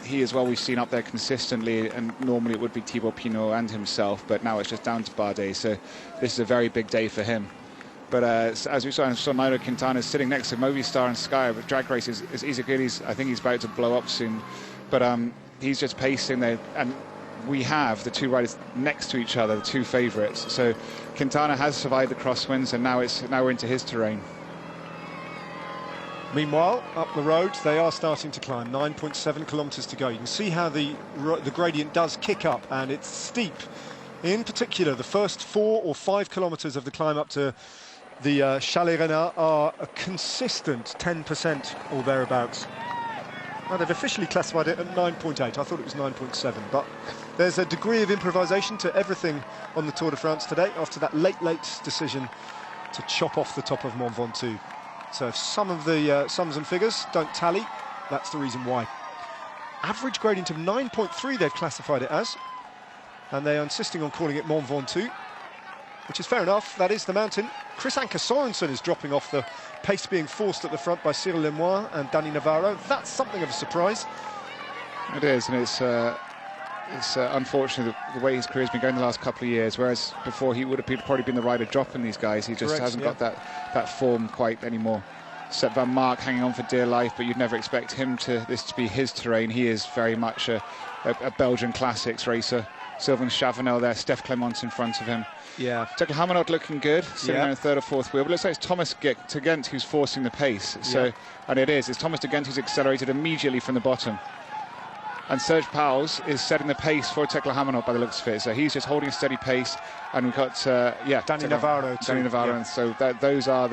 he as well we've seen up there consistently, and normally it would be Thibaut Pinot and himself, but now it's just down to Bardet. So this is a very big day for him. But as we saw, Nairo Quintana is sitting next to Movistar and Sky. But drag race is easy good. I think he's about to blow up soon. But he's just pacing there, and we have the 2 riders next to each other, the 2 favourites. So Quintana has survived the crosswinds, and now we're into his terrain. Meanwhile, up the road, they are starting to climb. 9.7 kilometres to go. You can see how the gradient does kick up, and it's steep. In particular, the first 4 or 5 kilometres of the climb up to the Chalet Renard are a consistent 10% or thereabouts. Well, they've officially classified it at 9.8. I thought it was 9.7, but there's a degree of improvisation to everything on the Tour de France today after that late decision to chop off the top of Mont Ventoux. So if some of the sums and figures don't tally, that's the reason why. Average gradient of 9.3 they've classified it as, and they are insisting on calling it Mont Ventoux, which is fair enough. That is the mountain. Chris Anker Sorensen is dropping off, the pace being forced at the front by Cyril Lemoine and Danny Navarro. That's something of a surprise. It is, and it's unfortunate the way his career's been going the last couple of years, whereas before he would have probably been the rider dropping these guys. He just hasn't got that form quite anymore. Sepp Van Mark hanging on for dear life, but you'd never expect him this to be his terrain. He is very much a Belgian classics racer. Sylvain Chavanel there, Steph Clement in front of him. Yeah. Tekla Hamanot looking good, sitting there in 3rd or 4th wheel. But it looks like it's Thomas de Gent who's forcing the pace. So, and it's Thomas de Gent who's accelerated immediately from the bottom. And Serge Pauwels is setting the pace for Tekla Hamanot by the looks of it. So he's just holding a steady pace. And we've got, Danny Navarro too. Danny Navarro. And so those are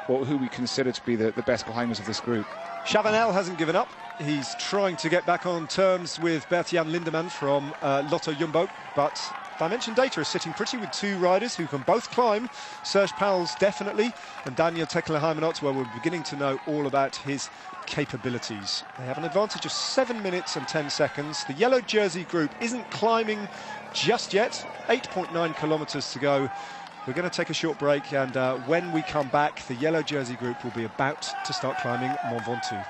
who we consider to be the best climbers of this group. Chavanel hasn't given up. He's trying to get back on terms with Bert-Jan Lindemann from Lotto Jumbo, but Dimension Data is sitting pretty with 2 riders who can both climb. Serge Pauwels definitely, and Daniel Tekla-Heimanot, well, we're beginning to know all about his capabilities. They have an advantage of 7 minutes and 10 seconds. The yellow jersey group isn't climbing just yet. 8.9 kilometres to go. We're going to take a short break, and when we come back, the yellow jersey group will be about to start climbing Mont Ventoux.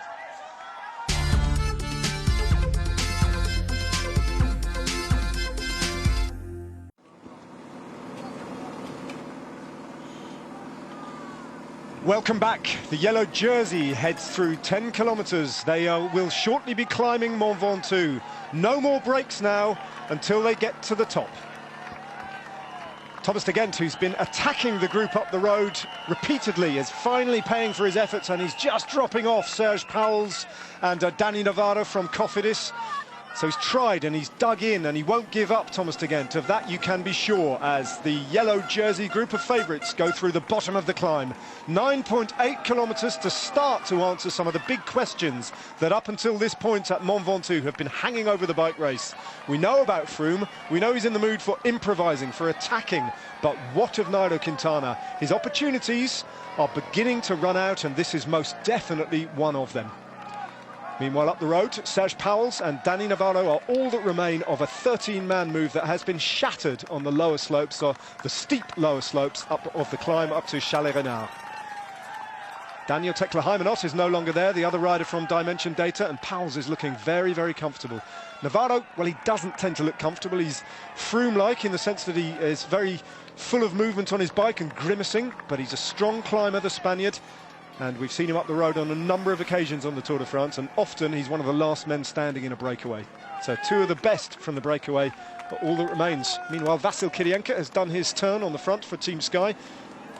Welcome back. The yellow jersey heads through 10 kilometres. They will shortly be climbing Mont Ventoux. No more breaks now until they get to the top. Thomas de Gent, who's been attacking the group up the road repeatedly, is finally paying for his efforts, and he's just dropping off Serge Pauwels and Danny Navarro from Cofidis. So he's tried and he's dug in, and he won't give up, Thomas de Gent. Of that you can be sure, as the yellow jersey group of favourites go through the bottom of the climb. 9.8 kilometres to start to answer some of the big questions that up until this point at Mont Ventoux have been hanging over the bike race. We know about Froome, we know he's in the mood for improvising, for attacking, but what of Nairo Quintana? His opportunities are beginning to run out, and this is most definitely one of them. Meanwhile, up the road, Serge Pauwels and Danny Navarro are all that remain of a 13-man move that has been shattered on the lower slopes, or the steep lower slopes up of the climb up to Chalet Renard. Daniel Tekla-Heimanot is no longer there, the other rider from Dimension Data, and Pauwels is looking very, very comfortable. Navarro, well, he doesn't tend to look comfortable. He's Froome-like in the sense that he is very full of movement on his bike and grimacing, but he's a strong climber, the Spaniard. And we've seen him up the road on a number of occasions on the Tour de France, and often he's one of the last men standing in a breakaway. So 2 of the best from the breakaway are all that remains. Meanwhile, Vasil Kirienka has done his turn on the front for Team Sky.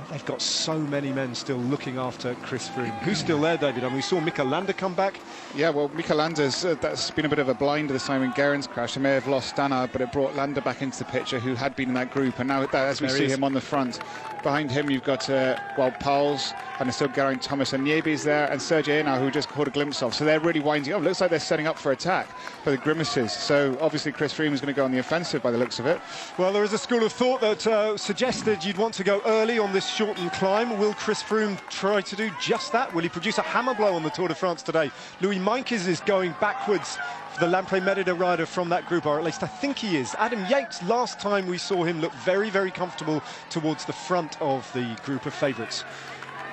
They've got so many men still looking after Chris Froome. Who's still there, David? I mean, we saw Mikel Landa come back. Yeah, well, Mikel Landa's that's been a bit of a blinder this time in Guerin's crash. They may have lost Stannard, but it brought Landa back into the picture, who had been in that group, and now as we see him on the front, Behind him, you've got Wout Poels, and there's still Geraint Thomas and Niebe's there, and Serge now, who we just caught a glimpse of. So they're really winding up. Looks like they're setting up for attack for the Grimaces. So obviously Chris Froome is going to go on the offensive by the looks of it. Well, there is a school of thought that suggested you'd want to go early on this shortened climb. Will Chris Froome try to do just that? Will he produce a hammer blow on the Tour de France today? Louis Meintjes is going backwards for the Lampre Merida rider from that group, or at least I think he is. Adam Yates, last time we saw him, looked very, very comfortable towards the front of the group of favourites.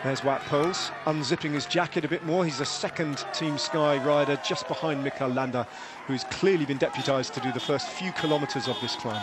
There's Wout Poels unzipping his jacket a bit more. He's a second Team Sky rider just behind Mikel Landa, who's clearly been deputised to do the first few kilometres of this climb.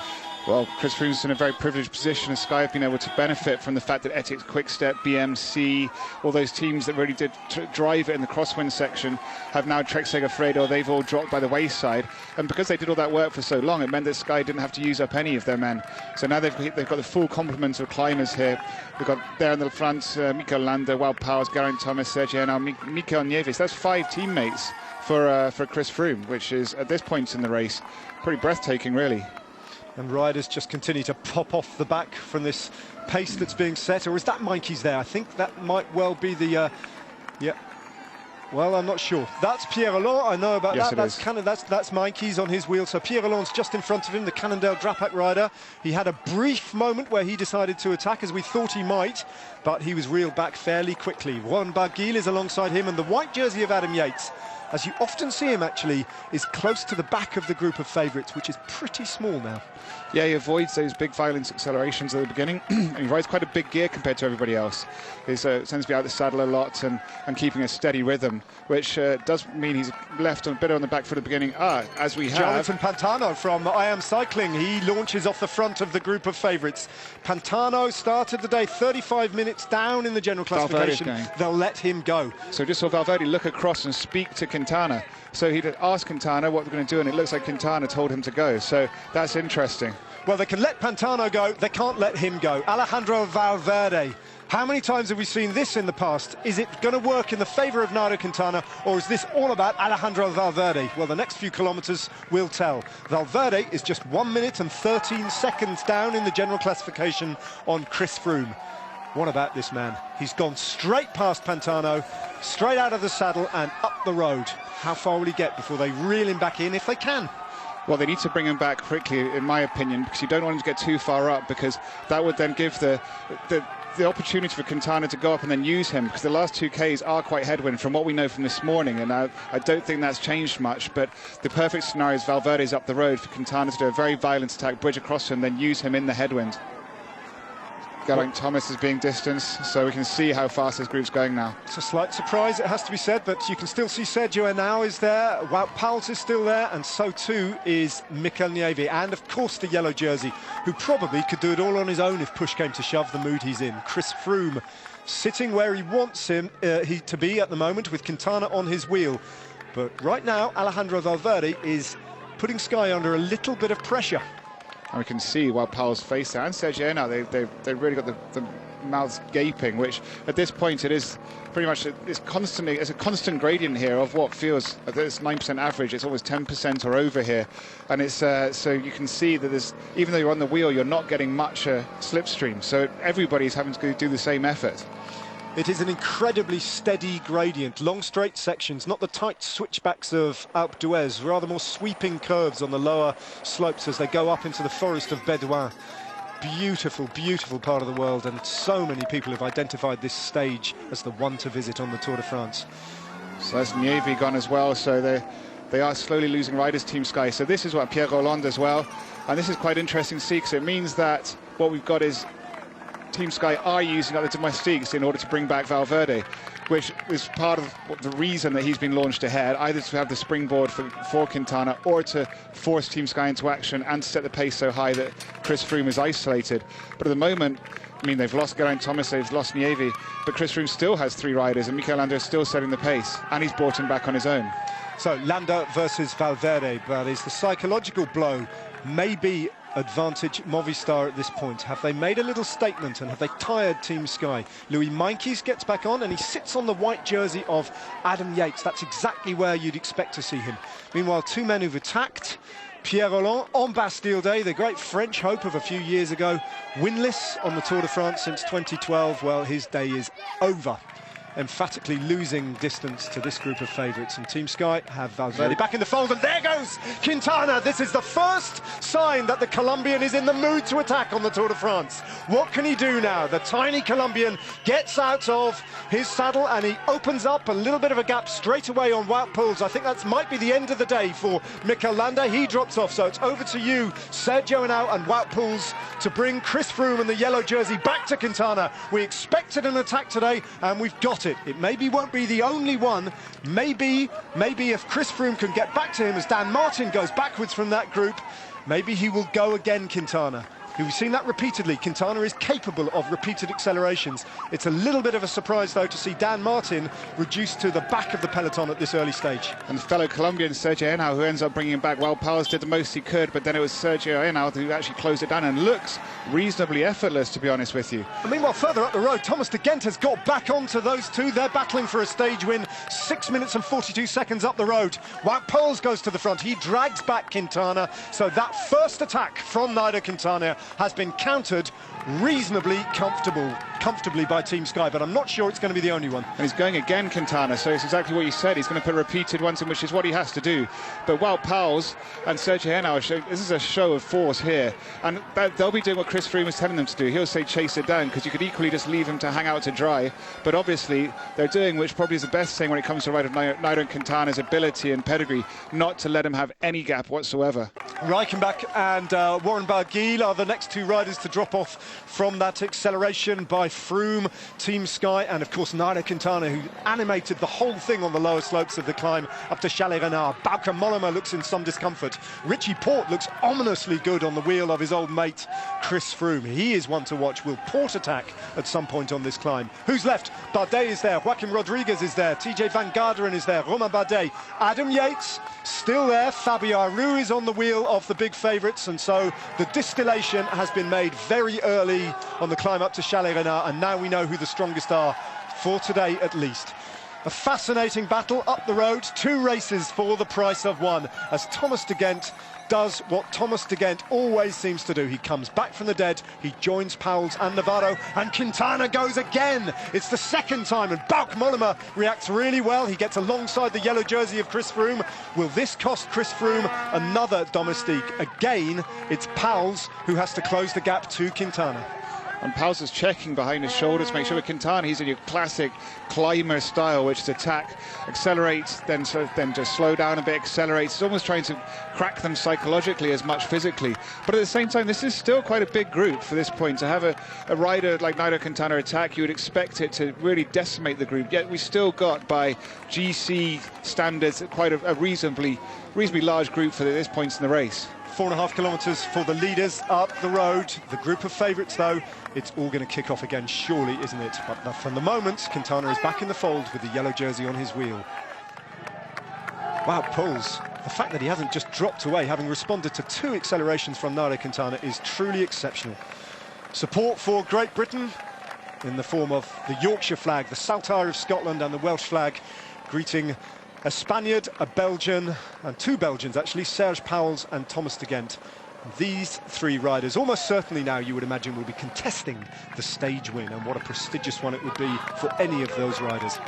Well, Chris Froome's in a very privileged position, as Sky have been able to benefit from the fact that Ethics Quickstep, BMC, all those teams that really did drive it in the crosswind section have now Trek Segafredo. They've all dropped by the wayside, and because they did all that work for so long, it meant that Sky didn't have to use up any of their men. So now they've got the full complement of climbers here. We've got there in the front Mikel Landa, Wout Poels, Geraint Thomas, Serge now, Mikel Nieves. That's 5 teammates for Chris Froome, which is at this point in the race pretty breathtaking, really. And riders just continue to pop off the back from this pace that's being set. Or is that Meintjes there? I think that might well be the... yeah. Well, I'm not sure. That's Pierre Roland. I know about yes, that. That's Meintjes on his wheel. So Pierre Roland's just in front of him, the Cannondale Drapac rider. He had a brief moment where he decided to attack, as we thought he might, but he was reeled back fairly quickly. Juan Barguil is alongside him, and the white jersey of Adam Yates, as you often see him actually, is close to the back of the group of favourites, which is pretty small now. Yeah, he avoids those big violent accelerations at the beginning, and he rides quite a big gear compared to everybody else. He tends to be out the saddle a lot and keeping a steady rhythm, which does mean he's left a bit on the back foot at the beginning. As we have... Jonathan Pantano from I Am Cycling, he launches off the front of the group of favourites. Pantano started the day 35 minutes down in the general classification. They'll let him go. So just saw Valverde look across and speak to Quintana. So he'd asked Quintana what we're going to do, and it looks like Quintana told him to go. So that's interesting. Well, they can let Pantano go, they can't let him go. Alejandro Valverde. How many times have we seen this in the past? Is it going to work in the favour of Nairo Quintana, or is this all about Alejandro Valverde? Well, the next few kilometres will tell. Valverde is just 1 minute and 13 seconds down in the general classification on Chris Froome. What about this man? He's gone straight past Pantano, straight out of the saddle and up the road. How far will he get before they reel him back in, if they can? Well, they need to bring him back quickly, in my opinion, because you don't want him to get too far up, because that would then give the opportunity for Quintana to go up and then use him, because the last 2Ks are quite headwind from what we know from this morning, and I don't think that's changed much. But the perfect scenario is Valverde's up the road for Quintana to do a very violent attack, bridge across him, then use him in the headwind. Geraint Thomas is being distanced, so we can see how fast this group's going now. It's a slight surprise, it has to be said, but you can still see Sergio Henao is there, Wout Poels is still there, and so too is Mikel Nieve, and of course the yellow jersey, who probably could do it all on his own if push came to shove, the mood he's in. Chris Froome, sitting where he wants him to be at the moment, with Quintana on his wheel. But right now, Alejandro Valverde is putting Sky under a little bit of pressure. And we can see Wout Poels' face there, and Sergio now, they've really got the mouths gaping, which at this point it is pretty much, it's a constant gradient here of what feels, at this 9% average, it's always 10% or over here. And it's so you can see that there's, even though you're on the wheel, you're not getting much slipstream. So everybody's having to do the same effort. It is an incredibly steady gradient, long straight sections, not the tight switchbacks of Alpe d'Huez, rather more sweeping curves on the lower slopes as they go up into the forest of Bédouin. Beautiful, beautiful part of the world, and so many people have identified this stage as the one to visit on the Tour de France. So that's Nieve gone as well, so they are slowly losing riders, Team Sky. So this is what Pierre Roland as well, and this is quite interesting to see, because it means that what we've got is Team Sky are using up the domestiques in order to bring back Valverde, which is part of the reason that he's been launched ahead, either to have the springboard for Quintana or to force Team Sky into action and to set the pace so high that Chris Froome is isolated. But at the moment, I mean, they've lost Geraint Thomas, they've lost Nieve, but Chris Froome still has 3 riders, and Mikel Landa is still setting the pace, and he's brought him back on his own. So Landa versus Valverde, but is the psychological blow maybe advantage Movistar at this point? Have they made a little statement, and have they tired Team Sky? Louis Meintjes gets back on, and he sits on the white jersey of Adam Yates. That's exactly where you'd expect to see him. Meanwhile, 2 men who've attacked Pierre Rolland on Bastille Day, the great French hope of a few years ago, winless on the Tour de France since 2012. Well, his day is over, emphatically losing distance to this group of favourites. And Team Sky have Valverde back in the fold, and there goes Quintana. This is the first sign that the Colombian is in the mood to attack on the Tour de France. What can he do now? The tiny Colombian gets out of his saddle and he opens up a little bit of a gap straight away on Wout Poels. I think that might be the end of the day for Mikel Landa. He drops off, so it's over to you, Sergio Henao and Wout Poels, to bring Chris Froome and the yellow jersey back to Quintana. We expected an attack today and we've got it. It maybe won't be the only one. Maybe if Chris Froome can get back to him as Dan Martin goes backwards from that group, maybe he will go again, Quintana. We've seen that repeatedly. Quintana is capable of repeated accelerations. It's a little bit of a surprise, though, to see Dan Martin reduced to the back of the peloton at this early stage. And fellow Colombian Sergio Henao, who ends up bringing back Wout Poels, did the most he could, but then it was Sergio Henao who actually closed it down and looks reasonably effortless, to be honest with you. And meanwhile, further up the road, Thomas de Gent has got back onto those two. They're battling for a stage win. 6 minutes and 42 seconds up the road. Wout Poels goes to the front. He drags back Quintana. So that first attack from Nairo Quintana has been countered reasonably comfortably by Team Sky, but I'm not sure it's going to be the only one. And he's going again, Quintana, so it's exactly what you said. He's going to put repeated ones in, which is what he has to do. But Wout Poels and Sergio Henao, this is a show of force here, and they'll be doing what Chris Froome is telling them to do. He'll say chase it down, because you could equally just leave him to hang out to dry, but obviously they're doing, which probably is the best thing when it comes to Nairo Quintana's ability and pedigree, not to let him have any gap whatsoever. Reichenbach and Warren Barguil are the next two riders to drop off from that acceleration by Froome, Team Sky, and of course Nairo Quintana, who animated the whole thing on the lower slopes of the climb up to Chalet Renard. Bauke Mollema looks in some discomfort. Richie Porte looks ominously good on the wheel of his old mate Chris Froome. He is one to watch. Will Porte attack at some point on this climb? Who's left? Bardet is there, Joaquim Rodriguez is there, TJ Van Garderen is there, Romain Bardet, Adam Yates still there, Fabio Aru is on the wheel of the big favourites, and so the distillation has been made very early on the climb up to Chalet Renard, and now we know who the strongest are for today at least. A fascinating battle up the road, two races for the price of one, as Thomas de Gent does what Thomas de Gent always seems to do. He comes back from the dead, he joins Poels and Navarro, and Quintana goes again. It's the second time, and Bauke Mollema reacts really well. He gets alongside the yellow jersey of Chris Froome. Will this cost Chris Froome another domestique? Again, it's Poels who has to close the gap to Quintana. And Poels is checking behind his shoulders to make sure with Quintana he's in your classic climber style, which is attack, accelerate, then just slow down a bit, accelerate. He's almost trying to crack them psychologically as much physically. But at the same time, this is still quite a big group for this point. To have a rider like Nairo Quintana attack, you would expect it to really decimate the group. Yet we still got, by GC standards, quite a reasonably large group for this point in the race. 4.5 kilometres for the leaders up the road. The group of favourites, though, it's all going to kick off again, surely, isn't it? But from the moment, Quintana is back in the fold with the yellow jersey on his wheel. Wow, Poels, the fact that he hasn't just dropped away, having responded to two accelerations from Nairo Quintana, is truly exceptional. Support for Great Britain in the form of the Yorkshire flag, the Saltire of Scotland, and the Welsh flag, greeting a Spaniard, a Belgian, and two Belgians actually, Serge Poels and Thomas de Gent. These three riders, almost certainly now you would imagine, will be contesting the stage win, and what a prestigious one it would be for any of those riders.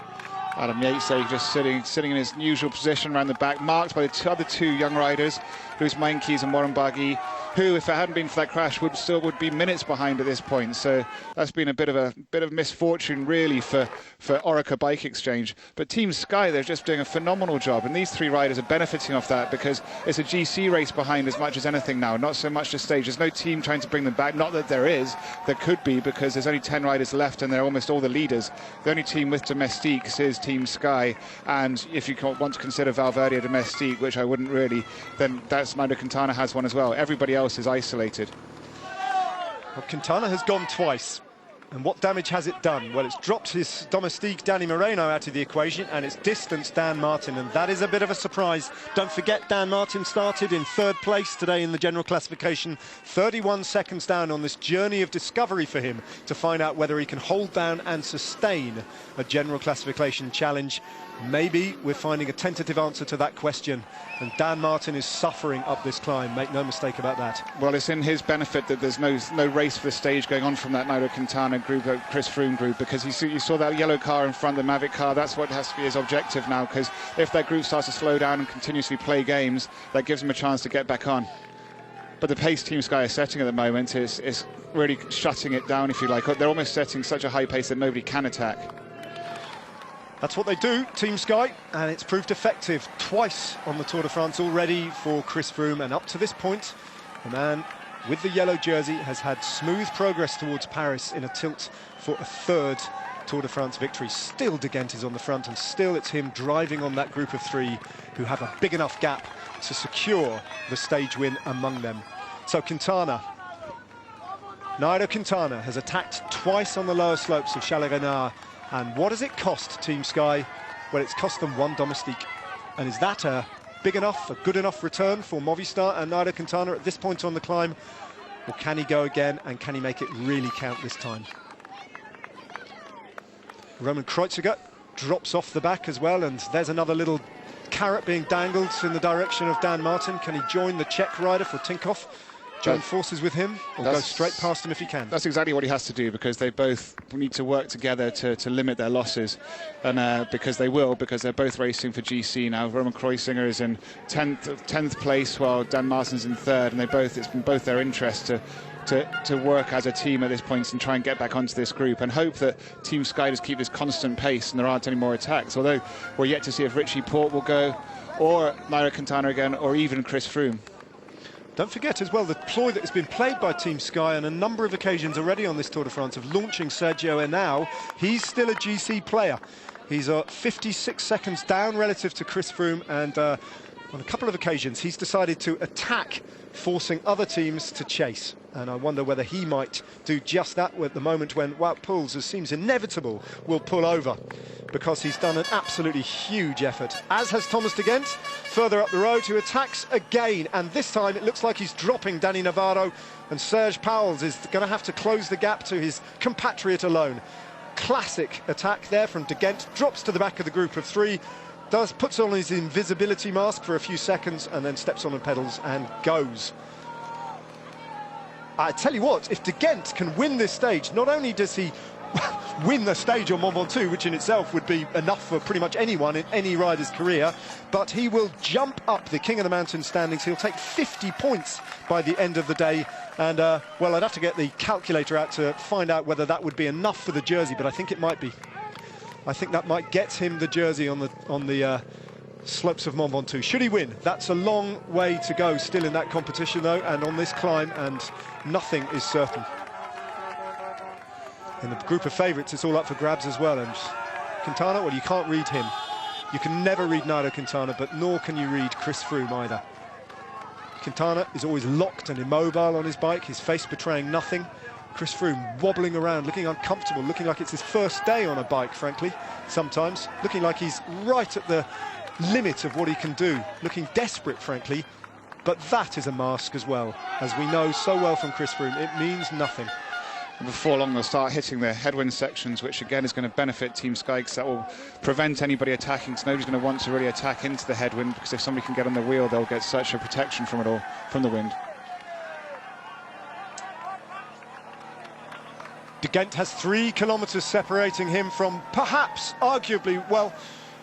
Adam Yates just sitting in his usual position around the back, marked by the other two young riders, Lewis Meinkes and Warren Barguil, who, if it hadn't been for that crash, would be minutes behind at this point. So that's been a bit of misfortune, really, for Orica Bike Exchange. But Team Sky, they're just doing a phenomenal job, and these three riders are benefiting off that, because it's a GC race behind as much as anything now, not so much the stage. There's no team trying to bring them back. Not that there could be, because there's only 10 riders left, and they're almost all the leaders. The only team with domestiques is Team Sky, and if you want to consider Valverde a domestique, which I wouldn't really, then that's Nairo Quintana has one as well. Everybody else is isolated. Well, Quintana has gone twice. And what damage has it done? Well, it's dropped his domestique Danny Moreno out of the equation, and it's distanced Dan Martin, and that is a bit of a surprise. Don't forget, Dan Martin started in 3rd place today in the general classification, 31 seconds down on this journey of discovery for him to find out whether he can hold down and sustain a general classification challenge. Maybe we're finding a tentative answer to that question, and Dan Martin is suffering up this climb, make no mistake about that. Well, it's in his benefit that there's no race for the stage going on from that Nairo Quintana group, Chris Froome group, because you saw that yellow car in front, the Mavic car. That's what has to be his objective now, because if that group starts to slow down and continuously play games, that gives him a chance to get back on. But the pace Team Sky is setting at the moment is really shutting it down, if you like. They're almost setting such a high pace that nobody can attack. That's what they do, Team Sky, and it's proved effective twice on the Tour de France already for Chris Froome, and up to this point, the man with the yellow jersey has had smooth progress towards Paris in a tilt for a 3rd Tour de France victory. Still De Gendt is on the front, and still it's him driving on that group of 3 who have a big enough gap to secure the stage win among them. So Quintana, Nairo Quintana has attacked twice on the lower slopes of Chalet Renard. And what does it cost Team Sky? Well, it's cost them 1 domestique. And is that a big enough, a good enough return for Movistar and Nairo Quintana at this point on the climb? Or can he go again, and can he make it really count this time? Roman Kreuziger drops off the back as well, and there's another little carrot being dangled in the direction of Dan Martin. Can he join the Czech rider for Tinkoff? Join forces with him, or go straight past him if he can? That's exactly what he has to do, because they both need to work together to limit their losses, and because they will, because they're both racing for GC now. Roman Kreuziger is in 10th place, while Dan Martin's in 3rd, and it's been both their interest to work as a team at this point and try and get back onto this group, and hope that Team Sky just keep this constant pace and there aren't any more attacks. Although we're yet to see if Richie Porte will go, or Nairo Quintana again, or even Chris Froome. Don't forget as well the ploy that has been played by Team Sky on a number of occasions already on this Tour de France of launching Sergio Henao. He's still a GC player. He's 56 seconds down relative to Chris Froome, and on a couple of occasions he's decided to attack, forcing other teams to chase. And I wonder whether he might do just that at the moment when Wout Poels, as seems inevitable, will pull over, because he's done an absolutely huge effort, as has Thomas De Gendt, further up the road, who attacks again, and this time it looks like he's dropping Danny Navarro, and Serge Pauwels is going to have to close the gap to his compatriot alone. Classic attack there from De Gendt, drops to the back of the group of 3, puts on his invisibility mask for a few seconds, and then steps on the pedals and goes. I tell you what, if De Gendt can win this stage, not only does he win the stage on Mont Ventoux, which in itself would be enough for pretty much anyone in any rider's career, but he will jump up the King of the Mountain standings. He'll take 50 points by the end of the day, and well, I'd have to get the calculator out to find out whether that would be enough for the jersey, but I think it might be. I think that might get him the jersey on the slopes of Mont Ventoux. Should he win? That's a long way to go still in that competition though, and on this climb, and nothing is certain. In the group of favourites, it's all up for grabs as well, and Quintana, well, you can't read him. You can never read Nairo Quintana, but nor can you read Chris Froome either. Quintana is always locked and immobile on his bike, his face betraying nothing. Chris Froome wobbling around, looking uncomfortable, looking like it's his first day on a bike, frankly, sometimes. Looking like he's right at the limit of what he can do, looking desperate, frankly. But that is a mask as well, as we know so well from Chris Froome. It means nothing. And before long, they'll start hitting the headwind sections, which again is going to benefit Team Sky, because that will prevent anybody attacking. So nobody's going to want to really attack into the headwind, because if somebody can get on the wheel, they'll get such a protection from it all, from the wind. De Gendt has 3 kilometres separating him from perhaps, arguably, well,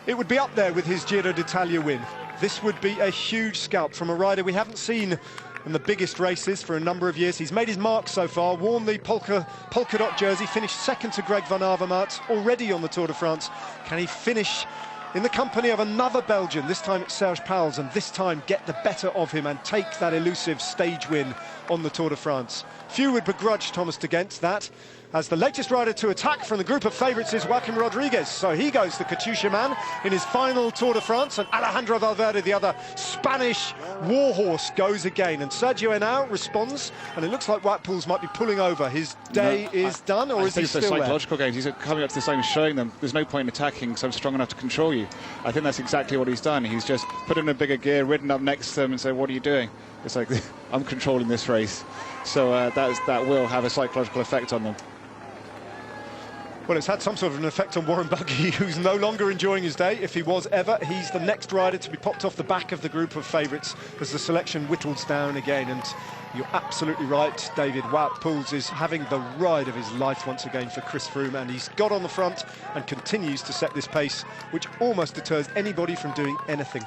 it would be up there with his Giro d'Italia win. This would be a huge scalp from a rider we haven't seen in the biggest races for a number of years. He's made his mark so far, worn the polka dot jersey, finished second to Greg van Avermaet, already on the Tour de France. Can he finish in the company of another Belgian? This time it's Serge Pauwels, and this time get the better of him and take that elusive stage win on the Tour de France. Few would begrudge Thomas de Gent that, as the latest rider to attack from the group of favourites is Joaquim Rodriguez. So he goes, the Katusha man, in his final Tour de France, and Alejandro Valverde, the other Spanish warhorse, goes again. And Sergio Henao responds, and it looks like Wout Poels might be pulling over. His day is done, or is he still there? I think it's psychological games. He's coming up to the same, showing them there's no point in attacking because I'm strong enough to control you. I think that's exactly what he's done. He's just put in a bigger gear, ridden up next to them and said, what are you doing? It's like, I'm controlling this race. So that will have a psychological effect on them. Well, it's had some sort of an effect on Warren Buggy, who's no longer enjoying his day. If he was ever, he's the next rider to be popped off the back of the group of favourites as the selection whittles down again. And you're absolutely right, David. Wout Poels is having the ride of his life once again for Chris Froome, and he's got on the front and continues to set this pace, which almost deters anybody from doing anything.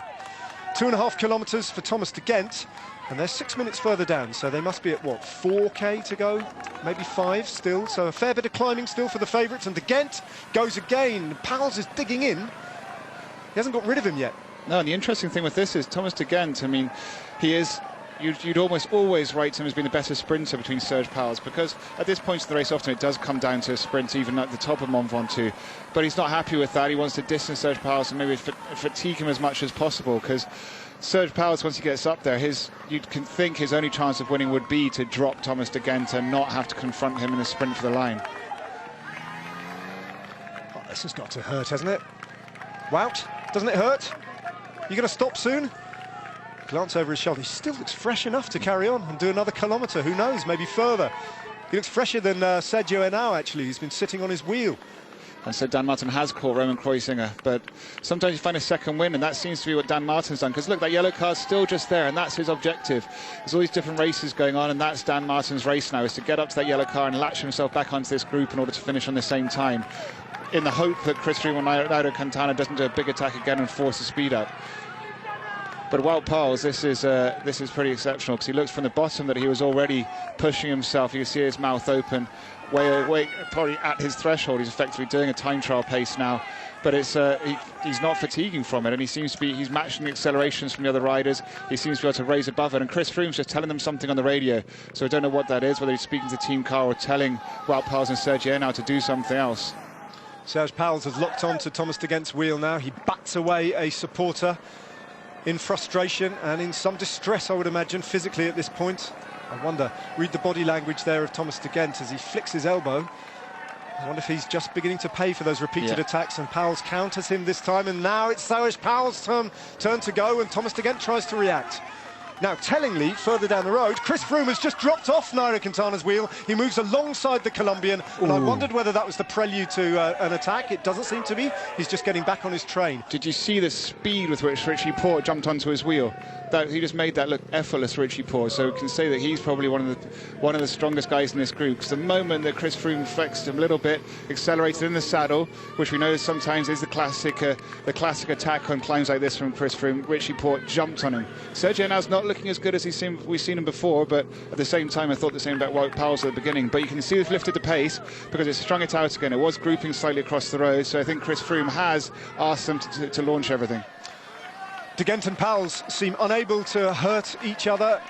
2.5 kilometres for Thomas de Gent, and they're 6 minutes further down, so they must be at, what, 4k to go? Maybe 5 still, so a fair bit of climbing still for the favourites, and de Gent goes again. Powles is digging in. He hasn't got rid of him yet. No, and the interesting thing with this is Thomas de Gent, I mean, he is... You'd almost always rate him as being the better sprinter between Serge Powles, because at this point in the race often it does come down to a sprint even at the top of Mont Ventoux, but he's not happy with that. He wants to distance Serge Powles and maybe fatigue him as much as possible, because Serge Powles, once he gets up there, you can think his only chance of winning would be to drop Thomas de Gent and not have to confront him in a sprint for the line. Oh, this has got to hurt, hasn't it? Wout, doesn't it hurt? You going to stop soon? Glance over his shoulder. He still looks fresh enough to carry on and do another kilometre. Who knows, maybe further. He looks fresher than Sergio Henao, actually. He's been sitting on his wheel. And so Dan Martin has caught Roman Kreuziger, but sometimes you find a second win, and that seems to be what Dan Martin's done. Because look, that yellow card's still just there, and that's his objective. There's all these different races going on, and that's Dan Martin's race now, is to get up to that yellow car and latch himself back onto this group in order to finish on the same time, in the hope that Chris Froome or Nairo Quintana doesn't do a big attack again and force the speed up. But Wout Poels, this is pretty exceptional, because he looks from the bottom that he was already pushing himself. You can see his mouth open, way probably at his threshold. He's effectively doing a time trial pace now, but it's he's not fatiguing from it, and he's matching the accelerations from the other riders. He seems to be able to raise above it, and Chris Froome's just telling them something on the radio. So I don't know what that is, whether he's speaking to Team Car or telling Wout Poels and Sergio Henao to do something else. Serge Powles has locked on to Thomas de Gent's wheel now. He bats away a supporter in frustration and in some distress, I would imagine, physically at this point. I wonder, read the body language there of Thomas de Gent as he flicks his elbow. I wonder if he's just beginning to pay for those repeated attacks, and Powles counters him this time, and now it's Serge Powles' turn to go, and Thomas de Gent tries to react. Now, tellingly, further down the road, Chris Froome has just dropped off Nairo Quintana's wheel. He moves alongside the Colombian, and I wondered whether that was the prelude to an attack. It doesn't seem to be. He's just getting back on his train. Did you see the speed with which Richie Porte jumped onto his wheel? He just made that look effortless, Richie Porte. So we can say that he's probably one of the strongest guys in this group. Because the moment that Chris Froome flexed him a little bit, accelerated in the saddle, which we know sometimes is the classic attack on climbs like this from Chris Froome, Richie Porte jumped on him. Sergio Henao's not looking as good as we've seen him before, but at the same time I thought the same about Wout Poels at the beginning. But you can see they've lifted the pace because it's strung it out again. It was grouping slightly across the road, so I think Chris Froome has asked them to launch everything. De Gent and Powles seem unable to hurt each other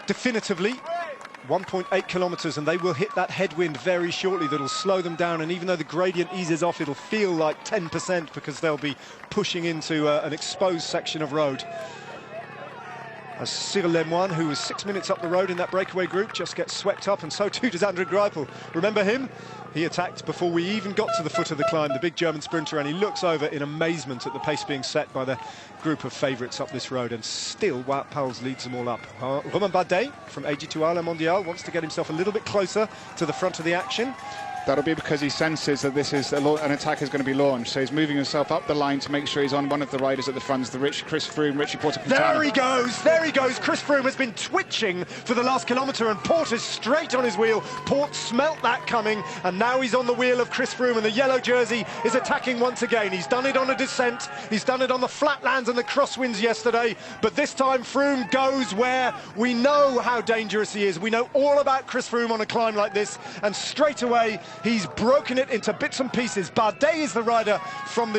definitively. 1.8 kilometres, and they will hit that headwind very shortly that'll slow them down, and even though the gradient eases off, it'll feel like 10% because they'll be pushing into an exposed section of road. As Cyril Lemoine, who was 6 minutes up the road in that breakaway group, just gets swept up, and so too does Andrew Greipel. Remember him? He attacked before we even got to the foot of the climb, the big German sprinter, and he looks over in amazement at the pace being set by the group of favourites up this road, and still Wout Poels leads them all up. Romain Bardet from AG2R Le Mondial wants to get himself a little bit closer to the front of the action. That'll be because he senses that this is an attack is going to be launched, so he's moving himself up the line to make sure he's on one of the riders at the front, the Chris Froome, Richie Porte. There he goes, Chris Froome has been twitching for the last kilometre, and Porte is straight on his wheel. Porte smelt that coming, and now he's on the wheel of Chris Froome, and the yellow jersey is attacking once again. He's done it on a descent, he's done it on the flatlands and the crosswinds yesterday, but this time Froome goes where we know how dangerous he is. We know all about Chris Froome on a climb like this, and straight away He's broken it into bits and pieces. Bardet is the rider from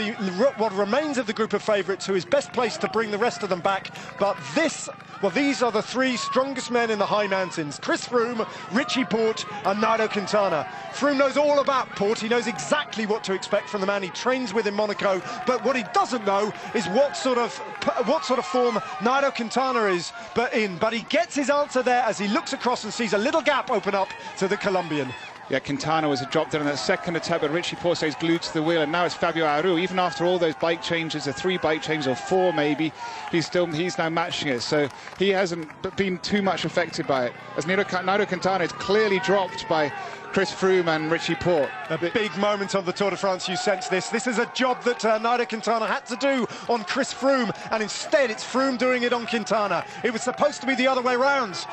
what remains of the group of favourites who is best placed to bring the rest of them back. But these are the three strongest men in the high mountains. Chris Froome, Richie Porte and Nairo Quintana. Froome knows all about Porte. He knows exactly what to expect from the man he trains with in Monaco. But what he doesn't know is what sort of form Nairo Quintana is but he gets his answer there as he looks across and sees a little gap open up to the Colombian. Yeah, Quintana was a drop down in that second attempt, but Richie Porte stays glued to the wheel, and now it's Fabio Aru. Even after all those bike changes, the 3 bike changes or 4 maybe, he's now matching it. So he hasn't been too much affected by it. As Nairo Quintana is clearly dropped by Chris Froome and Richie Porte. A big moment on the Tour de France, you sense this. This is a job that Nairo Quintana had to do on Chris Froome, and instead it's Froome doing it on Quintana. It was supposed to be the other way round.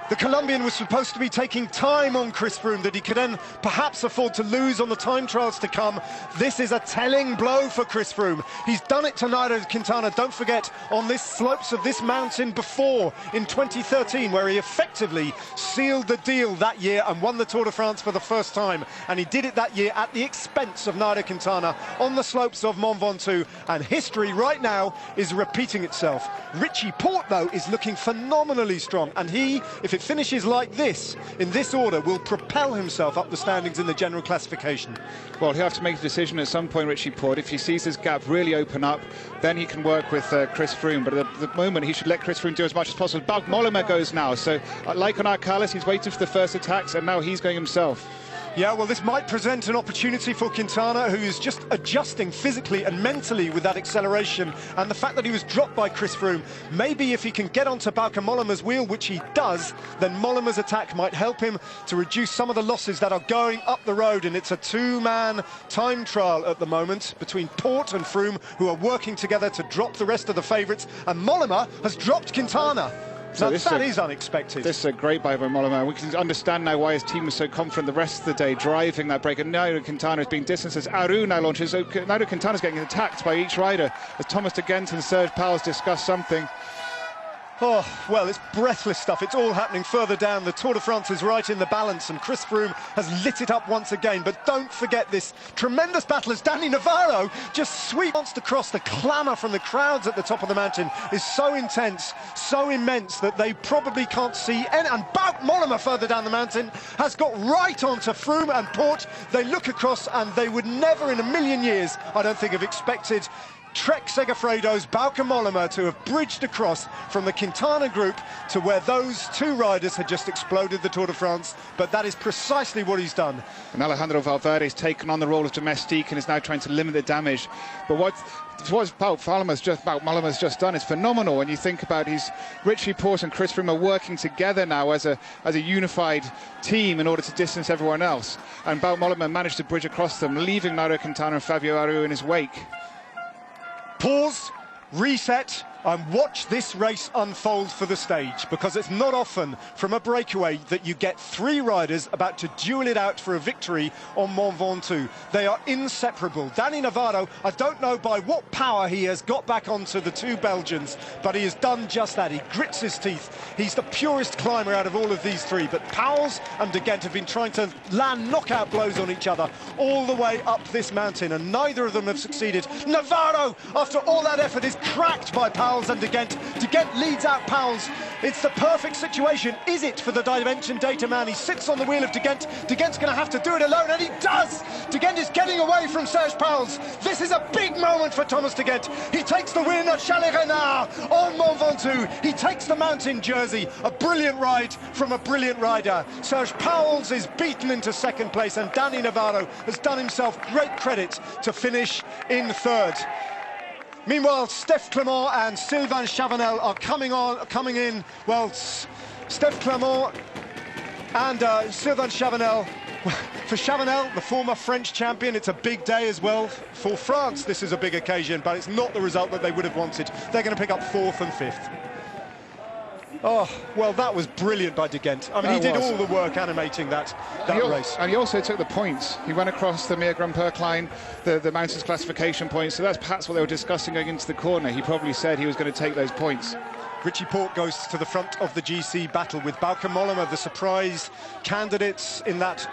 The Colombian was supposed to be taking time on Chris Froome that he could then perhaps afford to lose on the time trials to come. This is a telling blow for Chris Froome. He's done it to Nairo Quintana, don't forget, on the slopes of this mountain before in 2013, where he effectively sealed the deal that year and won the Tour de France for the first time. And he did it that year at the expense of Nairo Quintana on the slopes of Mont Ventoux. And history right now is repeating itself. Richie Porte, though, is looking phenomenally strong. And he, if it finishes like this, in this order, will propel himself up the standings in the general classification. Well, he'll have to make a decision at some point, Richie Porte. If he sees this gap really open up, then he can work with Chris Froome. But at the moment, he should let Chris Froome do as much as possible. Bauke Mollema goes now. So, like on Arcalis, he's waiting for the first attacks, and now he's going himself. Yeah, well, this might present an opportunity for Quintana, who is just adjusting physically and mentally with that acceleration. And the fact that he was dropped by Chris Froome, maybe if he can get onto Bauke Mollema's wheel, which he does, then Mollema's attack might help him to reduce some of the losses that are going up the road. And it's a 2-man time trial at the moment between Porte and Froome, who are working together to drop the rest of the favourites. And Mollema has dropped Quintana. So that is unexpected. This is a great buy by Mollema. We can understand now why his team was so confident the rest of the day driving that break. And Nairo Quintana is being distanced as Aru now launches. So Nairo Quintana is getting attacked by each rider as Thomas de Gent and Serge Pauwels discuss something. Oh, well, it's breathless stuff. It's all happening further down. The Tour de France is right in the balance, and Chris Froome has lit it up once again. But don't forget this tremendous battle as Danny Navarro just sweeps across. The clamour from the crowds at the top of the mountain is so intense, so immense that they probably can't see any. And Bauke Mollema further down the mountain has got right onto Froome and Porte. They look across and they would never in a million years, I don't think, have expected Trek Segafredo's Bauke Mollema to have bridged across from the Quintana group to where those 2 riders had just exploded the Tour de France, but that is precisely what he's done. And Alejandro Valverde's taken on the role of domestique and is now trying to limit the damage. But what Bauke Mollema's just done is phenomenal. When you think about Richie Porte and Chris Froome are working together now as a unified team in order to distance everyone else. And Bauke Mollema managed to bridge across them, leaving Nairo Quintana and Fabio Aru in his wake. Pause, reset, and watch this race unfold for the stage, because it's not often from a breakaway that you get 3 riders about to duel it out for a victory on Mont Ventoux. They are inseparable. Danny Navarro, I don't know by what power he has got back onto the 2 Belgians, but he has done just that. He grits his teeth. He's the purest climber out of all of these 3, but Pauwels and de Gent have been trying to land knockout blows on each other all the way up this mountain, and neither of them have succeeded. Navarro, after all that effort, is cracked by Pauwels and de Gent. De Gent leads out Pauwels. It's the perfect situation, is it, for the Dimension Data man? He sits on the wheel of de Gent. De Gent's going to have to do it alone, and he does! De Gent is getting away from Serge Pauwels. This is a big moment for Thomas de Gent. He takes the win at Chalet Renard on Mont Ventoux. He takes the mountain jersey. A brilliant ride from a brilliant rider. Serge Pauwels is beaten into 2nd place, and Danny Navarro has done himself great credit to finish in 3rd. Meanwhile, Steph Clement and Sylvain Chavanel are coming in. Well, Steph Clement and Sylvain Chavanel. For Chavanel, the former French champion, it's a big day as well. For France, this is a big occasion, but it's not the result that they would have wanted. They're going to pick up 4th and 5th. Oh, well, that was brilliant by de Gent. I mean, he did all the work animating that race. And he also took the points. He went across the Meer Grand Perkline, the mountains classification points. So that's perhaps what they were discussing going into the corner. He probably said he was going to take those points. Richie Porte goes to the front of the GC battle with Bauke Mollema, the surprise candidates in that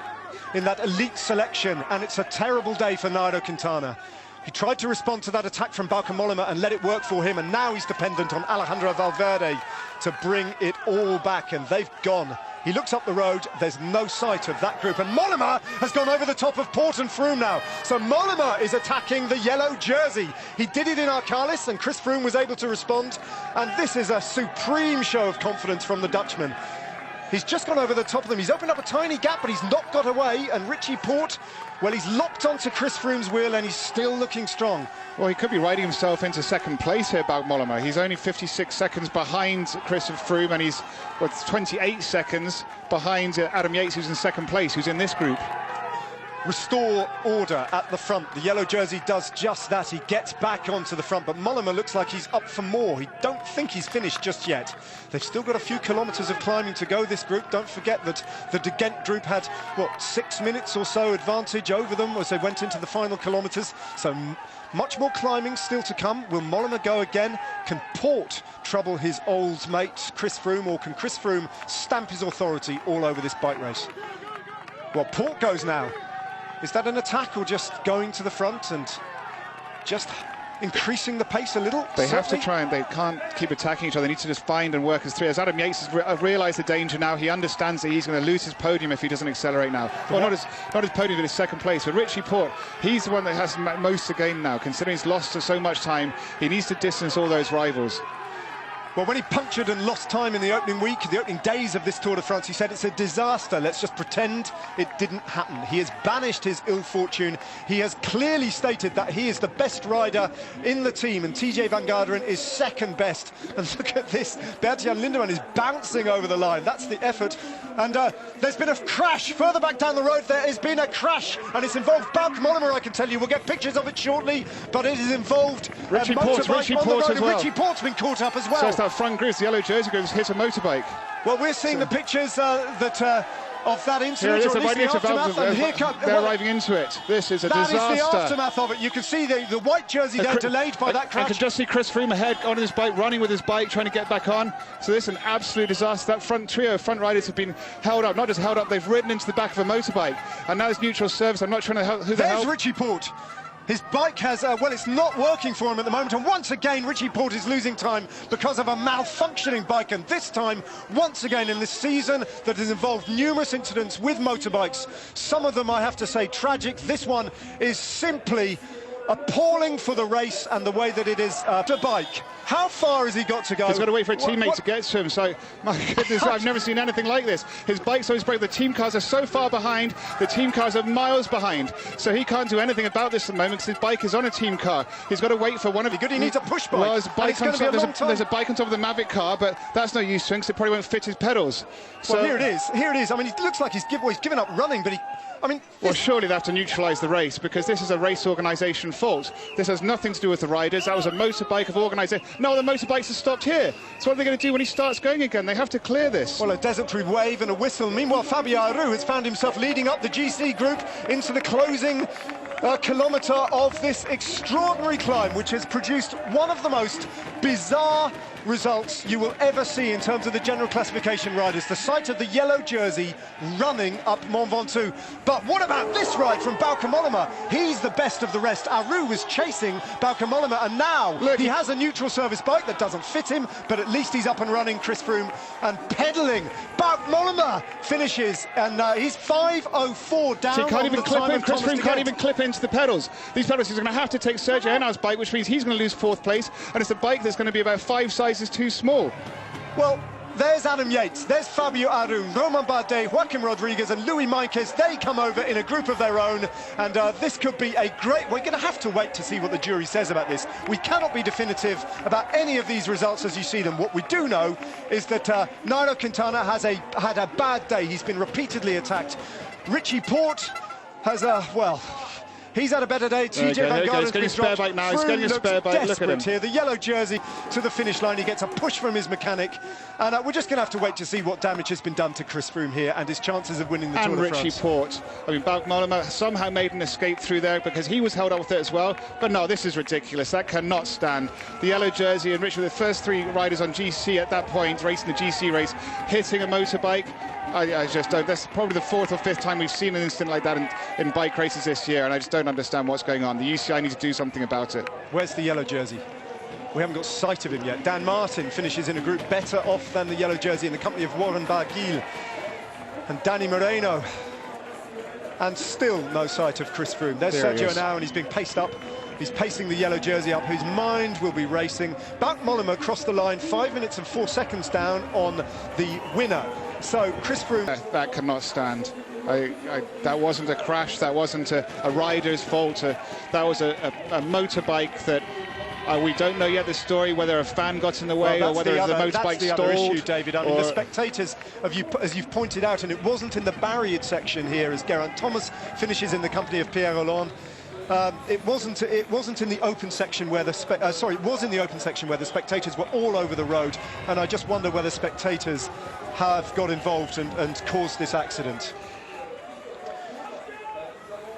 in that elite selection, and it's a terrible day for Nairo Quintana. He tried to respond to that attack from Bauke Mollema and let it work for him, and now he's dependent on Alejandro Valverde to bring it all back, and they've gone. He looks up the road, there's no sight of that group, and Mollema has gone over the top of Port and Froome now. So Mollema is attacking the yellow jersey. He did it in Arcalis, and Chris Froome was able to respond, and this is a supreme show of confidence from the Dutchman. He's just gone over the top of them. He's opened up a tiny gap, but he's not got away, and Richie Port, well, he's locked onto Chris Froome's wheel, and he's still looking strong. Well, he could be riding himself into second place here, Bauke Mollema. He's only 56 seconds behind Chris Froome, and he's 28 seconds behind Adam Yates, who's in second place, who's in this group. Restore order at the front. The yellow jersey does just that. He gets back onto the front, but Mollema looks like he's up for more. He don't think he's finished just yet. They've still got a few kilometres of climbing to go, this group. Don't forget that the De Gent group had, what, 6 minutes or so advantage over them as they went into the final kilometres. So much more climbing still to come. Will Mollema go again? Can Port trouble his old mate Chris Froome, or can Chris Froome stamp his authority all over this bike race? Well, Port goes now. Is that an attack, or just going to the front and just increasing the pace a little? They have to try, and they can't keep attacking each other. They need to just find and work as three. As Adam Yates has realised the danger now, he understands that he's going to lose his podium if he doesn't accelerate now. Well, not his podium, but his second place. But Richie Port, he's the one that has most to gain now, considering he's lost so much time. He needs to distance all those rivals. Well, when he punctured and lost time in the opening week, the opening days of this Tour de France, he said it's a disaster. Let's just pretend it didn't happen. He has banished his ill fortune. He has clearly stated that he is the best rider in the team, and TJ van Garderen is second best. And look at this, Bert-Jan Lindemann is bouncing over the line. That's the effort. And there's been a crash further back down the road. There has been a crash, and it's involved Bauke Mollema, I can tell you. We'll get pictures of it shortly, but it has involved Richie Port as well. Richie Port's been caught up as well. So it's that front group, the yellow jersey group, hit a motorbike. Well, we're seeing the pictures of that incident, or at least the aftermath, and here they're arriving into it. This is a disaster. That is the aftermath of it. You can see the white jersey there delayed by that crash. I can just see Chris Froome ahead on his bike, running with his bike, trying to get back on. So this is an absolute disaster. That front trio of front riders have been held up, not just held up, they've ridden into the back of a motorbike. And now it's neutral service. I'm not trying to help. There's Richie Port. His bike has, well, it's not working for him at the moment, and once again Richie Port is losing time because of a malfunctioning bike, and this time, once again in this season that has involved numerous incidents with motorbikes, some of them, I have to say, tragic. This one is simply appalling for the race and the way that it is to bike. How far has he got to go? He's got to wait for a teammate to get to him. So, my goodness, I've never seen anything like this. His bike's always broke. The team cars are so far behind. The team cars are miles behind. So he can't do anything about this at the moment because his bike is on a team car. He's got to wait for one of... He needs a push bike. Well, there's a bike on top of the Mavic car, but that's no use to him because it probably won't fit his pedals. So, well, here it is. Here it is. I mean, it looks like he's given up running, but he... I mean, well, surely they have to neutralise the race because this is a race organisation fault. This has nothing to do with the riders. That was a motorbike of organisation. No, the motorbikes are stopped here. So what are they going to do when he starts going again? They have to clear this. Well, a desultory wave and a whistle. Meanwhile, Fabio Aru has found himself leading up the GC group into the closing kilometre of this extraordinary climb, which has produced one of the most bizarre results you will ever see in terms of the general classification riders. The sight of the yellow jersey running up Mont Ventoux. But what about this ride from Bauke Mollema? He's the best of the rest. Aru was chasing Bauke Mollema, and now look, he has a neutral service bike that doesn't fit him, but at least he's up and running, Chris Froome, and pedalling. Bauke Mollema finishes, and he's 5:04 down. So he can't even clip in. Chris Froome can't even clip into the pedals. These pedals, he's going to have to take Sergio Henar's bike, which means he's going to lose 4th place, and it's a bike that's going to be about 5 sizes too small. Well, there's Adam Yates, there's Fabio Aru, Romain Bardet, Joaquim Rodriguez and Louis Meintjes. They come over in a group of their own, and this could be a great... We're going to have to wait to see what the jury says about this. We cannot be definitive about any of these results as you see them. What we do know is that Nairo Quintana has had a bad day. He's been repeatedly attacked. Richie Port has, well... He's had a better day. TJ Van Garden's been spare bike now. He's getting a spare bike. Look at him here. The yellow jersey to the finish line. He gets a push from his mechanic, and we're just going to have to wait to see what damage has been done to Chris Froome here and his chances of winning the Tour de France. And Richie Porte. I mean, Bauke Mollema somehow made an escape through there because he was held up with it as well. But no, this is ridiculous. That cannot stand. The yellow jersey and Richie were the first 3 riders on GC at that point, racing the GC race, hitting a motorbike. I just don't. That's probably the 4th or 5th time we've seen an incident like that in bike races this year, and I just don't understand what's going on. The UCI need to do something about it. Where's the yellow jersey? We haven't got sight of him yet. Dan Martin finishes in a group better off than the yellow jersey in the company of Warren Barguil and Danny Moreno. And still no sight of Chris Froome. There's Sergio now, and he's being paced up. He's pacing the yellow jersey up, whose mind will be racing. Bauke Mollema crossed the line 5 minutes and 4 seconds down on the winner. So Chris Froome... That cannot stand. That wasn't a crash, that wasn't a rider's fault. That was a motorbike that... we don't know yet the story, whether a fan got in the way or whether the motorbike stalled. That's the other issue, David. I mean, the spectators, as you've pointed out, and it wasn't in the barriered section here as Geraint Thomas finishes in the company of Pierre Rolland. It wasn't in the open section where it was in the open section where the spectators were all over the road, and I just wonder whether spectators have got involved and caused this accident.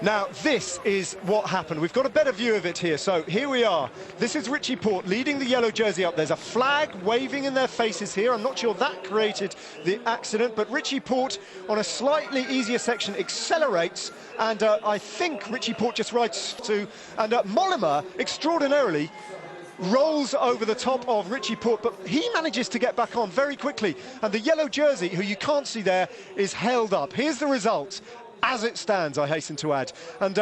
Now, this is what happened. We've got a better view of it here. So here we are. This is Richie Porte leading the yellow jersey up. There's a flag waving in their faces here. I'm not sure that created the accident, but Richie Porte on a slightly easier section accelerates, and I think Richie Porte just rides to, and Mollema extraordinarily rolls over the top of Richie Porte, but he manages to get back on very quickly, and the yellow jersey, who you can't see there, is held up. Here's the result as it stands, I hasten to add. And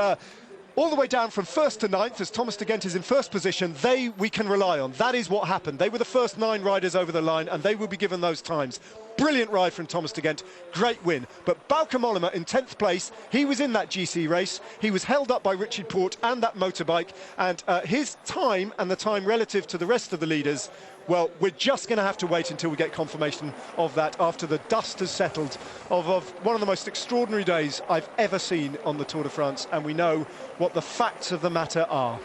all the way down from 1st to 9th, as Thomas de Gent is in 1st position, we can rely on. That is what happened. They were the first 9 riders over the line, and they will be given those times. Brilliant ride from Thomas de Gent, great win. But Bauke Mollema in 10th place, he was in that GC race. He was held up by Richie Porte and that motorbike, and his time and the time relative to the rest of the leaders, well, we're just going to have to wait until we get confirmation of that after the dust has settled of one of the most extraordinary days I've ever seen on the Tour de France, and we know what the facts of the matter are.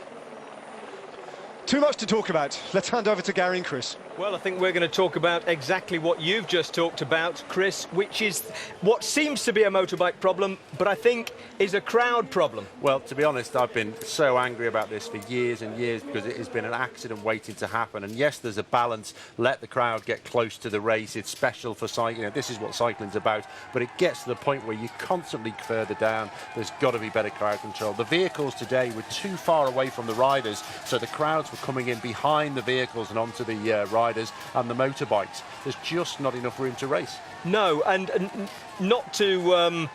Too much to talk about. Let's hand over to Gary and Chris. Well, I think we're going to talk about exactly what you've just talked about, Chris, which is what seems to be a motorbike problem, but I think is a crowd problem. Well, to be honest, I've been so angry about this for years and years because it has been an accident waiting to happen. And yes, there's a balance. Let the crowd get close to the race. It's special for cycling. You know, this is what cycling's about. But it gets to the point where you're constantly further down. There's got to be better crowd control. The vehicles today were too far away from the riders, so the crowds were coming in behind the vehicles and onto the riders and the motorbikes. There's just not enough room to race. No, and not to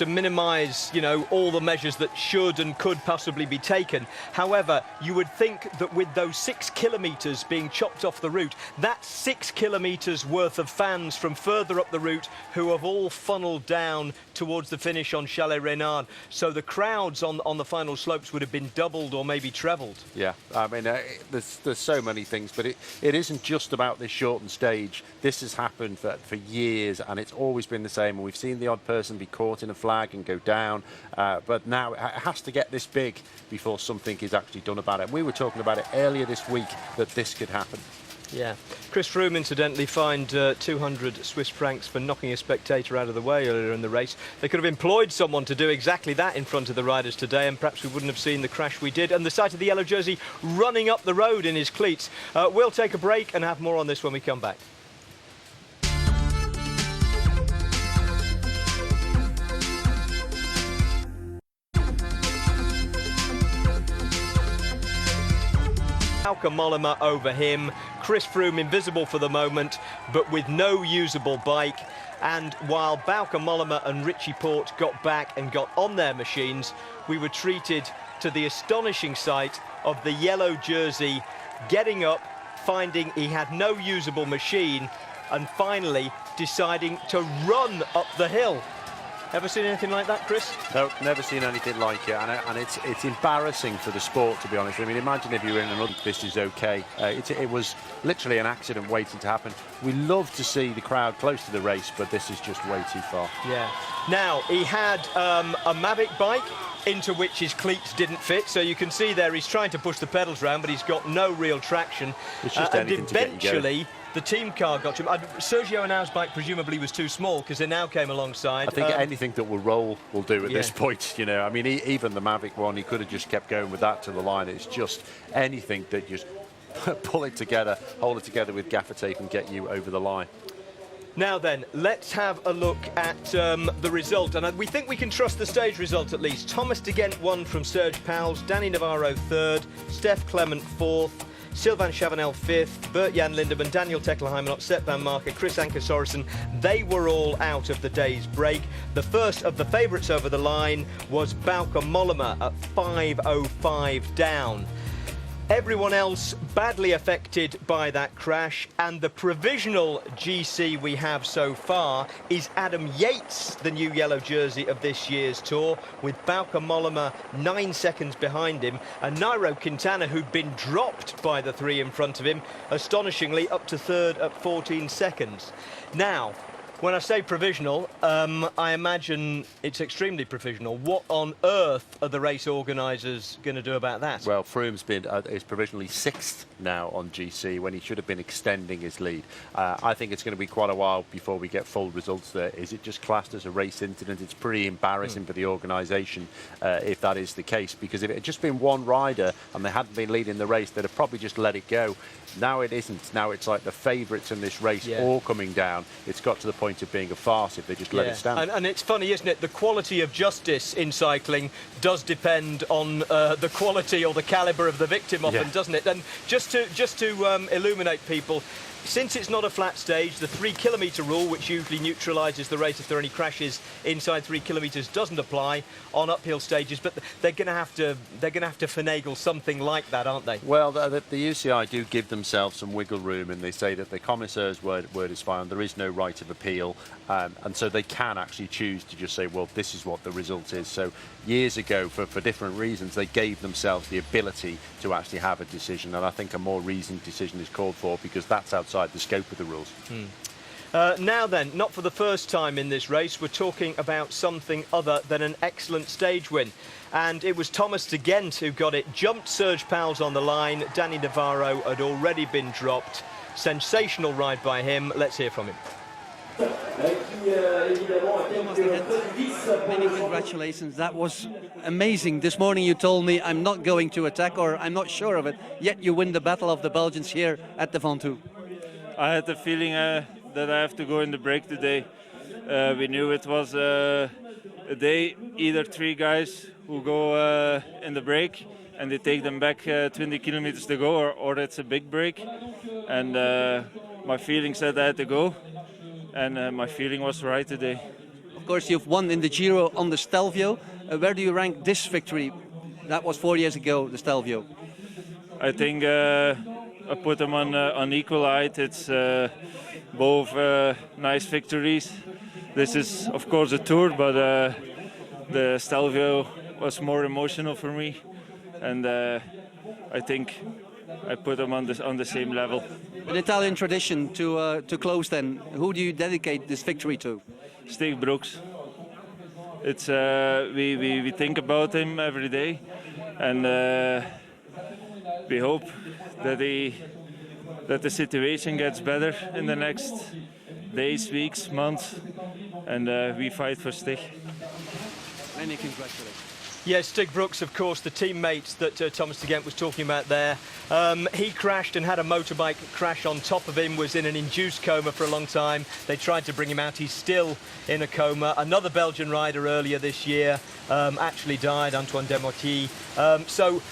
minimise, you know, all the measures that should and could possibly be taken. However, you would think that with those 6 kilometres being chopped off the route, that's 6 kilometres worth of fans from further up the route who have all funneled down towards the finish on Chalet Reynard. So the crowds on the final slopes would have been doubled or maybe trebled. Yeah, I mean, there's so many things, but it isn't just about this shortened stage. This has happened for years, and it's always been the same. And we've seen the odd person be caught in a flag and go down, but now it has to get this big before something is actually done about it. And we were talking about it earlier this week that this could happen. Yeah. Chris Froome incidentally fined 200 Swiss francs for knocking a spectator out of the way earlier in the race. They could have employed someone to do exactly that in front of the riders today, and perhaps we wouldn't have seen the crash we did. And the sight of the yellow jersey running up the road in his cleats. We'll take a break and have more on this when we come back. Bauke Mollema over him, Chris Froome invisible for the moment, but with no usable bike. And while Bauke Mollema and Richie Porte got back and got on their machines, we were treated to the astonishing sight of the yellow jersey getting up, finding he had no usable machine, and finally deciding to run up the hill. Ever seen anything like that, Chris? No, never seen anything like it, and it's embarrassing for the sport, to be honest. I mean, imagine if you were in another, this is okay. It was literally an accident waiting to happen. We love to see the crowd close to the race, but this is just way too far. Yeah. Now, he had a Mavic bike, into which his cleats didn't fit. So you can see there he's trying to push the pedals round, but he's got no real traction. It's just and anything to get you going. eventually, the team car got to him. Sergio Henau's bike presumably was too small because Henao came alongside. I think anything that will roll will do at this point, you know. I mean, even the Mavic one, he could have just kept going with that to the line. It's just anything that just pull it together, hold it together with gaffer tape and get you over the line. Now then, let's have a look at the result. And we think we can trust the stage result at least. Thomas de Gent won from Serge Pauwels, Danny Navarro third, Steph Clement fourth, Sylvain Chavanel fifth, Bert-Jan Lindemann, Daniel Tekla-Heimanot, Sepp Van Marker, Chris Anker Sorensen. They were all out of the day's break. The first of the favourites over the line was Bauke Mollema at 5:05 down. Everyone else badly affected by that crash, and the provisional GC we have so far is Adam Yates, the new yellow jersey of this year's Tour, with Bauke Mollema 9 seconds behind him, and Nairo Quintana, who'd been dropped by the three in front of him, astonishingly up to third at 14 seconds. Now, when I say provisional, I imagine it's extremely provisional. What on earth are the race organisers going to do about that? Well, Froome's been is provisionally 6th now on GC when he should have been extending his lead. I think it's going to be quite a while before we get full results there. Is it just classed as a race incident? It's pretty embarrassing for the organisation if that is the case, because if it had just been one rider and they hadn't been leading the race, they'd have probably just let it go. Now it isn't. Now it's like the favourites in this race all coming down. It's got to the point of being a farce if they just let it stand. And it's funny, isn't it? The quality of justice in cycling does depend on the quality or the calibre of the victim often, doesn't it? And just to illuminate people, since it's not a flat stage, the 3 kilometre rule, which usually neutralises the race if there are any crashes inside 3 kilometres, doesn't apply on uphill stages. But they're going to have to finagle something like that, aren't they? Well, the UCI do give themselves some wiggle room, and they say that the commissaires' word is fine. There is no right of appeal, and so they can actually choose to just say, well, this is what the result is. So years ago, for different reasons, they gave themselves the ability to actually have a decision, and I think a more reasoned decision is called for, because that's outside the scope of the rules. Now then, not for the first time in this race, we're talking about something other than an excellent stage win. And it was Thomas de Gent who got it, jumped Serge Pauwels on the line. Danny Navarro had already been dropped. Sensational ride by him. Let's hear from him. Many congratulations. That was amazing. This morning you told me I'm not going to attack, or I'm not sure of it, yet you win the battle of the Belgians here at the Ventoux. I had the feeling that I have to go in the break today. We knew it was a day, either 3 guys who go in the break and they take them back 20 kilometers to go, or it's a big break. And my feeling said I had to go, and my feeling was right today. Of course, you've won in the Giro on the Stelvio. Where do you rank this victory? That was 4 years ago, the Stelvio. I think I put them on equal height. It's both nice victories. This is, of course, a Tour, but the Stelvio was more emotional for me, and I think I put them on the same level. An Italian tradition to close then. Who do you dedicate this victory to? Steve Brooks. It's we think about him every day, and we hope that the situation gets better in the next days, weeks, months, and we fight for Stig. Many congratulations. Yes, Stig Brooks, of course, the teammate that Thomas de Gent was talking about there. He crashed and had a motorbike crash on top of him, was in an induced coma for a long time. They tried to bring him out. He's still in a coma. Another Belgian rider earlier this year actually died, Antoine Demoitier. So,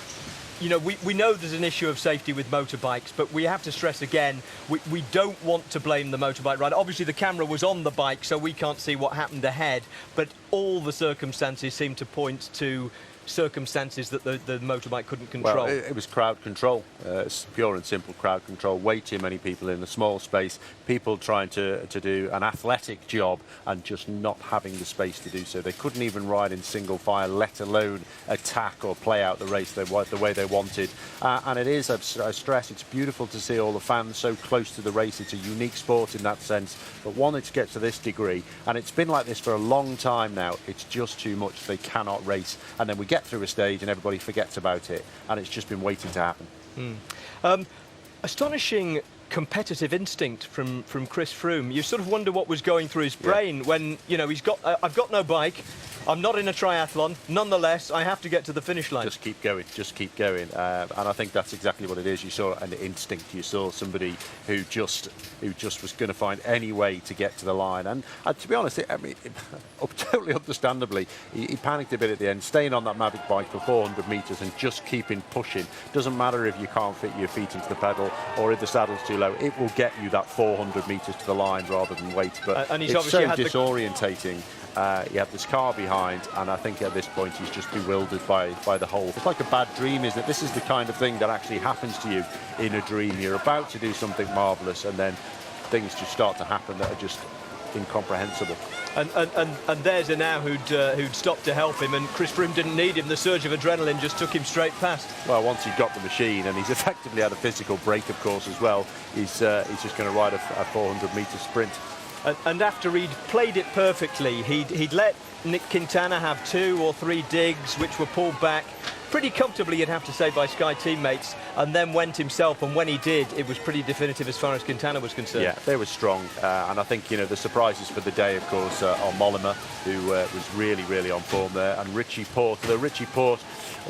you know, we know there's an issue of safety with motorbikes, but we have to stress again, we don't want to blame the motorbike rider. Obviously, the camera was on the bike, so we can't see what happened ahead, but all the circumstances seem to point to circumstances that the motorbike couldn't control? Well, it was crowd control. It's pure and simple crowd control. Way too many people in a small space. People trying to do an athletic job and just not having the space to do so. They couldn't even ride in single file, let alone attack or play out the race the way they wanted. And it is, I stress, it's beautiful to see all the fans so close to the race. It's a unique sport in that sense. But wanting to get to this degree, and it's been like this for a long time now, it's just too much. They cannot race. And then we get through a stage and everybody forgets about it. And it's just been waiting to happen. Astonishing competitive instinct from Chris Froome. You sort of wonder what was going through his brain when, you know, he's got, I've got no bike, I'm not in a triathlon, nonetheless, I have to get to the finish line. Just keep going, just keep going. And I think that's exactly what it is. You saw an instinct. You saw somebody who just was going to find any way to get to the line. And to be honest, I mean, totally understandably, he panicked a bit at the end, staying on that Mavic bike for 400 metres and just keeping pushing. Doesn't matter if you can't fit your feet into the pedal or if the saddle's too low. It will get you that 400 metres to the line rather than wait. But and he's it's so obviously disorientating. You have this car behind, and I think at this point he's just bewildered by the whole. It's like a bad dream, isn't it? This is the kind of thing that actually happens to you in a dream. You're about to do something marvellous, and then things just start to happen that are just incomprehensible. And there's a now who'd stopped to help him, and Chris Froome didn't need him. The surge of adrenaline just took him straight past. Well, once he got the machine, and he's effectively had a physical break, of course, as well, he's just going to ride a 400-metre sprint. And after he'd played it perfectly, he'd let Nick Quintana have 2 or 3 digs, which were pulled back pretty comfortably, you'd have to say, by Sky teammates, and then went himself. And when he did, it was pretty definitive as far as Quintana was concerned. Yeah, they were strong. And I think, you know, the surprises for the day, of course, are Mollema, who was really, really on form there, and Richie Porte. Though Richie Porte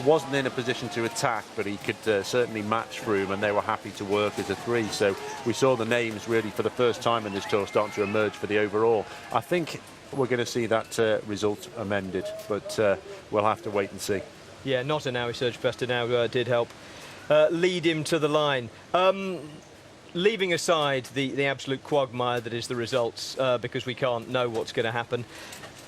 wasn't in a position to attack, but he could certainly match Froome, and they were happy to work as a 3. So we saw the names really for the first time in this tour starting to emerge for the overall. I think we're going to see that result amended, but we'll have to wait and see. Yeah, not an hour. Serge Pasternak did help lead him to the line. Leaving aside the absolute quagmire that is the results, because we can't know what's going to happen.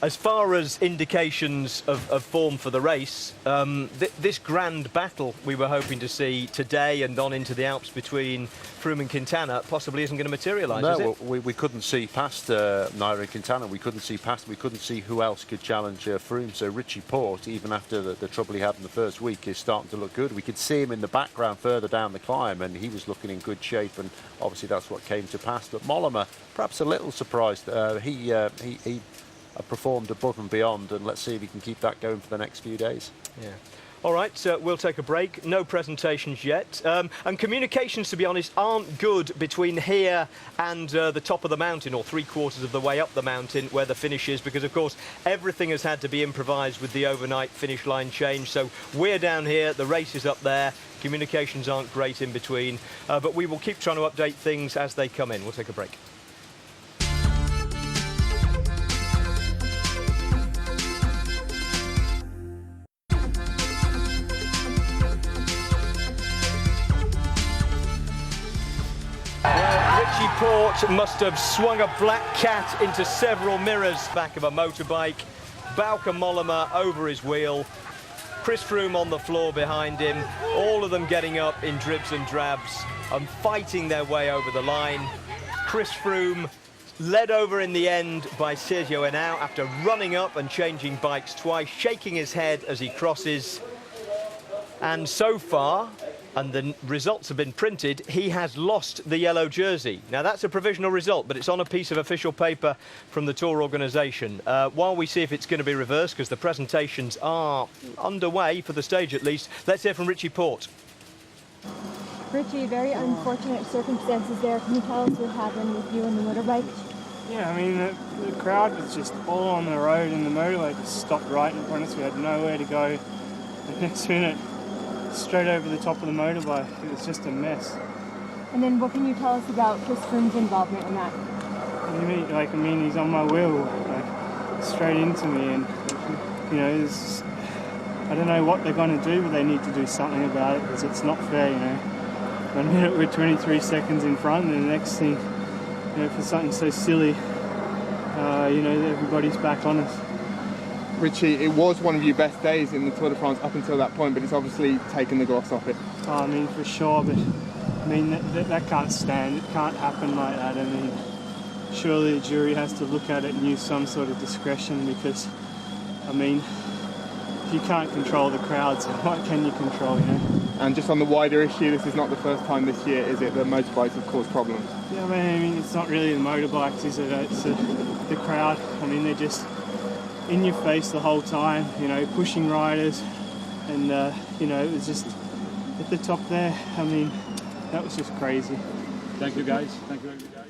As far as indications of form for the race, this grand battle we were hoping to see today and on into the Alps between Froome and Quintana possibly isn't going to materialise, is it? No, we couldn't see past Nairo and Quintana. We couldn't see who else could challenge Froome. So Richie Porte, even after the trouble he had in the first week, is starting to look good. We could see him in the background further down the climb, and he was looking in good shape, and obviously that's what came to pass. But Mollema, perhaps a little surprised. He performed above and beyond, and let's see if he can keep that going for the next few days. Yeah. All right, so we'll take a break. No presentations yet. And communications, to be honest, aren't good between here and the top of the mountain, or 3/4 of the way up the mountain where the finish is, because, of course, everything has had to be improvised with the overnight finish line change. So we're down here, the race is up there. Communications aren't great in between, but we will keep trying to update things as they come in. We'll take a break. Richie Porte must have swung a black cat into several mirrors back of a motorbike. Bauke Mollema over his wheel. Chris Froome on the floor behind him. All of them getting up in dribs and drabs and fighting their way over the line. Chris Froome led over in the end by Sergio Henao after running up and changing bikes twice, shaking his head as he crosses. And so far, and the results have been printed, he has lost the yellow jersey. Now, that's a provisional result, but it's on a piece of official paper from the Tour organisation. While we see if it's going to be reversed, because the presentations are underway, for the stage at least, let's hear from Richie Porte. Richie, very unfortunate circumstances there. Can you tell us what happened with you and the motorbike? Yeah, I mean, the crowd was just all on the road, and the motorbike just stopped right in front of us. We had nowhere to go. The next minute, straight over the top of the motorbike. It was just a mess. And then what can you tell us about Chris Froome's involvement in that? What do you mean? Like, I mean, he's on my wheel, like, straight into me, and, you know, I don't know what they're going to do, but they need to do something about it, because it's not fair, you know. 1 minute we're 23 seconds in front, and the next thing, you know, for something so silly, you know, everybody's back on us. Richie, it was one of your best days in the Tour de France up until that point, but it's obviously taken the gloss off it. Oh, I mean, for sure, but I mean, that can't stand. It can't happen like that. I mean, surely the jury has to look at it and use some sort of discretion because, I mean, if you can't control the crowds, what can you control, you know? And just on the wider issue, this is not the first time this year, is it, that motorbikes have caused problems? Yeah, I mean, it's not really the motorbikes, is it? It's the crowd. I mean, they're just in your face the whole time, you know, pushing riders, and you know, it was just at the top there. I mean, that was just crazy. Thank you, guys. Thank you, guys.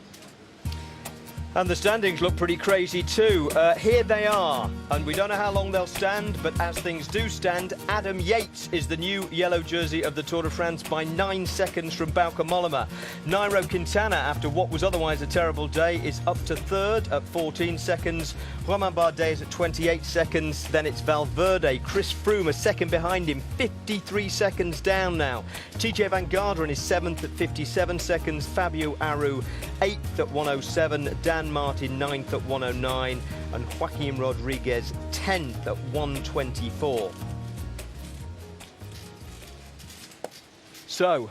And the standings look pretty crazy too. Here they are, and we don't know how long they'll stand, but as things do stand, Adam Yates is the new yellow jersey of the Tour de France by 9 seconds from Bauke Mollema. Nairo Quintana, after what was otherwise a terrible day, is up to third at 14 seconds. Romain Bardet is at 28 seconds. Then it's Valverde. Chris Froome a second behind him, 53 seconds down now. TJ Van Garderen is 7th at 57 seconds. Fabio Aru 8th at 107. Dan Martin 9th at 109. And Joaquim Rodriguez 10th at 124. So,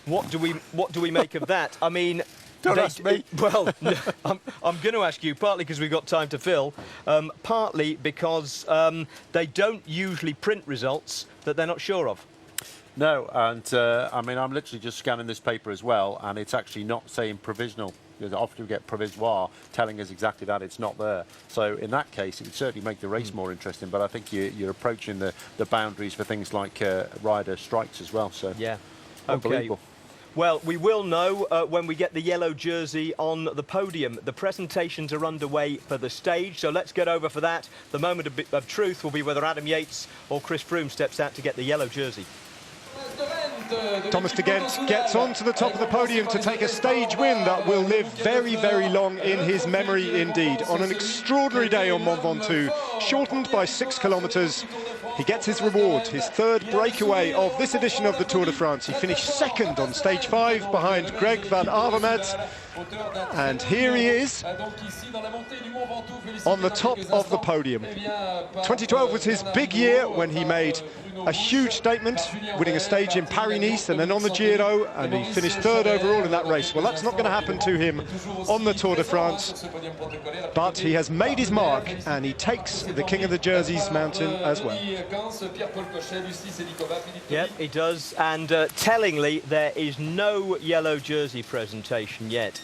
what do we make of that? I mean, don't ask me. Well, no, I'm going to ask you, partly because we've got time to fill, partly because they don't usually print results that they're not sure of. No, and I mean, I'm literally just scanning this paper as well, and it's actually not saying provisional. Because often we get provisoire telling us exactly that it's not there. So in that case, it would certainly make the race more interesting. But I think you're approaching the boundaries for things like rider strikes as well. So yeah, unbelievable. Okay. Well, we will know when we get the yellow jersey on the podium. The presentations are underway for the stage, so let's get over for that. The moment of truth will be whether Adam Yates or Chris Froome steps out to get the yellow jersey. Thomas de Gent gets onto the top of the podium to take a stage win that will live very, very long in his memory indeed. On an extraordinary day on Mont Ventoux, shortened by 6 kilometres, he gets his reward, his third breakaway of this edition of the Tour de France. He finished second on stage 5 behind Greg van Avermaet. And here he is on the top of the podium. 2012 was his big year when he made a huge statement, winning a stage in Paris-Nice and then on the Giro, and he finished third overall in that race. Well, that's not going to happen to him on the Tour de France, but he has made his mark and he takes the King of the Jerseys mountain as well. Yep, he does, and tellingly, there is no yellow jersey presentation yet.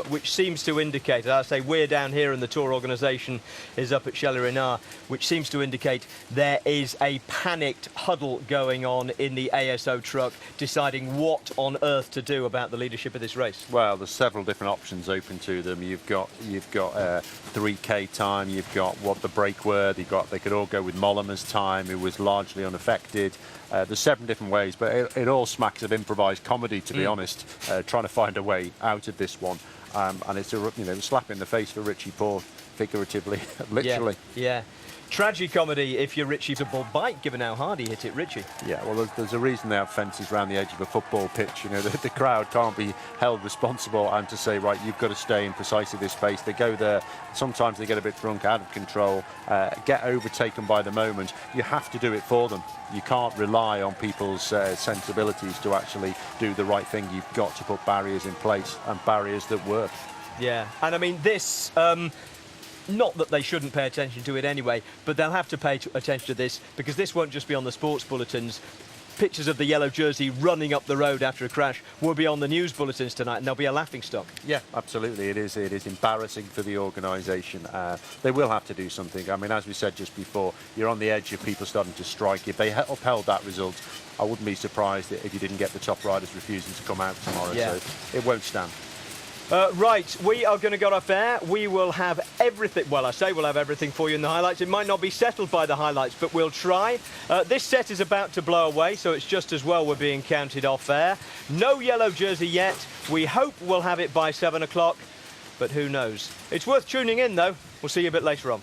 Which seems to indicate, as I say, we're down here and the Tour organisation is up at Chalet-Renard, which seems to indicate there is a panicked huddle going on in the ASO truck, deciding what on earth to do about the leadership of this race. Well, there's several different options open to them. You've got 3K time. You've got what the break were. They could all go with Mollema's time, who was largely unaffected. There's 7 different ways, but it all smacks of improvised comedy, to be honest. Trying to find a way out of this one. And it's a slap in the face for Richie Porte, figuratively, literally. Yeah. Tragicomedy if you're Richie. A ball bite, given how hard he hit it, Richie. Yeah, well, there's a reason they have fences around the edge of a football pitch. You know, the crowd can't be held responsible and to say, right, you've got to stay in precisely this space. They go there. Sometimes they get a bit drunk, out of control, get overtaken by the moment. You have to do it for them. You can't rely on people's sensibilities to actually do the right thing. You've got to put barriers in place, and barriers that work. Yeah, and I mean, this... not that they shouldn't pay attention to it anyway, but they'll have to pay attention to this, because this won't just be on the sports bulletins. Pictures of the yellow jersey running up the road after a crash will be on the news bulletins tonight, and there'll be a laughingstock. Yeah, absolutely. It is embarrassing for the organisation. They will have to do something. I mean, as we said just before, you're on the edge of people starting to strike. If they upheld that result, I wouldn't be surprised if you didn't get the top riders refusing to come out tomorrow. Yeah. So it won't stand. Right, we are going to go off air. We will have everything. Well, I say we'll have everything for you in the highlights. It might not be settled by the highlights, but we'll try. This set is about to blow away, so it's just as well we're being counted off air. No yellow jersey yet. We hope we'll have it by 7 o'clock, but who knows? It's worth tuning in, though. We'll see you a bit later on.